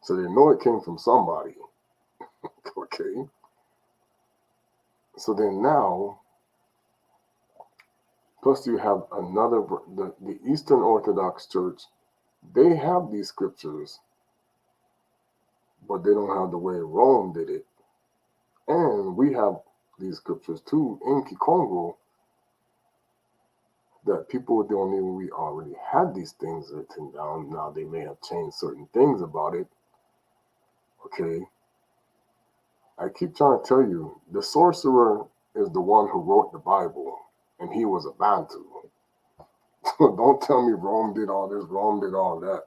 S1: so they know it came from somebody. Okay. So then now, plus you have another, the Eastern Orthodox Church, they have these scriptures, but they don't have the way Rome did it. And we have these scriptures too in Kikongo that people don't even, we already had these things written down. Now they may have changed certain things about it. Okay. I keep trying to tell you, the sorcerer is the one who wrote the Bible, and he was a Bantu. So don't tell me Rome did all this, Rome did all that.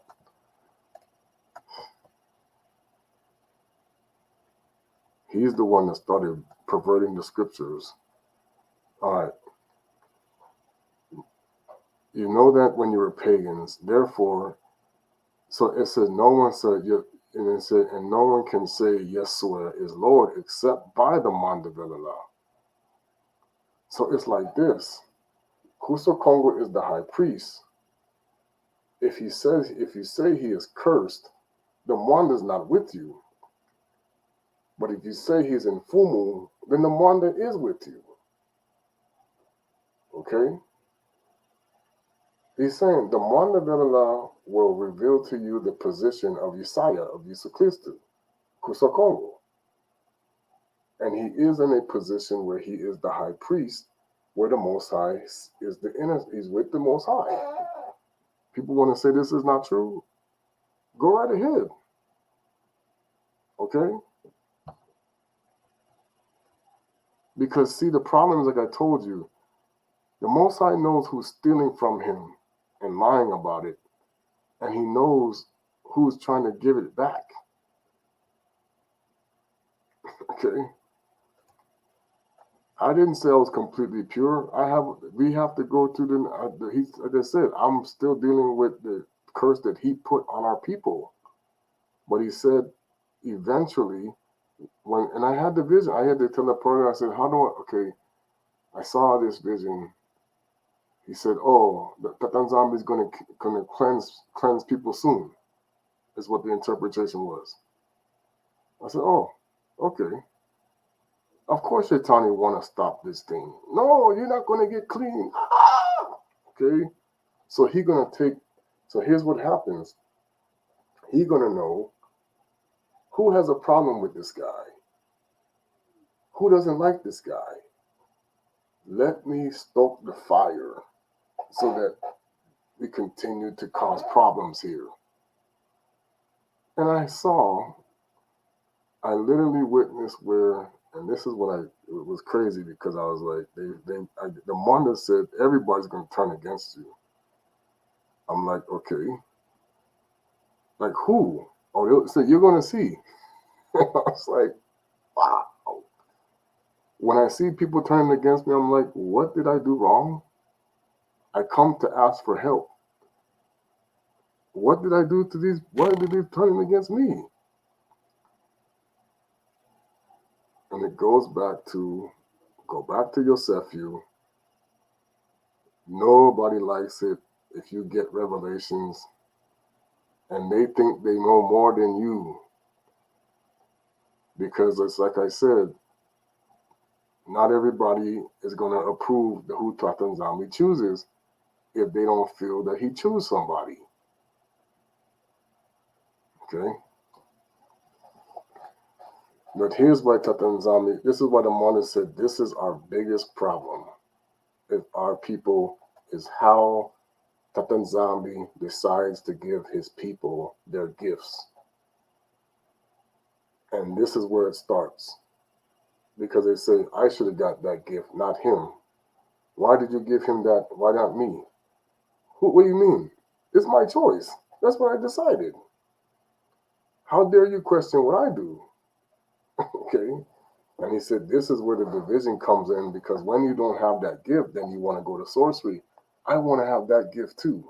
S1: He's the one that started perverting the scriptures. All right. You know that when you were pagans, therefore, so it says no one said, and it said, and no one can say Yeshua is Lord except by the Mandavilala. So it's like this. Kuso Kongo is the high priest. If you say he is cursed, the Mwanda is not with you. But if you say he's in Fumu, then the Mwanda is with you. Okay? He's saying the Mwanda Velala will reveal to you the position of Yesaya, of Yesukristu, Kuso Kongo. And he is in a position where he is the high priest, where the Most High is he's with the Most High. People want to say this is not true? Go right ahead. Okay? Because see, the problem is, like I told you, the Most High knows who's stealing from him and lying about it. And he knows who's trying to give it back. Okay? I didn't say I was completely pure. We have to go through like I said, I'm still dealing with the curse that he put on our people. But he said, eventually, and I had the vision, I had to tell the program, I said, I saw this vision. He said, oh, the Tata nZambi is going to cleanse people soon, is what the interpretation was. I said, oh, okay. Of course Shaitani want to stop this thing. No, you're not going to get clean. Okay? So here's what happens. He's going to know who has a problem with this guy, who doesn't like this guy. let me stoke the fire so that we continue to cause problems here. And I literally witnessed where, and this is what it was crazy because I was like, the Monda said everybody's going to turn against you. I'm like, okay, like who? Oh, they said you're going to see. I was like, wow. When I see people turning against me, I'm like, what did I do wrong? I come to ask for help. What did I do to these? Why did they turn against me? And it goes back to, go back to yourself, you. Nobody likes it if you get revelations and they think they know more than you. Because it's like I said, not everybody is going to approve the who Tata nZambi chooses if they don't feel that he chose somebody. Okay? But here's why Tata nZambi, this is why the Mona said, this is our biggest problem. If our people is how Tata nZambi decides to give his people their gifts. And this is where it starts. Because they say, I should have got that gift, not him. Why did you give him that? Why not me? What do you mean? It's my choice. That's what I decided. How dare you question what I do? Okay? And he said, this is where the division comes in, because when you don't have that gift, then you want to go to sorcery. I want to have that gift too.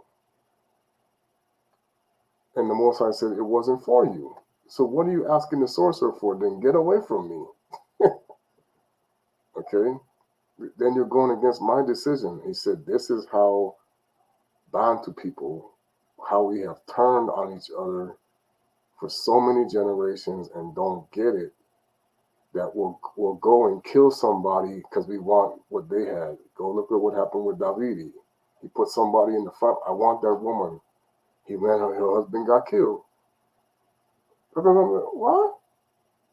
S1: And the Most High said, it wasn't for you. So what are you asking the sorcerer for? Then get away from me. Okay? Then you're going against my decision. He said, this is how Bantu people, how we have turned on each other for so many generations and don't get it, that we'll go and kill somebody because we want what they had. Go look at what happened with Davidi. He put somebody in the front. I want that woman. He went, her husband got killed. What?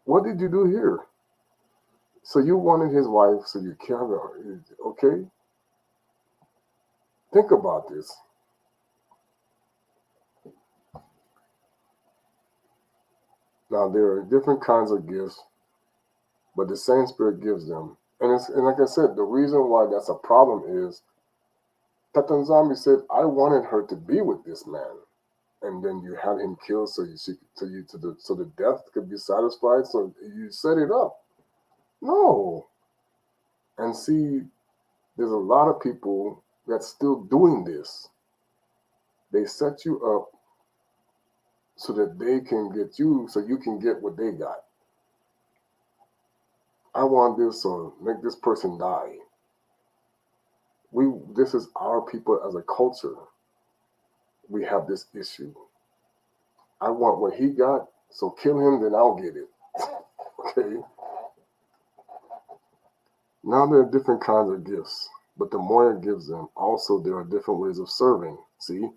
S1: What did you do here? So you wanted his wife, so you killed her. Okay? Think about this. Now, there are different kinds of gifts, but the same spirit gives them. And like I said, the reason why that's a problem is Tata nZambi said, I wanted her to be with this man. And then you had him killed so the death could be satisfied. So you set it up. No. And see, there's a lot of people that's still doing this. They set you up so that they can get you, so you can get what they got. I want this, so make this person die. This is our people as a culture. We have this issue. I want what he got, so kill him, then I'll get it. Okay? Now there are different kinds of gifts, but the more it gives them, also there are different ways of serving. See?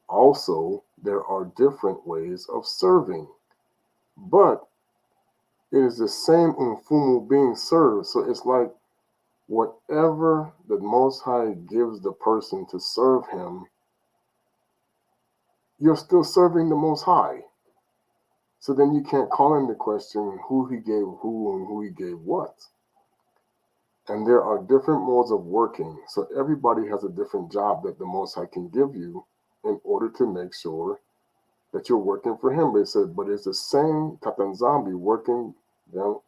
S1: Also, there are different ways of serving. But it is the same Mfumu being served. So it's like whatever the Most High gives the person to serve him, you're still serving the Most High. So then you can't call into question who he gave who and who he gave what. And there are different modes of working. So everybody has a different job that the Most High can give you in order to make sure that you're working for him. But it said, but it's the same Tata nZambi working them.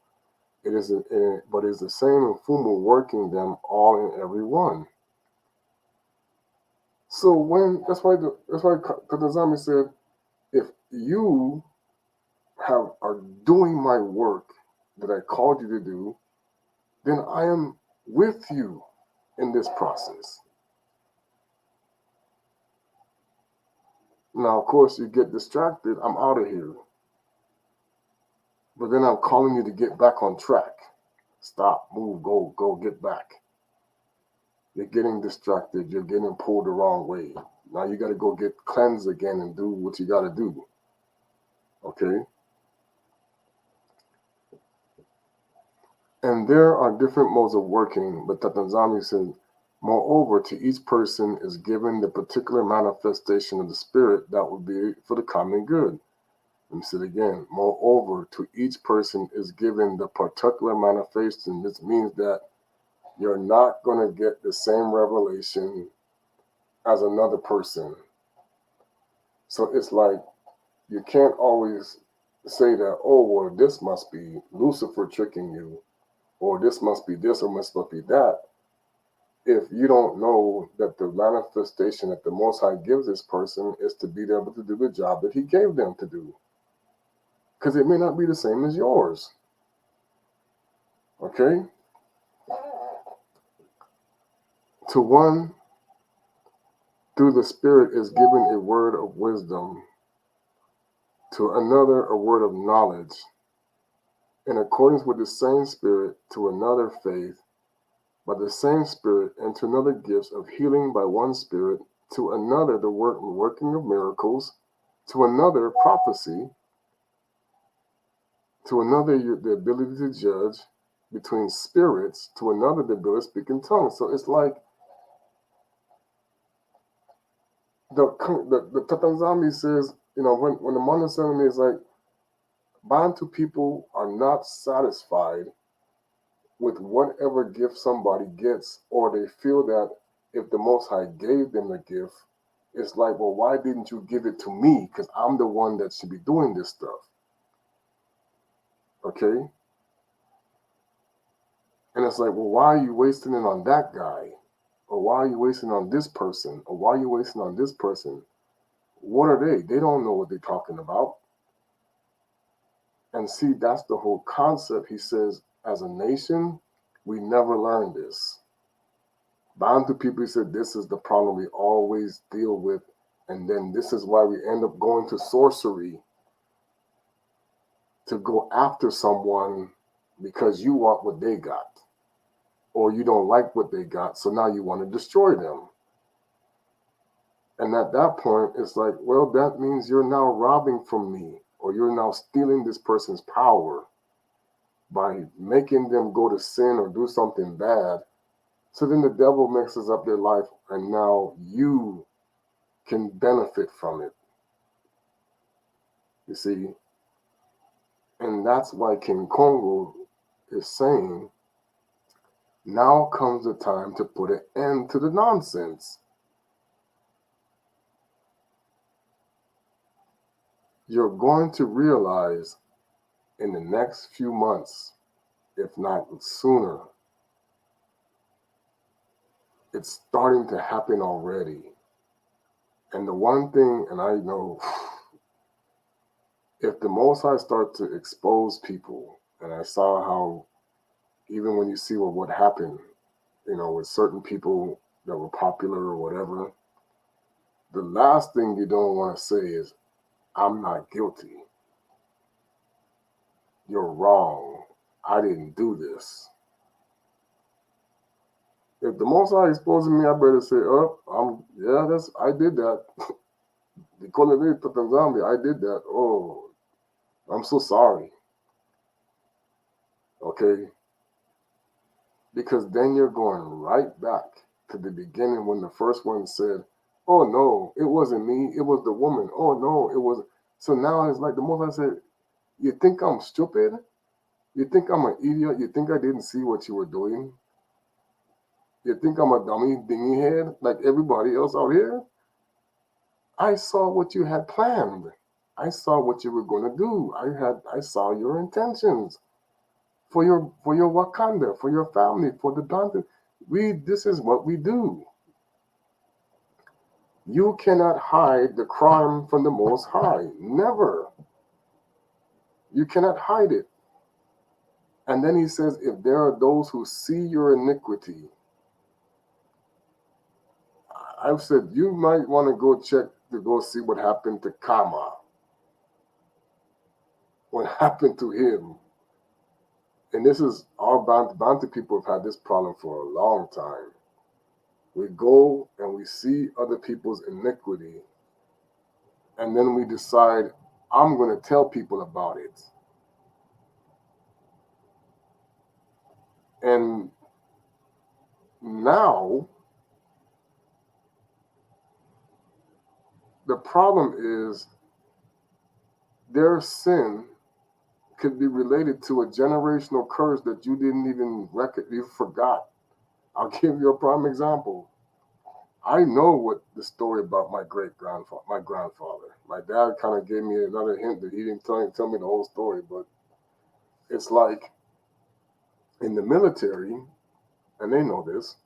S1: But it's the same Mfumu working them all and every one. So that's why Tata nZambi said, if you are doing my work that I called you to do, then I am with you in this process. Now, of course, you get distracted, I'm out of here. But then I'm calling you to get back on track. Stop, move, go, get back. You're getting distracted. You're getting pulled the wrong way. Now you got to go get cleansed again and do what you got to do. Okay? And there are different modes of working, but Tata nZambi said, moreover, to each person is given the particular manifestation of the Spirit that will be for the common good. Let me say it again. Moreover, to each person is given the particular manifestation. This means that you're not going to get the same revelation as another person. So it's like you can't always say that, oh, well, this must be Lucifer tricking you, or this must be this, or must be that, if you don't know that the manifestation that the Most High gives this person is to be able to do the job that He gave them to do. Because it may not be the same as yours. Okay? To one, through the Spirit is given a word of wisdom, to another a word of knowledge, in accordance with the same Spirit, to another faith, by the same Spirit, and to another gifts of healing by one Spirit, to another the working of miracles, to another prophecy, to another the ability to judge between spirits, to another the ability to speak in tongues. So it's like the Tata nZambi says, when the Bana telling me, is like, Bantu people are not satisfied with whatever gift somebody gets, or they feel that if the Most High gave them the gift, it's like, well, why didn't you give it to me? Because I'm the one that should be doing this stuff. Okay? And it's like, well, why are you wasting it on that guy? Or why are you wasting on this person? Or why are you wasting on this person? What are they? They don't know what they're talking about. And see, that's the whole concept. He says, as a nation, we never learned this. Bantu people, he said, this is the problem we always deal with. And then this is why we end up going to sorcery, to go after someone because you want what they got. Or you don't like what they got, so now you want to destroy them. And at that point, it's like, well, that means you're now robbing from me, or you're now stealing this person's power by making them go to sin or do something bad. So then the devil mixes up their life, and now you can benefit from it. You see? And that's why King Congo is saying, now comes the time to put an end to the nonsense. You're going to realize in the next few months, if not sooner, it's starting to happen already. And the one thing, and I know, if the Most High start to expose people, and I saw how even when you see what happened, with certain people that were popular or whatever, the last thing you don't want to say is, I'm not guilty. You're wrong. I didn't do this. If the Most High exposing me, I better say, I did that. They call me Tata nZambi. I did that. Oh, I'm so sorry. Okay? Because then you're going right back to the beginning when the first one said, oh no, it wasn't me, it was the woman. Oh no, it was. So now it's like the Most High said, you think I'm stupid? You think I'm an idiot? You think I didn't see what you were doing? You think I'm a dummy dingy head like everybody else out here? I saw what you had planned. I saw what you were going to do. I saw your intentions for your Wakanda, for your family, for the Bantu. This is what we do. You cannot hide the crime from the Most High. Never. You cannot hide it. And then he says, if there are those who see your iniquity, I've said you might want to go check to go see what happened to Kama, what happened to him. And this is our Bantu people have had this problem for a long time. We go and we see other people's iniquity, and then we decide, I'm going to tell people about it. And now the problem is their sin could be related to a generational curse that you didn't even you forgot. I'll give you a prime example. I know what the story about my grandfather. My dad kind of gave me another hint that he didn't tell me the whole story, but it's like in the military, and they know this.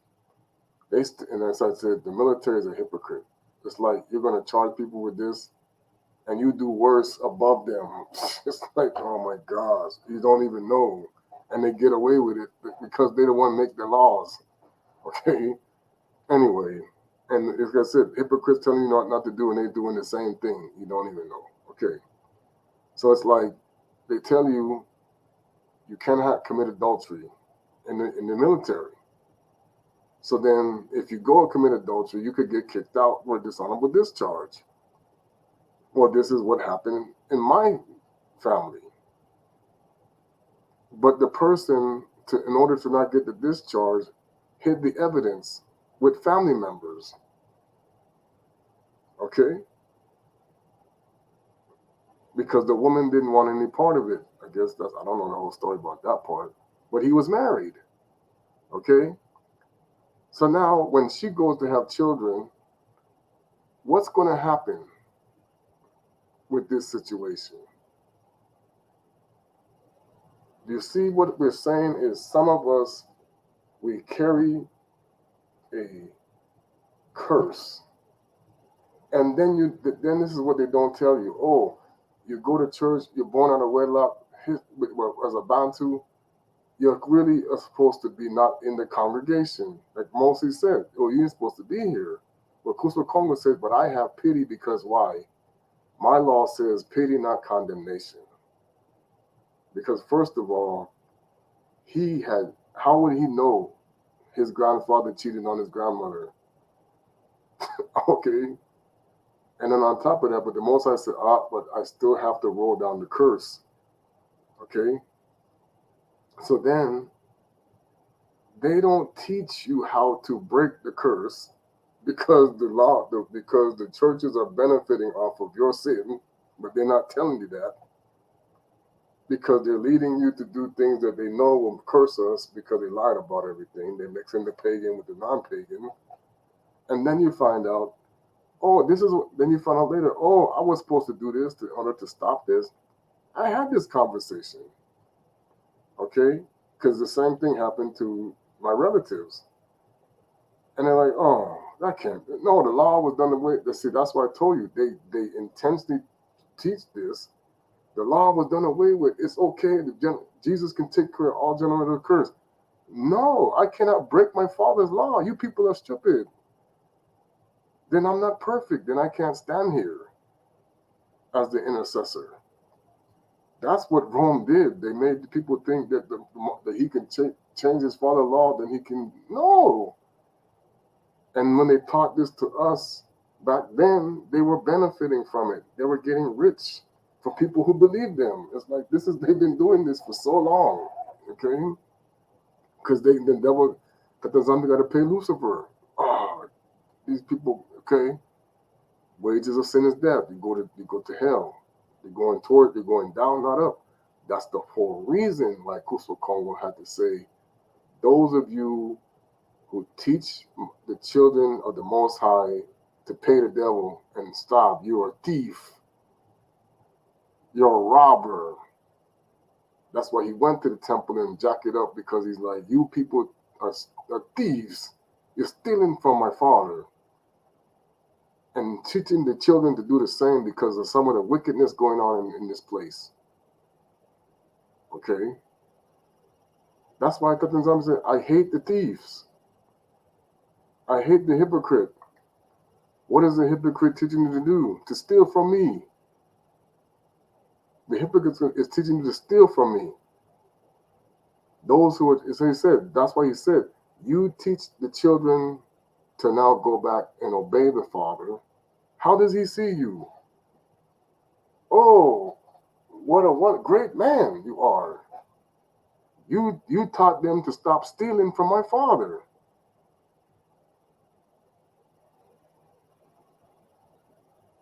S1: And as I said, the military is a hypocrite. It's like you're going to charge people with this, and you do worse above them. It's like, oh my gosh, you don't even know, and they get away with it because they don't want to make the laws. Okay. Anyway, and as I said, hypocrites telling you not to do, and they're doing the same thing. You don't even know. Okay. So it's like they tell you cannot commit adultery in the military. So then, if you go and commit adultery, you could get kicked out for dishonorable discharge. Well, this is what happened in my family. But the person, in order to not get the discharge, hid the evidence with family members. Okay? Because the woman didn't want any part of it. I guess I don't know the whole story about that part. But he was married. Okay? So now when she goes to have children, what's going to happen with this situation? Do you see what we're saying is some of us, we carry a curse. And then this is what they don't tell you. Oh, you go to church, you're born out of wedlock, as a Bantu, you're really supposed to be not in the congregation. Like Moses said, oh, you ain't supposed to be here. But Kuswa Kongo says, but I have pity because why? My law says pity, not condemnation. Because first of all, how would he know his grandfather cheated on his grandmother? Okay. And then on top of that, but the most I said, but I still have to roll down the curse. Okay. So then they don't teach you how to break the curse because because the churches are benefiting off of your sin, but they're not telling you that because they're leading you to do things that they know will curse us because they lied about everything. They're mixing the pagan with the non-pagan. And then you find out, then you find out later, I was supposed to do this in order to stop this. I had this conversation, okay? Because the same thing happened to my relatives. And they're like, that can't be. No, the law was done away. See, that's why I told you, they intentionally teach this. The law was done away with. It's okay. Jesus can take care of all generational curse. No, I cannot break my father's law. You people are stupid. Then I'm not perfect. Then I can't stand here as the intercessor. That's what Rome did. They made the people think that that he can change his father's law, then he can. No. And when they taught this to us back then, they were benefiting from it. They were getting rich for people who believed them. It's like they've been doing this for so long, okay? Because the devil, Tata nZambi got to pay Lucifer. These people, okay? Wages of sin is death. You go to hell. You're going down, not up. That's the whole reason why Kuswa Kongo had to say, those of you who teach the children of the Most High to pay the devil and stop, you're a thief. You're a robber. That's why he went to the temple and jacked it up, because he's like, you people are thieves. You're stealing from my father. And teaching the children to do the same because of some of the wickedness going on in this place. Okay? That's why Tata nZambi said, I hate the thieves. I hate the hypocrite. What is the hypocrite teaching you to do? To steal from me. The hypocrite is teaching you to steal from me. Those who are, so he said, that's why he said, you teach the children to now go back and obey the Father. How does he see you? Oh, what a great man you are. You taught them to stop stealing from my father.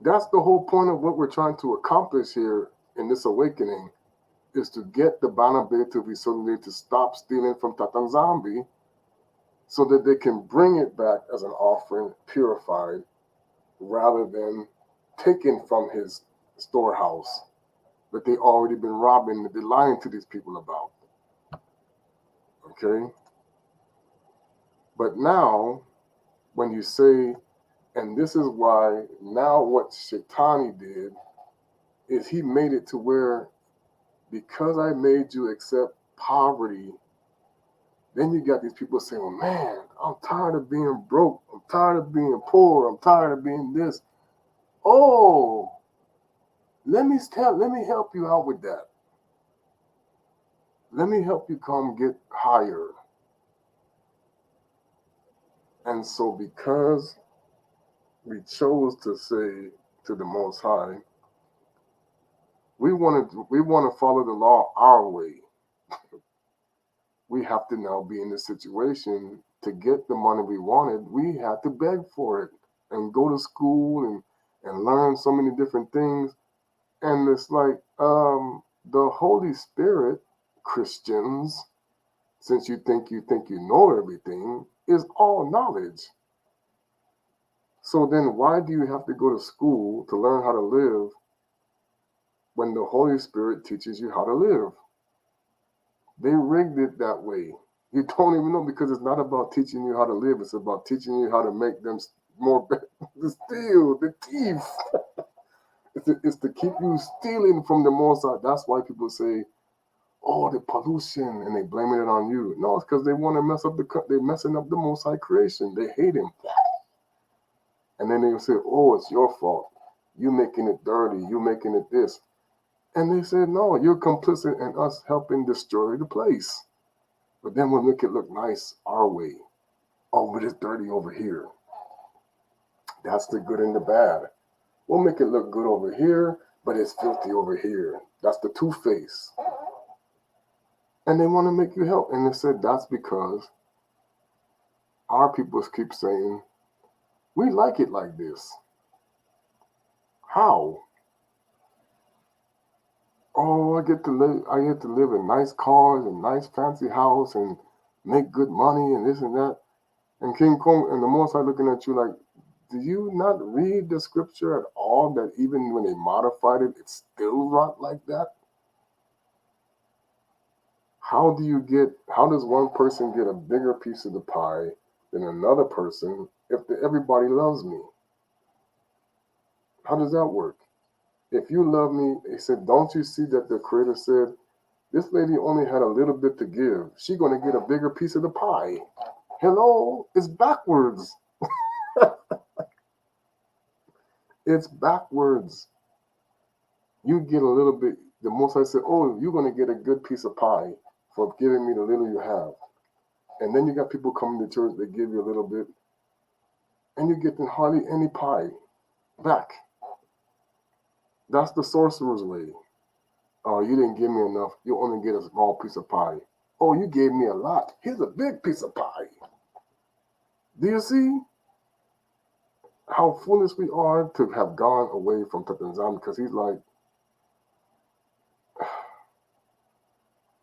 S1: That's the whole point of what we're trying to accomplish here in this awakening, is to get the Bana Betu nZolele to stop stealing from Tata nZambi so that they can bring it back as an offering, purified, rather than taken from his storehouse that they already been robbing, that they're lying to these people about. Okay? But now, when you say, and this is why now what Shaitani did is he made it to where, because I made you accept poverty, then you got these people saying, well, man, I'm tired of being broke. I'm tired of being poor. I'm tired of being this. Oh, let me help you out with that. Let me help you come get higher. And so because we chose to say to the Most High, we want to follow the law our way. We have to now be in this situation to get the money we wanted. We had to beg for it and go to school and learn so many different things. And it's like the Holy Spirit, Christians, since you think you know everything, is all knowledge. So then why do you have to go to school to learn how to live when the Holy Spirit teaches you how to live? They rigged it that way. You don't even know, because it's not about teaching you how to live. It's about teaching you how to make them more the steal, the thief. It's to keep you stealing from the Most High. That's why people say, oh, the pollution, and they blaming it on you. No, it's because they want to mess up they're messing up the Most High creation. They hate him. And then they say, oh, it's your fault. You making it dirty. You making it this. And they said, no, you're complicit in us helping destroy the place. But then we'll make it look nice our way. Oh, but it's dirty over here. That's the good and the bad. We'll make it look good over here, but it's filthy over here. That's the two-face. And they want to make you help. And they said that's because our people keep saying, we like it like this. How? Oh, I get to live in nice cars and nice fancy house and make good money and this and that. And King Kong and the Most High looking at you like, do you not read the scripture at all, that even when they modified it, it's still not like that? How does one person get a bigger piece of the pie than another person if everybody loves me? How does that work? If you love me, they said, don't you see that the Creator said, this lady only had a little bit to give. She's going to get a bigger piece of the pie. Hello? It's backwards. It's backwards. You get a little bit. The Most High said, oh, you're going to get a good piece of pie for giving me the little you have. And then you got people coming to church, they give you a little bit, and you get hardly any pie back. That's the sorcerer's way. Oh, you didn't give me enough. You only get a small piece of pie. Oh, you gave me a lot. Here's a big piece of pie. Do you see how foolish we are to have gone away from Tata nZambi? Because he's like,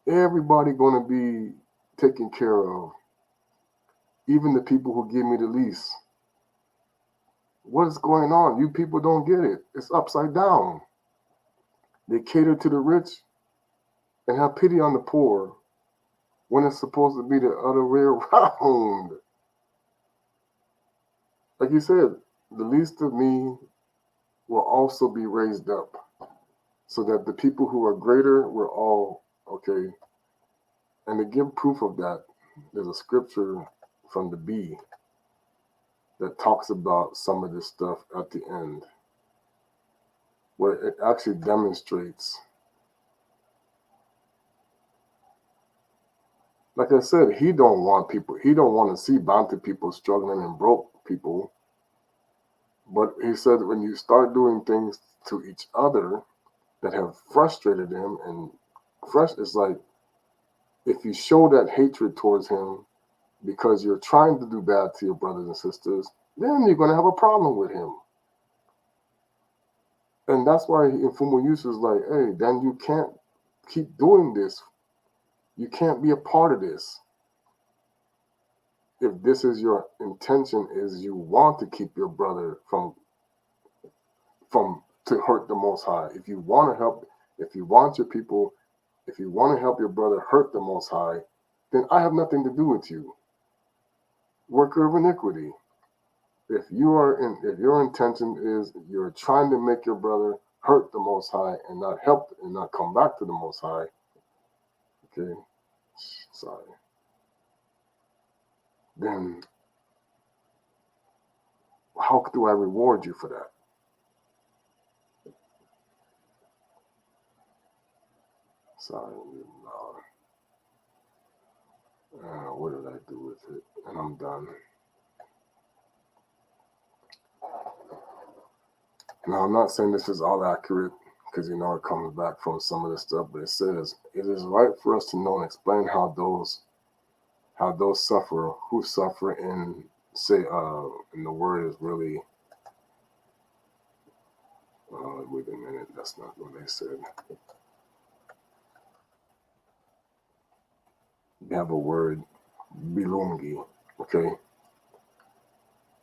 S1: everybody going to be taken care of. Even the people who give me the least. What is going on? You people don't get it. It's upside down. They cater to the rich and have pity on the poor when it's supposed to be the other way around. Like you said, the least of me will also be raised up, so that the people who are greater were all okay. And to give proof of that, there's a scripture from the B that talks about some of this stuff at the end, where it actually demonstrates. Like I said, he don't want to see Bantu people struggling and broke people. But he said when you start doing things to each other that have frustrated him, and fresh is like, if you show that hatred towards him because you're trying to do bad to your brothers and sisters, then you're going to have a problem with him. And that's why Mfumu Yusuf is like, hey, then you can't keep doing this. You can't be a part of this. If this is your intention, is you want to keep your brother from to hurt the Most High. If you want to help, if you want your people, if you want to help your brother hurt the Most High, then I have nothing to do with you. Worker of iniquity. If your intention is you're trying to make your brother hurt the Most High and not help and not come back to the Most High, okay, sorry, then how do I reward you for that? Sorry, what did I do with it? And I'm done. Now, I'm not saying this is all accurate because, it comes back from some of the stuff, but it says, it is right for us to know and explain how those suffer, who suffer in, say, and the word is really, wait a minute, that's not what they said. You have a word, bilungi, okay?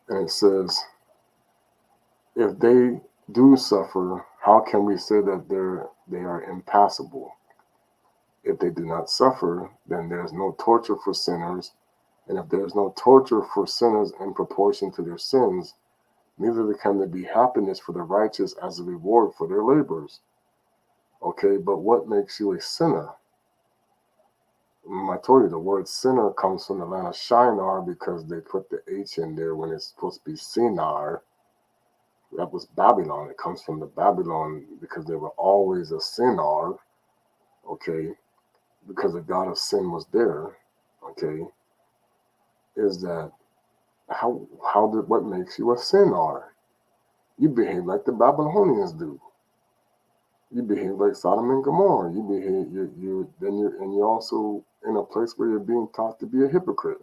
S1: And it says, if they do suffer, how can we say that they are impassible? If they do not suffer, then there is no torture for sinners. And if there is no torture for sinners in proportion to their sins, neither can there be happiness for the righteous as a reward for their labors. Okay, but what makes you a sinner? I told you the word sinner comes from the land of Shinar because they put the H in there when it's supposed to be Sinar. That was Babylon. It comes from the Babylon because they were always a Sinar, okay, because the god of sin was there, okay, is that what makes you a Sinar? You behave like the Babylonians do. You behave like Sodom and Gomorrah. You behave you're also in a place where you're being taught to be a hypocrite.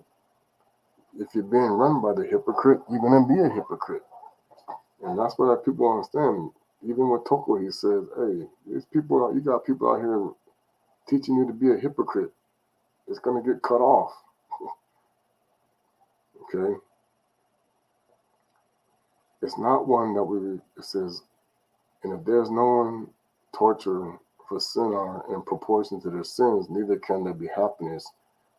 S1: If you're being run by the hypocrite, you're gonna be a hypocrite. And that's what people understand. Even with Toko, he says, hey, you got people out here teaching you to be a hypocrite. It's gonna get cut off. Okay? It's not one that it says, and if there's no one torture for sinner in proportion to their sins, neither can there be happiness.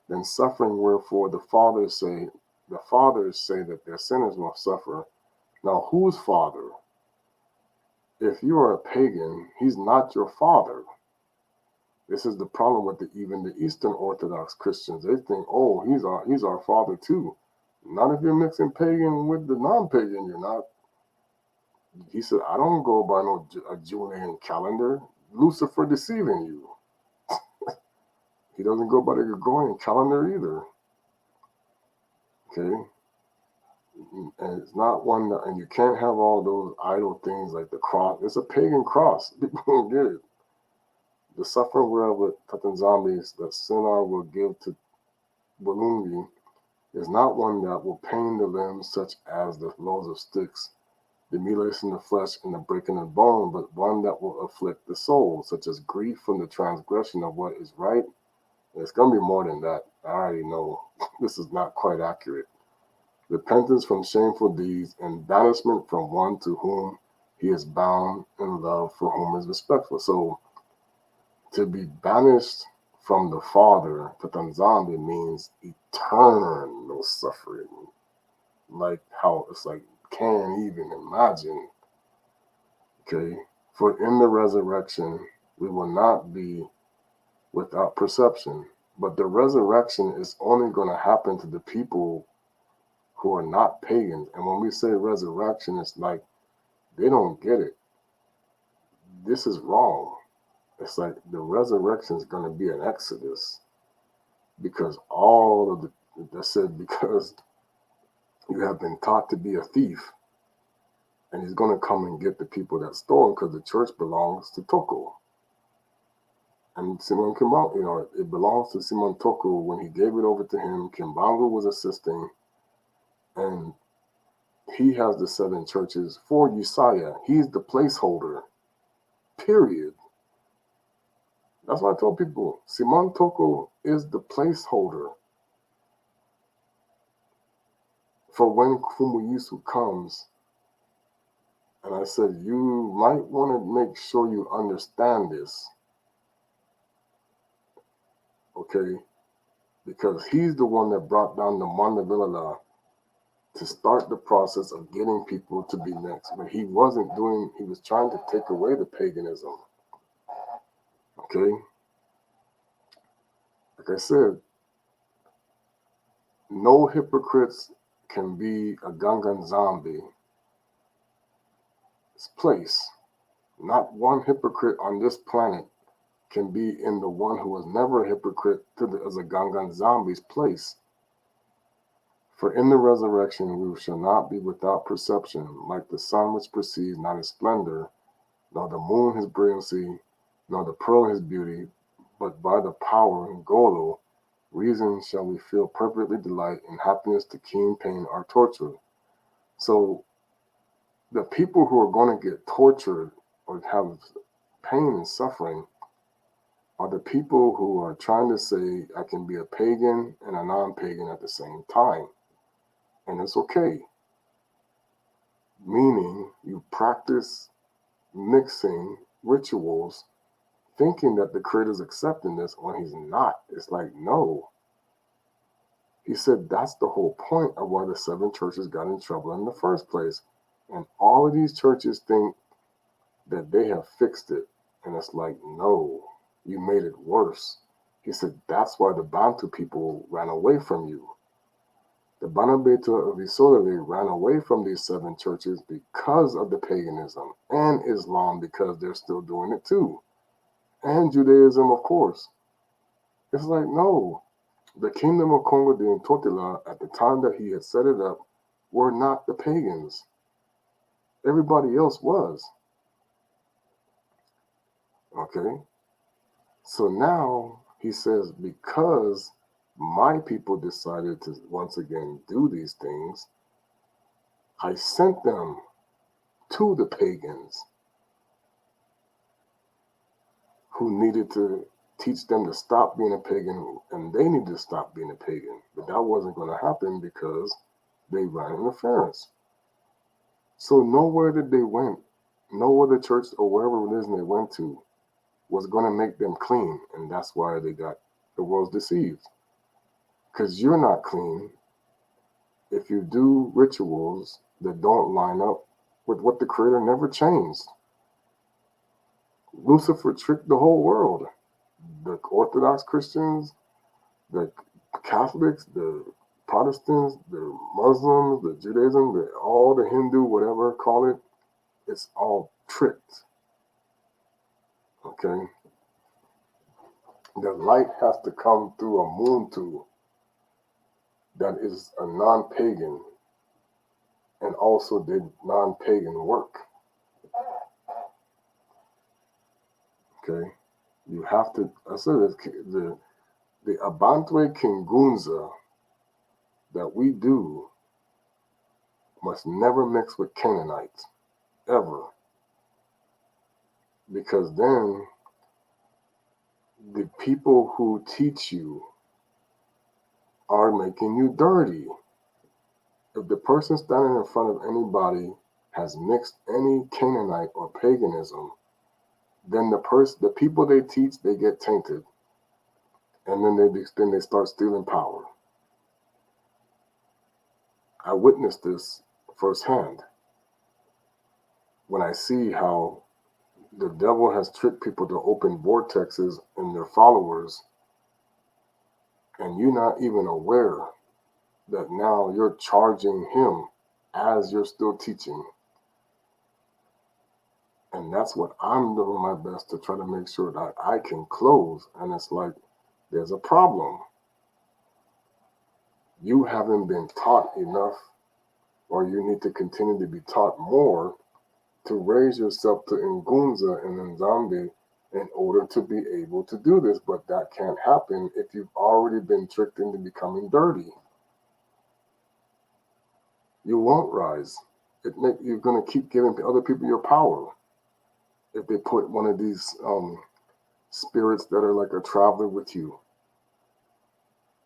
S1: Then suffering, wherefore the fathers say that their sinners will suffer. Now, whose father? If you are a pagan, he's not your father. This is the problem with even the Eastern Orthodox Christians. They think, oh, he's our father too. Not if you're mixing pagan with the non-pagan. You're not. He said, I don't go by a Julian calendar. Lucifer deceiving you. He doesn't go by the Gregorian calendar either. Okay? And it's not one that, and you can't have all those idol things like the cross. It's a pagan cross. People don't get it. The suffering wherever Tata nZambi that Sinar will give to Bulungi is not one that will pain the limbs, such as the blows of sticks, the mutilation of the flesh, and the breaking of bone, but one that will afflict the soul, such as grief from the transgression of what is right. And it's going to be more than that. I already know this is not quite accurate. Repentance from shameful deeds and banishment from one to whom he is bound and love for whom is respectful. So to be banished from the Father, Tata nZambi, means eternal suffering. Like how it's like, can't even imagine. Okay? For in the resurrection, we will not be without perception. But the resurrection is only going to happen to the people who are not pagans. And when we say resurrection, it's like they don't get it. This is wrong. It's like the resurrection is going to be an exodus because all of because you have been taught to be a thief, and he's going to come and get the people that stole because the church belongs to Toko. And Simon Kimbangu, it belongs to Simon Toku. When he gave it over to him, Kimbangu was assisting, and he has the 7 churches for Yesaya. He's the placeholder, period. That's why I told people, Simon Toku is the placeholder for when Kumuyisu comes. And I said, you might want to make sure you understand this, okay? Because he's the one that brought down the Mandavilala to start the process of getting people to be next. But he was trying to take away the paganism, okay? Like I said, no hypocrites can be a Tata nZambi's place. Not one hypocrite on this planet can be in the one who was never a hypocrite as a Tata nZambi's place. For in the resurrection we shall not be without perception, like the sun which perceives not his splendor, nor the moon his brilliancy, nor the pearl his beauty, but by the power and Golo, reason shall we feel perfectly delight, and happiness to keen pain or torture. So the people who are going to get tortured or have pain and suffering are the people who are trying to say, I can be a pagan and a non-pagan at the same time. And it's okay. Meaning you practice mixing rituals thinking that the Creator's accepting this when he's not. It's like, no. He said that's the whole point of why the 7 churches got in trouble in the first place. And all of these churches think that they have fixed it. And it's like, no, you made it worse. He said that's why the Bantu people ran away from you. The Bana Betu of nZolele ran away from these 7 churches because of the paganism, and Islam because they're still doing it too, and Judaism, of course. It's like, no, the kingdom of Congo de Ntotila at the time that he had set it up were not the pagans. Everybody else was. Okay? So now he says, because my people decided to once again do these things, I sent them to the pagans who needed to teach them to stop being a pagan, and they needed to stop being a pagan. But that wasn't going to happen because they ran interference. So nowhere that they went, no other church or wherever religion they went to was going to make them clean. And that's why they got the world's deceived. Because you're not clean if you do rituals that don't line up with what the Creator never changed. Lucifer tricked the whole world. The Orthodox Christians, the Catholics, the Protestants, the Muslims, the Judaism, all the Hindu, whatever call it, it's all tricked. Okay? The light has to come through a moon tool that is a non-pagan and also did non-pagan work. Okay? You have to, I said the Abantwe Kingunza that we do must never mix with Canaanites, ever. Because then the people who teach you are making you dirty. If the person standing in front of anybody has mixed any Canaanite or paganism, then the people they teach, they get tainted. And then they start stealing power. I witnessed this firsthand when I see how the devil has tricked people to open vortexes in their followers, and you're not even aware that now you're charging him as you're still teaching. And that's what I'm doing my best to try to make sure that I can close. And it's like, there's a problem. You haven't been taught enough, or you need to continue to be taught more to raise yourself to Ngunza and nZambi in order to be able to do this. But that can't happen if you've already been tricked into becoming dirty. You won't rise. You're going to keep giving other people your power. If they put one of these spirits that are like a traveler with you.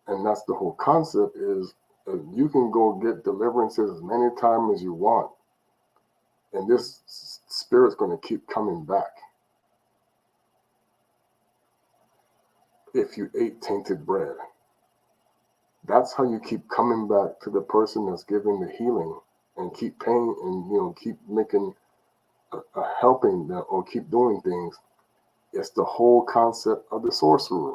S1: And that's the whole concept is you can go get deliverances as many times as you want. And this spirit's going to keep coming back. If you ate tainted bread. That's how you keep coming back to the person that's giving the healing and keep paying and, keep making helping them or keep doing things. It's the whole concept of the sorcerer.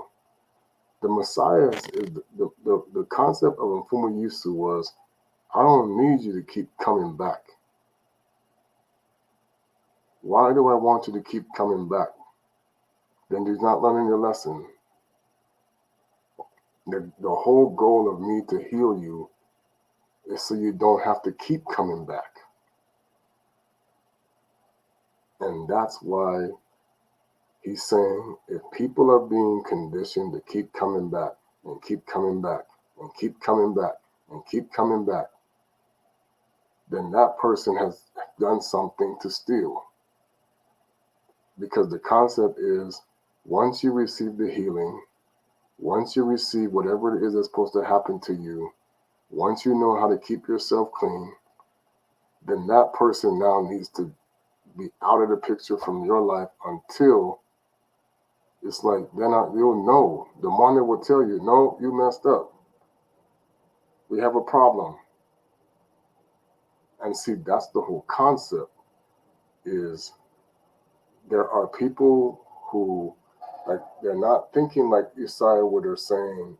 S1: The Messiah is the concept of Mfumu Yusu was, I don't need you to keep coming back. Why do I want you to keep coming back? Then you're not learning your lesson. The whole goal of me to heal you is so you don't have to keep coming back. And that's why he's saying if people are being conditioned to keep coming back and keep coming back and keep coming back and keep coming back, then that person has done something to steal. Because the concept is once you receive the healing, once you receive whatever it is that's supposed to happen to you, once you know how to keep yourself clean, then that person now needs to be out of the picture from your life until it's like then you'll know. The one that will tell you, no, you messed up. We have a problem. And see, that's the whole concept is there are people who like they're not thinking like Isaiah where they're saying,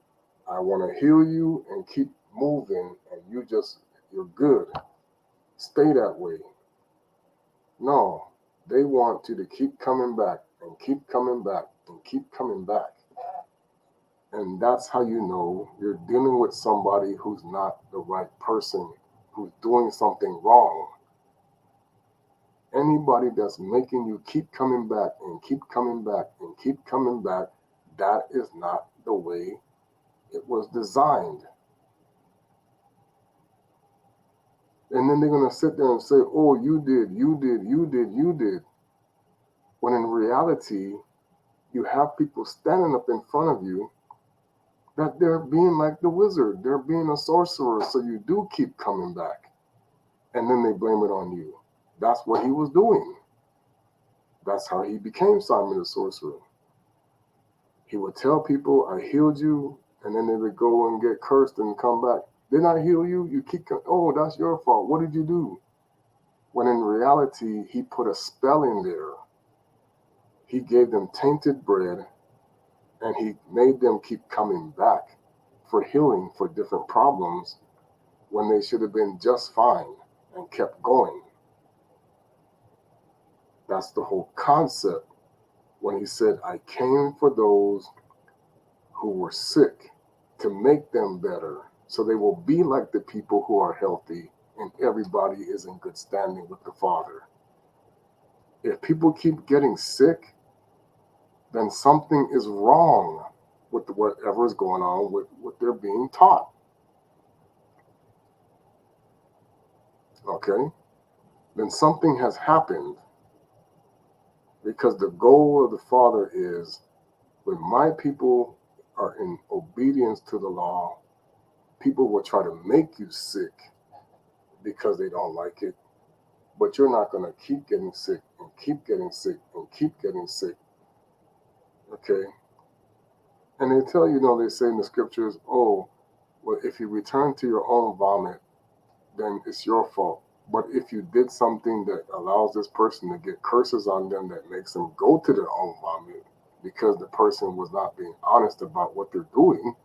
S1: I want to heal you and keep moving and you're good. Stay that way. No, they want you to keep coming back and keep coming back and keep coming back. And that's how you know you're dealing with somebody who's not the right person, who's doing something wrong. Anybody that's making you keep coming back and keep coming back and keep coming back, that is not the way it was designed. And then they're going to sit there and say, oh, you did. When in reality, you have people standing up in front of you that they're being like the wizard. They're being a sorcerer, so you do keep coming back. And then they blame it on you. That's what he was doing. That's how he became Simon the Sorcerer. He would tell people, I healed you, and then they would go and get cursed and come back. Didn't I heal you? You keep coming. Oh, that's your fault. What did you do? When in reality, he put a spell in there. He gave them tainted bread, and he made them keep coming back for healing for different problems when they should have been just fine and kept going. That's the whole concept when he said, I came for those who were sick to make them better so they will be like the people who are healthy and everybody is in good standing with the Father. If people keep getting sick, then something is wrong with whatever is going on with what they're being taught. Okay? Then something has happened because the goal of the Father is when my people are in obedience to the law, people will try to make you sick because they don't like it, but you're not going to keep getting sick and keep getting sick and keep getting sick. Okay? And they tell you, they say in the scriptures, oh, well, if you return to your own vomit, then it's your fault. But if you did something that allows this person to get curses on them that makes them go to their own vomit because the person was not being honest about what they're doing,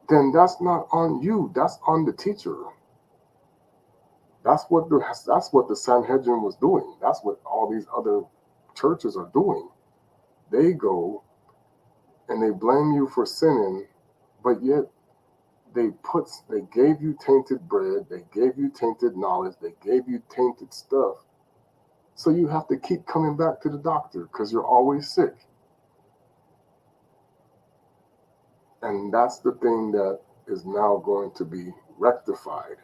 S1: then that's not on you. That's on the teacher. That's what the Sanhedrin was doing. That's what all these other churches are doing. They go and they blame you for sinning, but yet they gave you tainted bread, they gave you tainted knowledge, they gave you tainted stuff, So you have to keep coming back to the doctor because you're always sick. And that's the thing that is now going to be rectified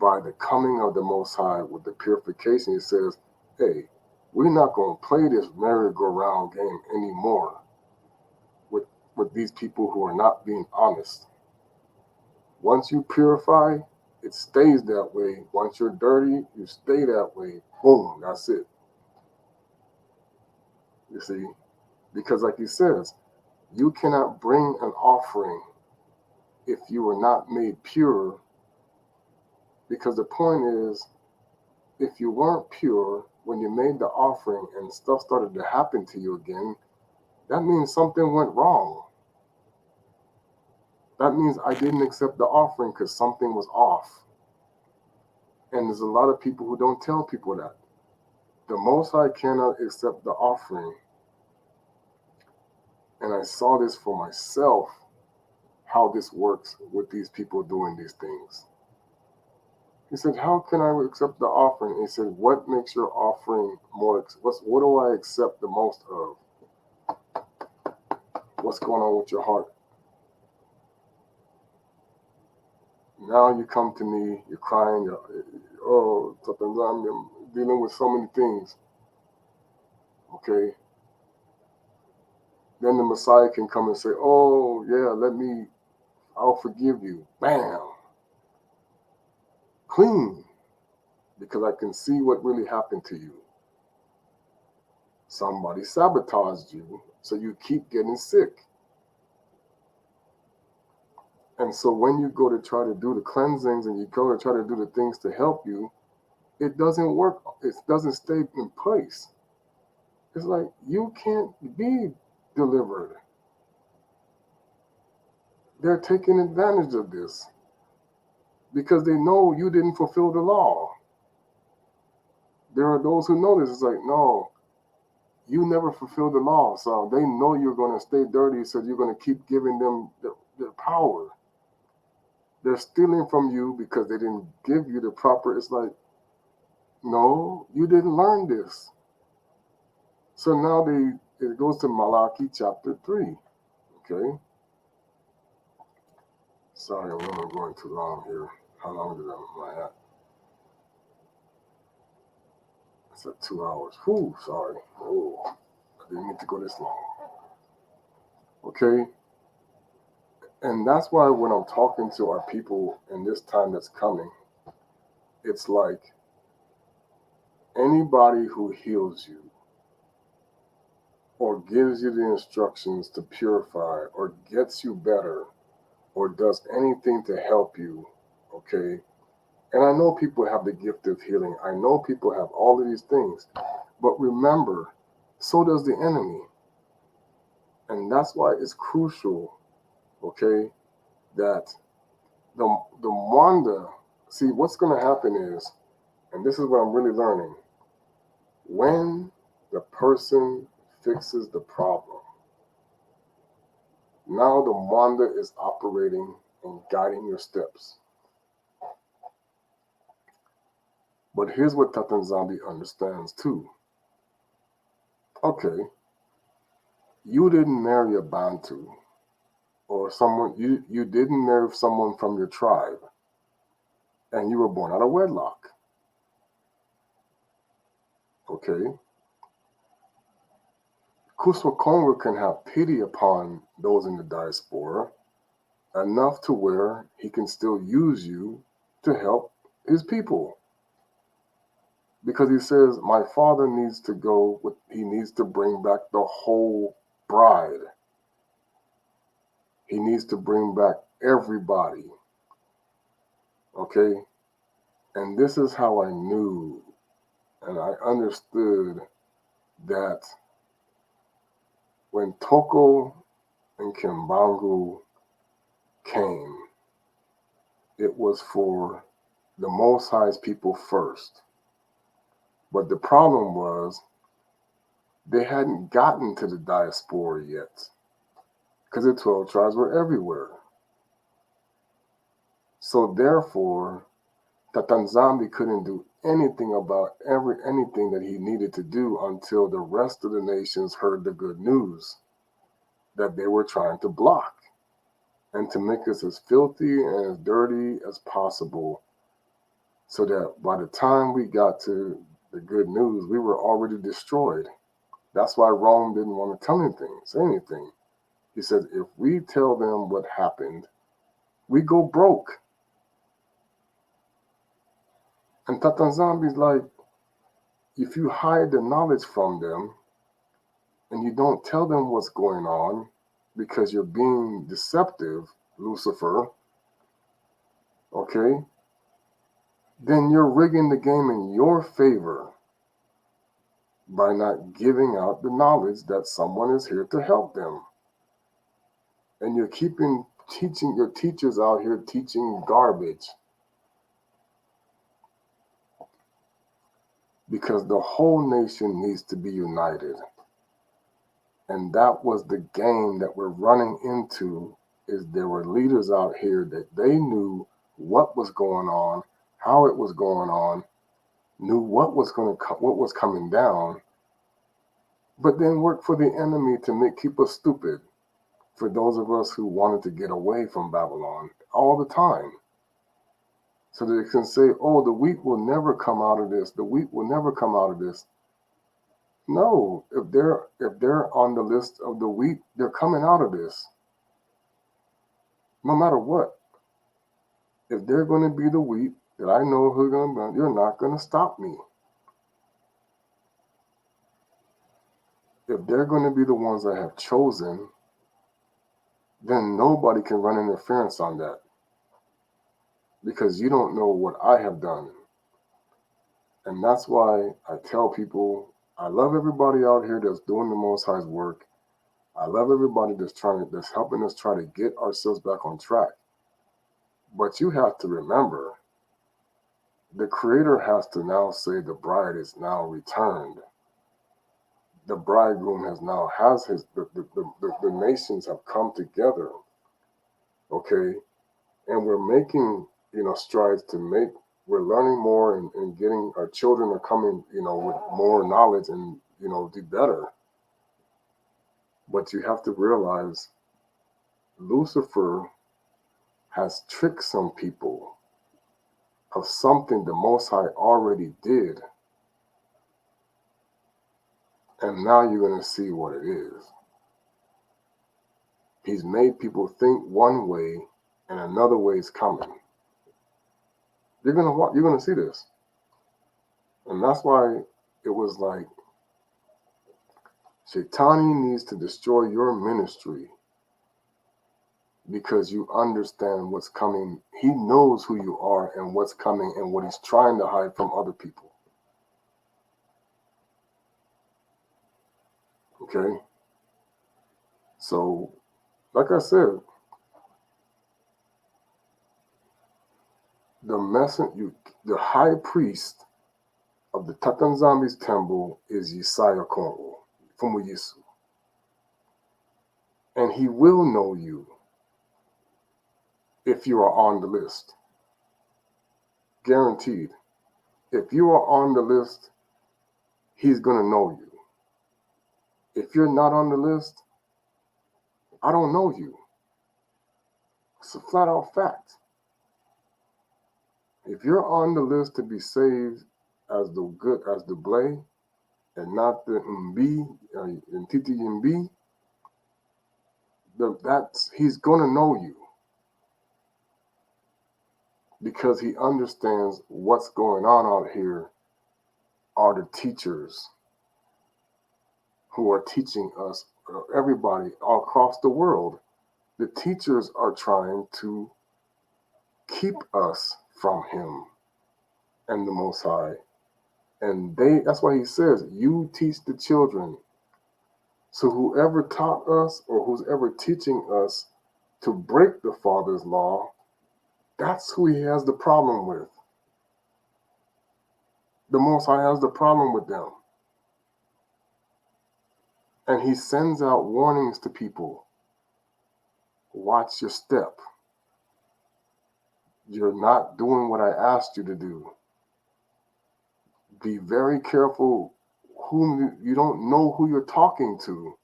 S1: by the coming of the Most High with the purification. He says, hey, we're not going to play this merry-go-round game anymore with these people who are not being honest. Once you purify, it stays that way. Once you're dirty, you stay that way. Boom, that's it. You see? Because like he says, you cannot bring an offering if you are not made pure. Because the point is, if you weren't pure when you made the offering and stuff started to happen to you again, that means something went wrong. That means I didn't accept the offering because something was off. And there's a lot of people who don't tell people that. The Most High cannot accept the offering. And I saw this for myself, how this works with these people doing these things. He said, how can I accept the offering? He said, what makes your offering more, what do I accept the most of? What's going on with your heart? Now you come to me, you're crying, oh, Tata nZambi, I'm dealing with so many things. Okay? Then the Messiah can come and say, oh, yeah, I'll forgive you. Bam! Clean. Because I can see what really happened to you. Somebody sabotaged you, so you keep getting sick. And so when you go to try to do the cleansings and you go to try to do the things to help you, it doesn't work. It doesn't stay in place. It's like you can't be delivered. They're taking advantage of this because they know you didn't fulfill the law. There are those who know this. It's like, no, you never fulfilled the law. So they know you're going to stay dirty, so you're going to keep giving them their power. They're stealing from you because they didn't give you the proper. It's like, no, you didn't learn this. So now it goes to Malachi chapter 3. Okay. Sorry, I'm not going too long here. How long am I at? It's at 2 hours. Whew, sorry. Oh, I didn't need to go this long. Okay. And that's why when I'm talking to our people in this time that's coming, it's like anybody who heals you or gives you the instructions to purify or gets you better or does anything to help you, okay? And I know people have the gift of healing. I know people have all of these things. But remember, so does the enemy. And that's why it's crucial, okay, that the Wanda, see, what's going to happen is, and this is what I'm really learning, when the person fixes the problem, now the Wanda is operating and guiding your steps. But here's what Tata nZambi understands too. Okay, you didn't marry a Bantu or someone, you didn't marry someone from your tribe and you were born out of wedlock. Okay? Kuswa Kongo can have pity upon those in the diaspora enough to where he can still use you to help his people. Because he says, my father needs to go, he needs to bring back the whole bride. He needs to bring back everybody. Okay? And this is how I knew and I understood that when Toko and Kimbangu came, it was for the Most High's people first. But the problem was they hadn't gotten to the diaspora yet because the 12 tribes were everywhere. So therefore, Tata nZambi couldn't do anything about anything that he needed to do until the rest of the nations heard the good news that they were trying to block and to make us as filthy and as dirty as possible, so that by the time we got to the good news, we were already destroyed. That's why Rome didn't want to tell anything, say anything. He said, if we tell them what happened, we go broke. And Tata nZambi's like, if you hide the knowledge from them and you don't tell them what's going on because you're being deceptive, Lucifer, okay, then you're rigging the game in your favor by not giving out the knowledge that someone is here to help them. And you're teaching your teachers out here teaching garbage, because the whole nation needs to be united. And that was the game that we're running into, is there were leaders out here that they knew what was going on, how it was going on, knew what was coming down, but then worked for the enemy to keep us stupid, for those of us who wanted to get away from Babylon all the time. So that they can say, oh, the wheat will never come out of this. The wheat will never come out of this. No, if they're on the list of the wheat, they're coming out of this. No matter what. If they're going to be the wheat that I know who's going to be, you're not going to stop me. If they're going to be the ones I have chosen, then nobody can run interference on that, because you don't know what I have done. And that's why I tell people, I love everybody out here that's doing the Most High's work. I love everybody that's helping us try to get ourselves back on track. But you have to remember, the Creator has to now say the bride is now returned. The bridegroom the nations have come together, okay? And we're making, strides we're learning more, and getting, our children are coming, with more knowledge and, do better. But you have to realize Lucifer has tricked some people of something the Most High already did. And now you're going to see what it is. He's made people think one way and another way is coming. You're going to see this. And that's why it was like, Shaitani needs to destroy your ministry, because you understand what's coming. He knows who you are and what's coming and what he's trying to hide from other people. Okay? So, like I said, the high priest of the Tata nZambi's temple is Yesaya Kongo from Uyisu. And he will know you if you are on the list. Guaranteed. If you are on the list, he's going to know you. If you're not on the list, I don't know you. It's a flat out fact. If you're on the list to be saved as the Blay, and not the Mb, and Titi Mb, he's gonna know you, because he understands what's going on out here are the teachers who are teaching us, everybody all across the world. The teachers are trying to keep us from him and the Most High. And that's why he says, you teach the children. So whoever taught us, or who's ever teaching us to break the Father's law, that's who he has the problem with. The Most High has the problem with them. And he sends out warnings to people. Watch your step. You're not doing what I asked you to do. be very careful whom you don't know who you're talking to.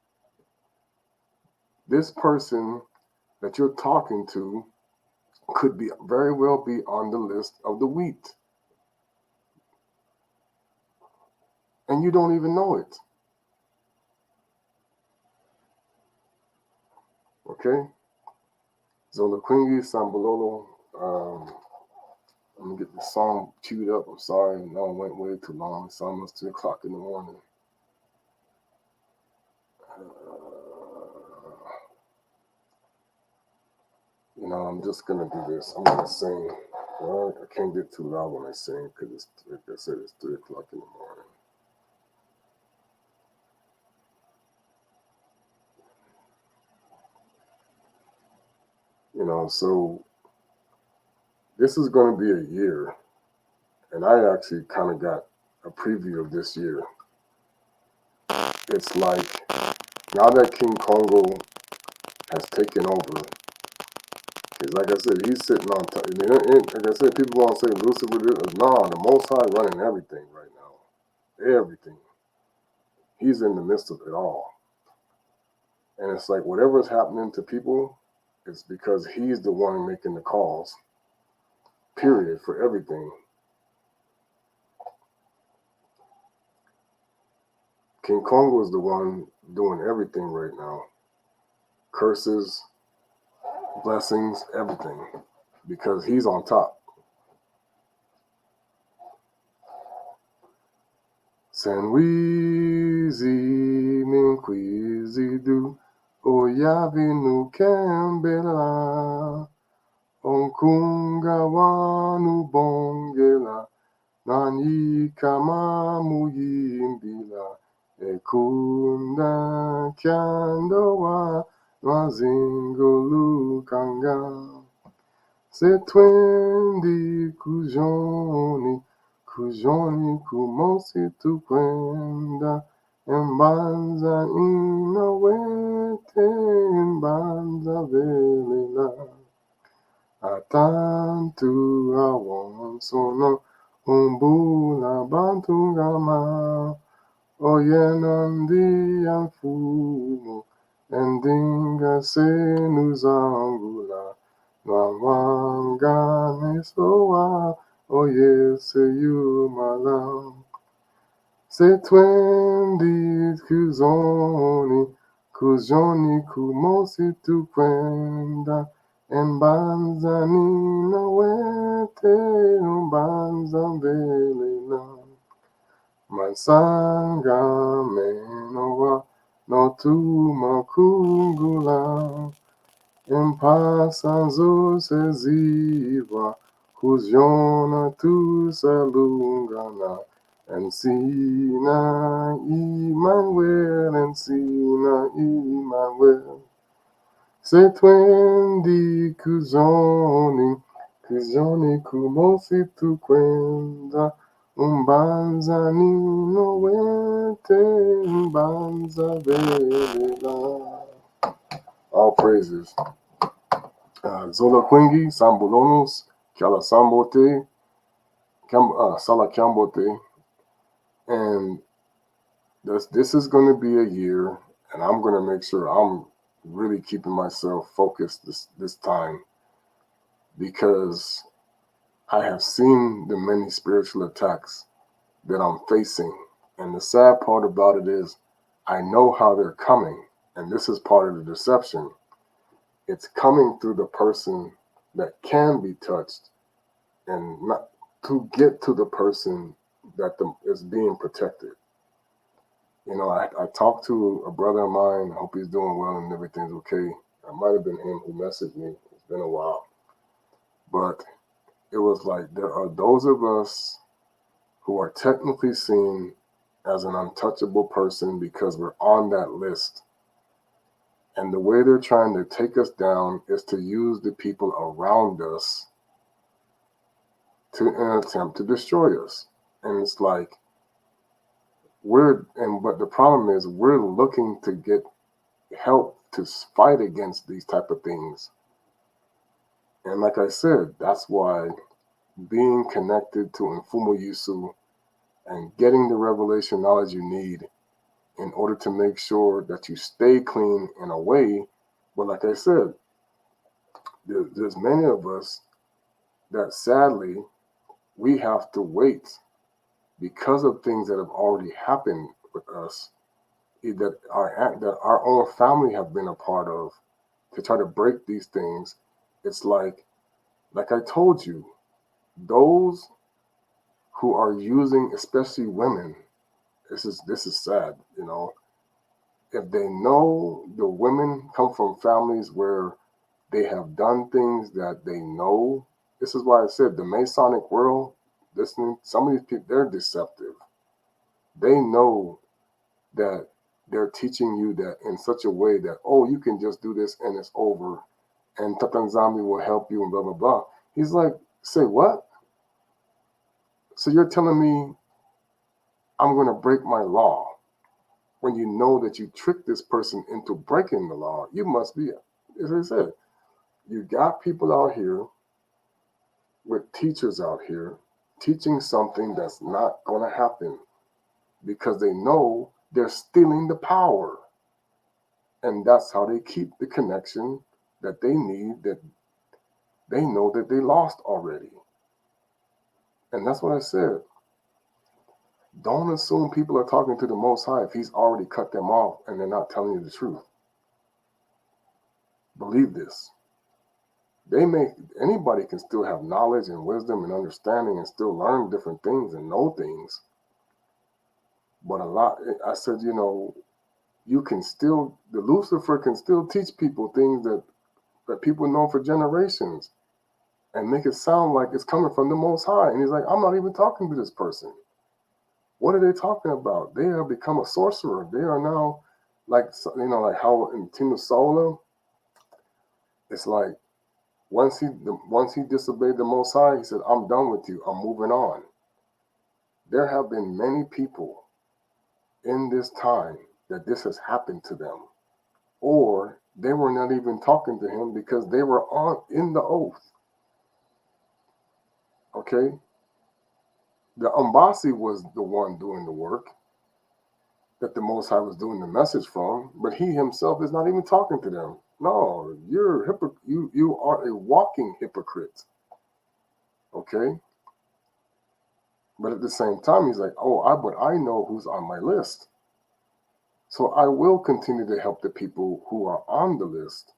S1: This person that you're talking to could be very well be on the list of the wheat. And you don't even know it. Okay? Zolakwingi Sambololo. Let me get the song queued up. I'm sorry, no, it went way too long. It's almost 2 o'clock in the morning. I'm just gonna do this. I'm gonna sing. Well, I can't get too loud when I sing because it's, like I said, it's 3 o'clock in the morning. So this is going to be a year, and I actually kind of got a preview of this year. It's like now that King Congo has taken over, because like I said, he's sitting on top. Like I said, people want to say Lucifer. No, the Most High running everything right now. Everything. He's in the midst of it all. And it's like whatever's happening to people, it's because he's the one making the calls. Period, for everything. King Congo is the one doing everything right now. Curses, blessings, everything. Because he's on top. Senwizi minkwizi du oyavinu kembela onkunga wanu bongela nani kama muyimbila ekunda kyandowa nwazingolu kanga setwendi kujoni kumosi tukwenda embanza inawete embanza velela atantu awonsono umbula bantu gama oyena ndi amfumo endinga senu zangula Nawangane soa oye seyumala setwendi kuzoni kumosi tukwenda embanza nina wete umbanza mbelena mansanga menowa notuma kungula Impasa zose ziva, kuziona tu salungana, ensina Emmanuel, ensina Emmanuel. Setwendi kuzoni kumosi tu kwenda, umbanza nino wete, umbanza velela. All praises. Zola Quingi, Sambolonos, Kala Sambote, Sala Kambote. And this is going to be a year, and I'm going to make sure I'm really keeping myself focused this time, because I have seen the many spiritual attacks that I'm facing. And the sad part about it is I know how they're coming, and this is part of the deception. It's coming through the person that can be touched, and not to get to the person that is being protected. I talked to a brother of mine. I hope he's doing well and everything's okay. It might have been him who messaged me. It's been a while. But it was like there are those of us who are technically seen as an untouchable person because we're on that list. And the way they're trying to take us down is to use the people around us to an attempt to destroy us. And it's like but the problem is we're looking to get help to fight against these type of things. And like I said, that's why being connected to Mfumu Yusu and getting the revelation knowledge you need in order to make sure that you stay clean in a way. But like I said, there's many of us that sadly we have to wait because of things that have already happened with us, that our own family have been a part of, to try to break these things. It's like I told you, those who are using, especially women, this is sad, if they know the women come from families where they have done things that they know. This is why I said the Masonic world, listening, some of these people, they're deceptive. They know that they're teaching you that in such a way that, oh, you can just do this and it's over, and Tata nZambi will help you and blah, blah, blah. He's like, say what? So you're telling me I'm going to break my law when you know that you tricked this person into breaking the law? You must be, as I said, you got people out here with teachers out here teaching something that's not going to happen because they know they're stealing the power. And that's how they keep the connection that they need, that they know that they lost already. And that's what I said. Don't assume people are talking to the Most High if He's already cut them off and they're not telling you the truth. Believe this. Anybody can still have knowledge and wisdom and understanding and still learn different things and know things. But I said, you can still, the Lucifer can still teach people things that people know for generations and make it sound like it's coming from the Most High. And he's like, I'm not even talking to this person. What are they talking about? They have become a sorcerer. They are now like how in nZolele, it's like once he disobeyed the Most High, he said, I'm done with you. I'm moving on. There have been many people in this time that this has happened to them, or they were not even talking to him because they were in the oath. Okay? The Umbasi was the one doing the work that the Most High was doing the message from, but he himself is not even talking to them. No, you are a walking hypocrite. Okay? But at the same time, he's like, but I know who's on my list. So I will continue to help the people who are on the list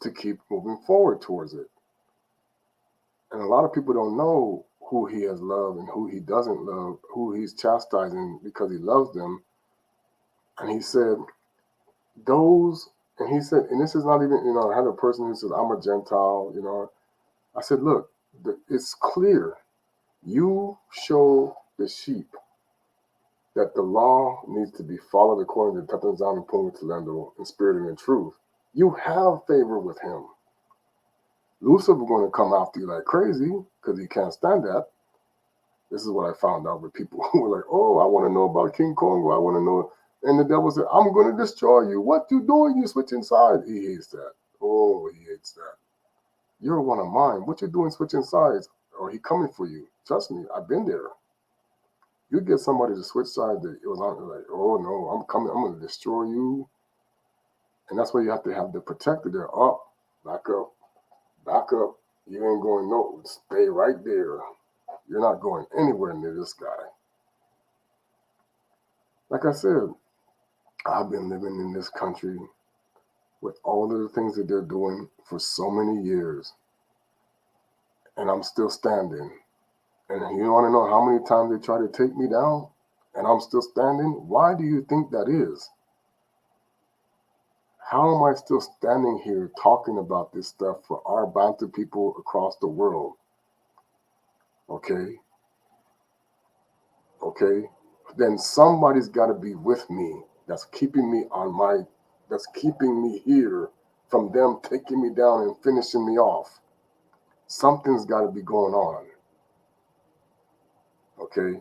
S1: to keep moving forward towards it. And a lot of people don't know who he has loved and who he doesn't love, who he's chastising because he loves them. And he said, and this is not even, I had a person who said, I'm a Gentile, I said, look, it's clear. You show the sheep that the law needs to be followed according to Tata nZambi in spirit and in truth. You have favor with him. Lucifer going to come after you like crazy because he can't stand that. This is what I found out with people who were like, oh, I want to know about King Kongo. I want to know. And the devil said, I'm going to destroy you. What you doing? You switching sides. He hates that. Oh, he hates that. You're one of mine. What you doing switching sides? Or he coming for you. Trust me, I've been there. You get somebody to switch sides that it was on like, oh no, I'm coming. I'm going to destroy you. And that's why you have to have the protector there. Up, back up, back up. You ain't going no. Stay right there. You're not going anywhere near this guy. Like I said, I've been living in this country with all of the things that they're doing for so many years, and I'm still standing. And you want to know how many times they try to take me down, and I'm still standing? Why do you think that is? How am I still standing here talking about this stuff for our Bantu people across the world? Okay? Okay? Then somebody's got to be with me that's keeping me here from them taking me down and finishing me off. Something's got to be going on. Okay?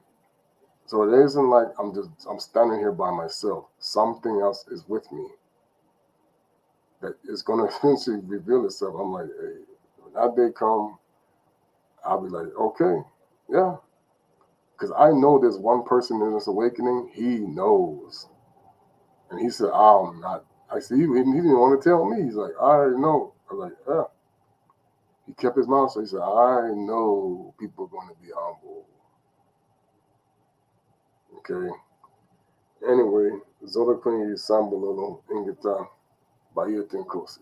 S1: So it isn't like I'm standing here by myself. Something else is with me that is going to eventually reveal itself. I'm like, hey, when that day come, I'll be like, okay, yeah, Because I know there's one person in this awakening, he knows. And he said, I'm not. I said, he didn't want to tell me. He's like, I already know. I was like, yeah. He kept his mouth, so he said, I know people are going to be humble. Okay. Anyway, Zola kwenye sambo lolo ingeta Bahia Tenkosi.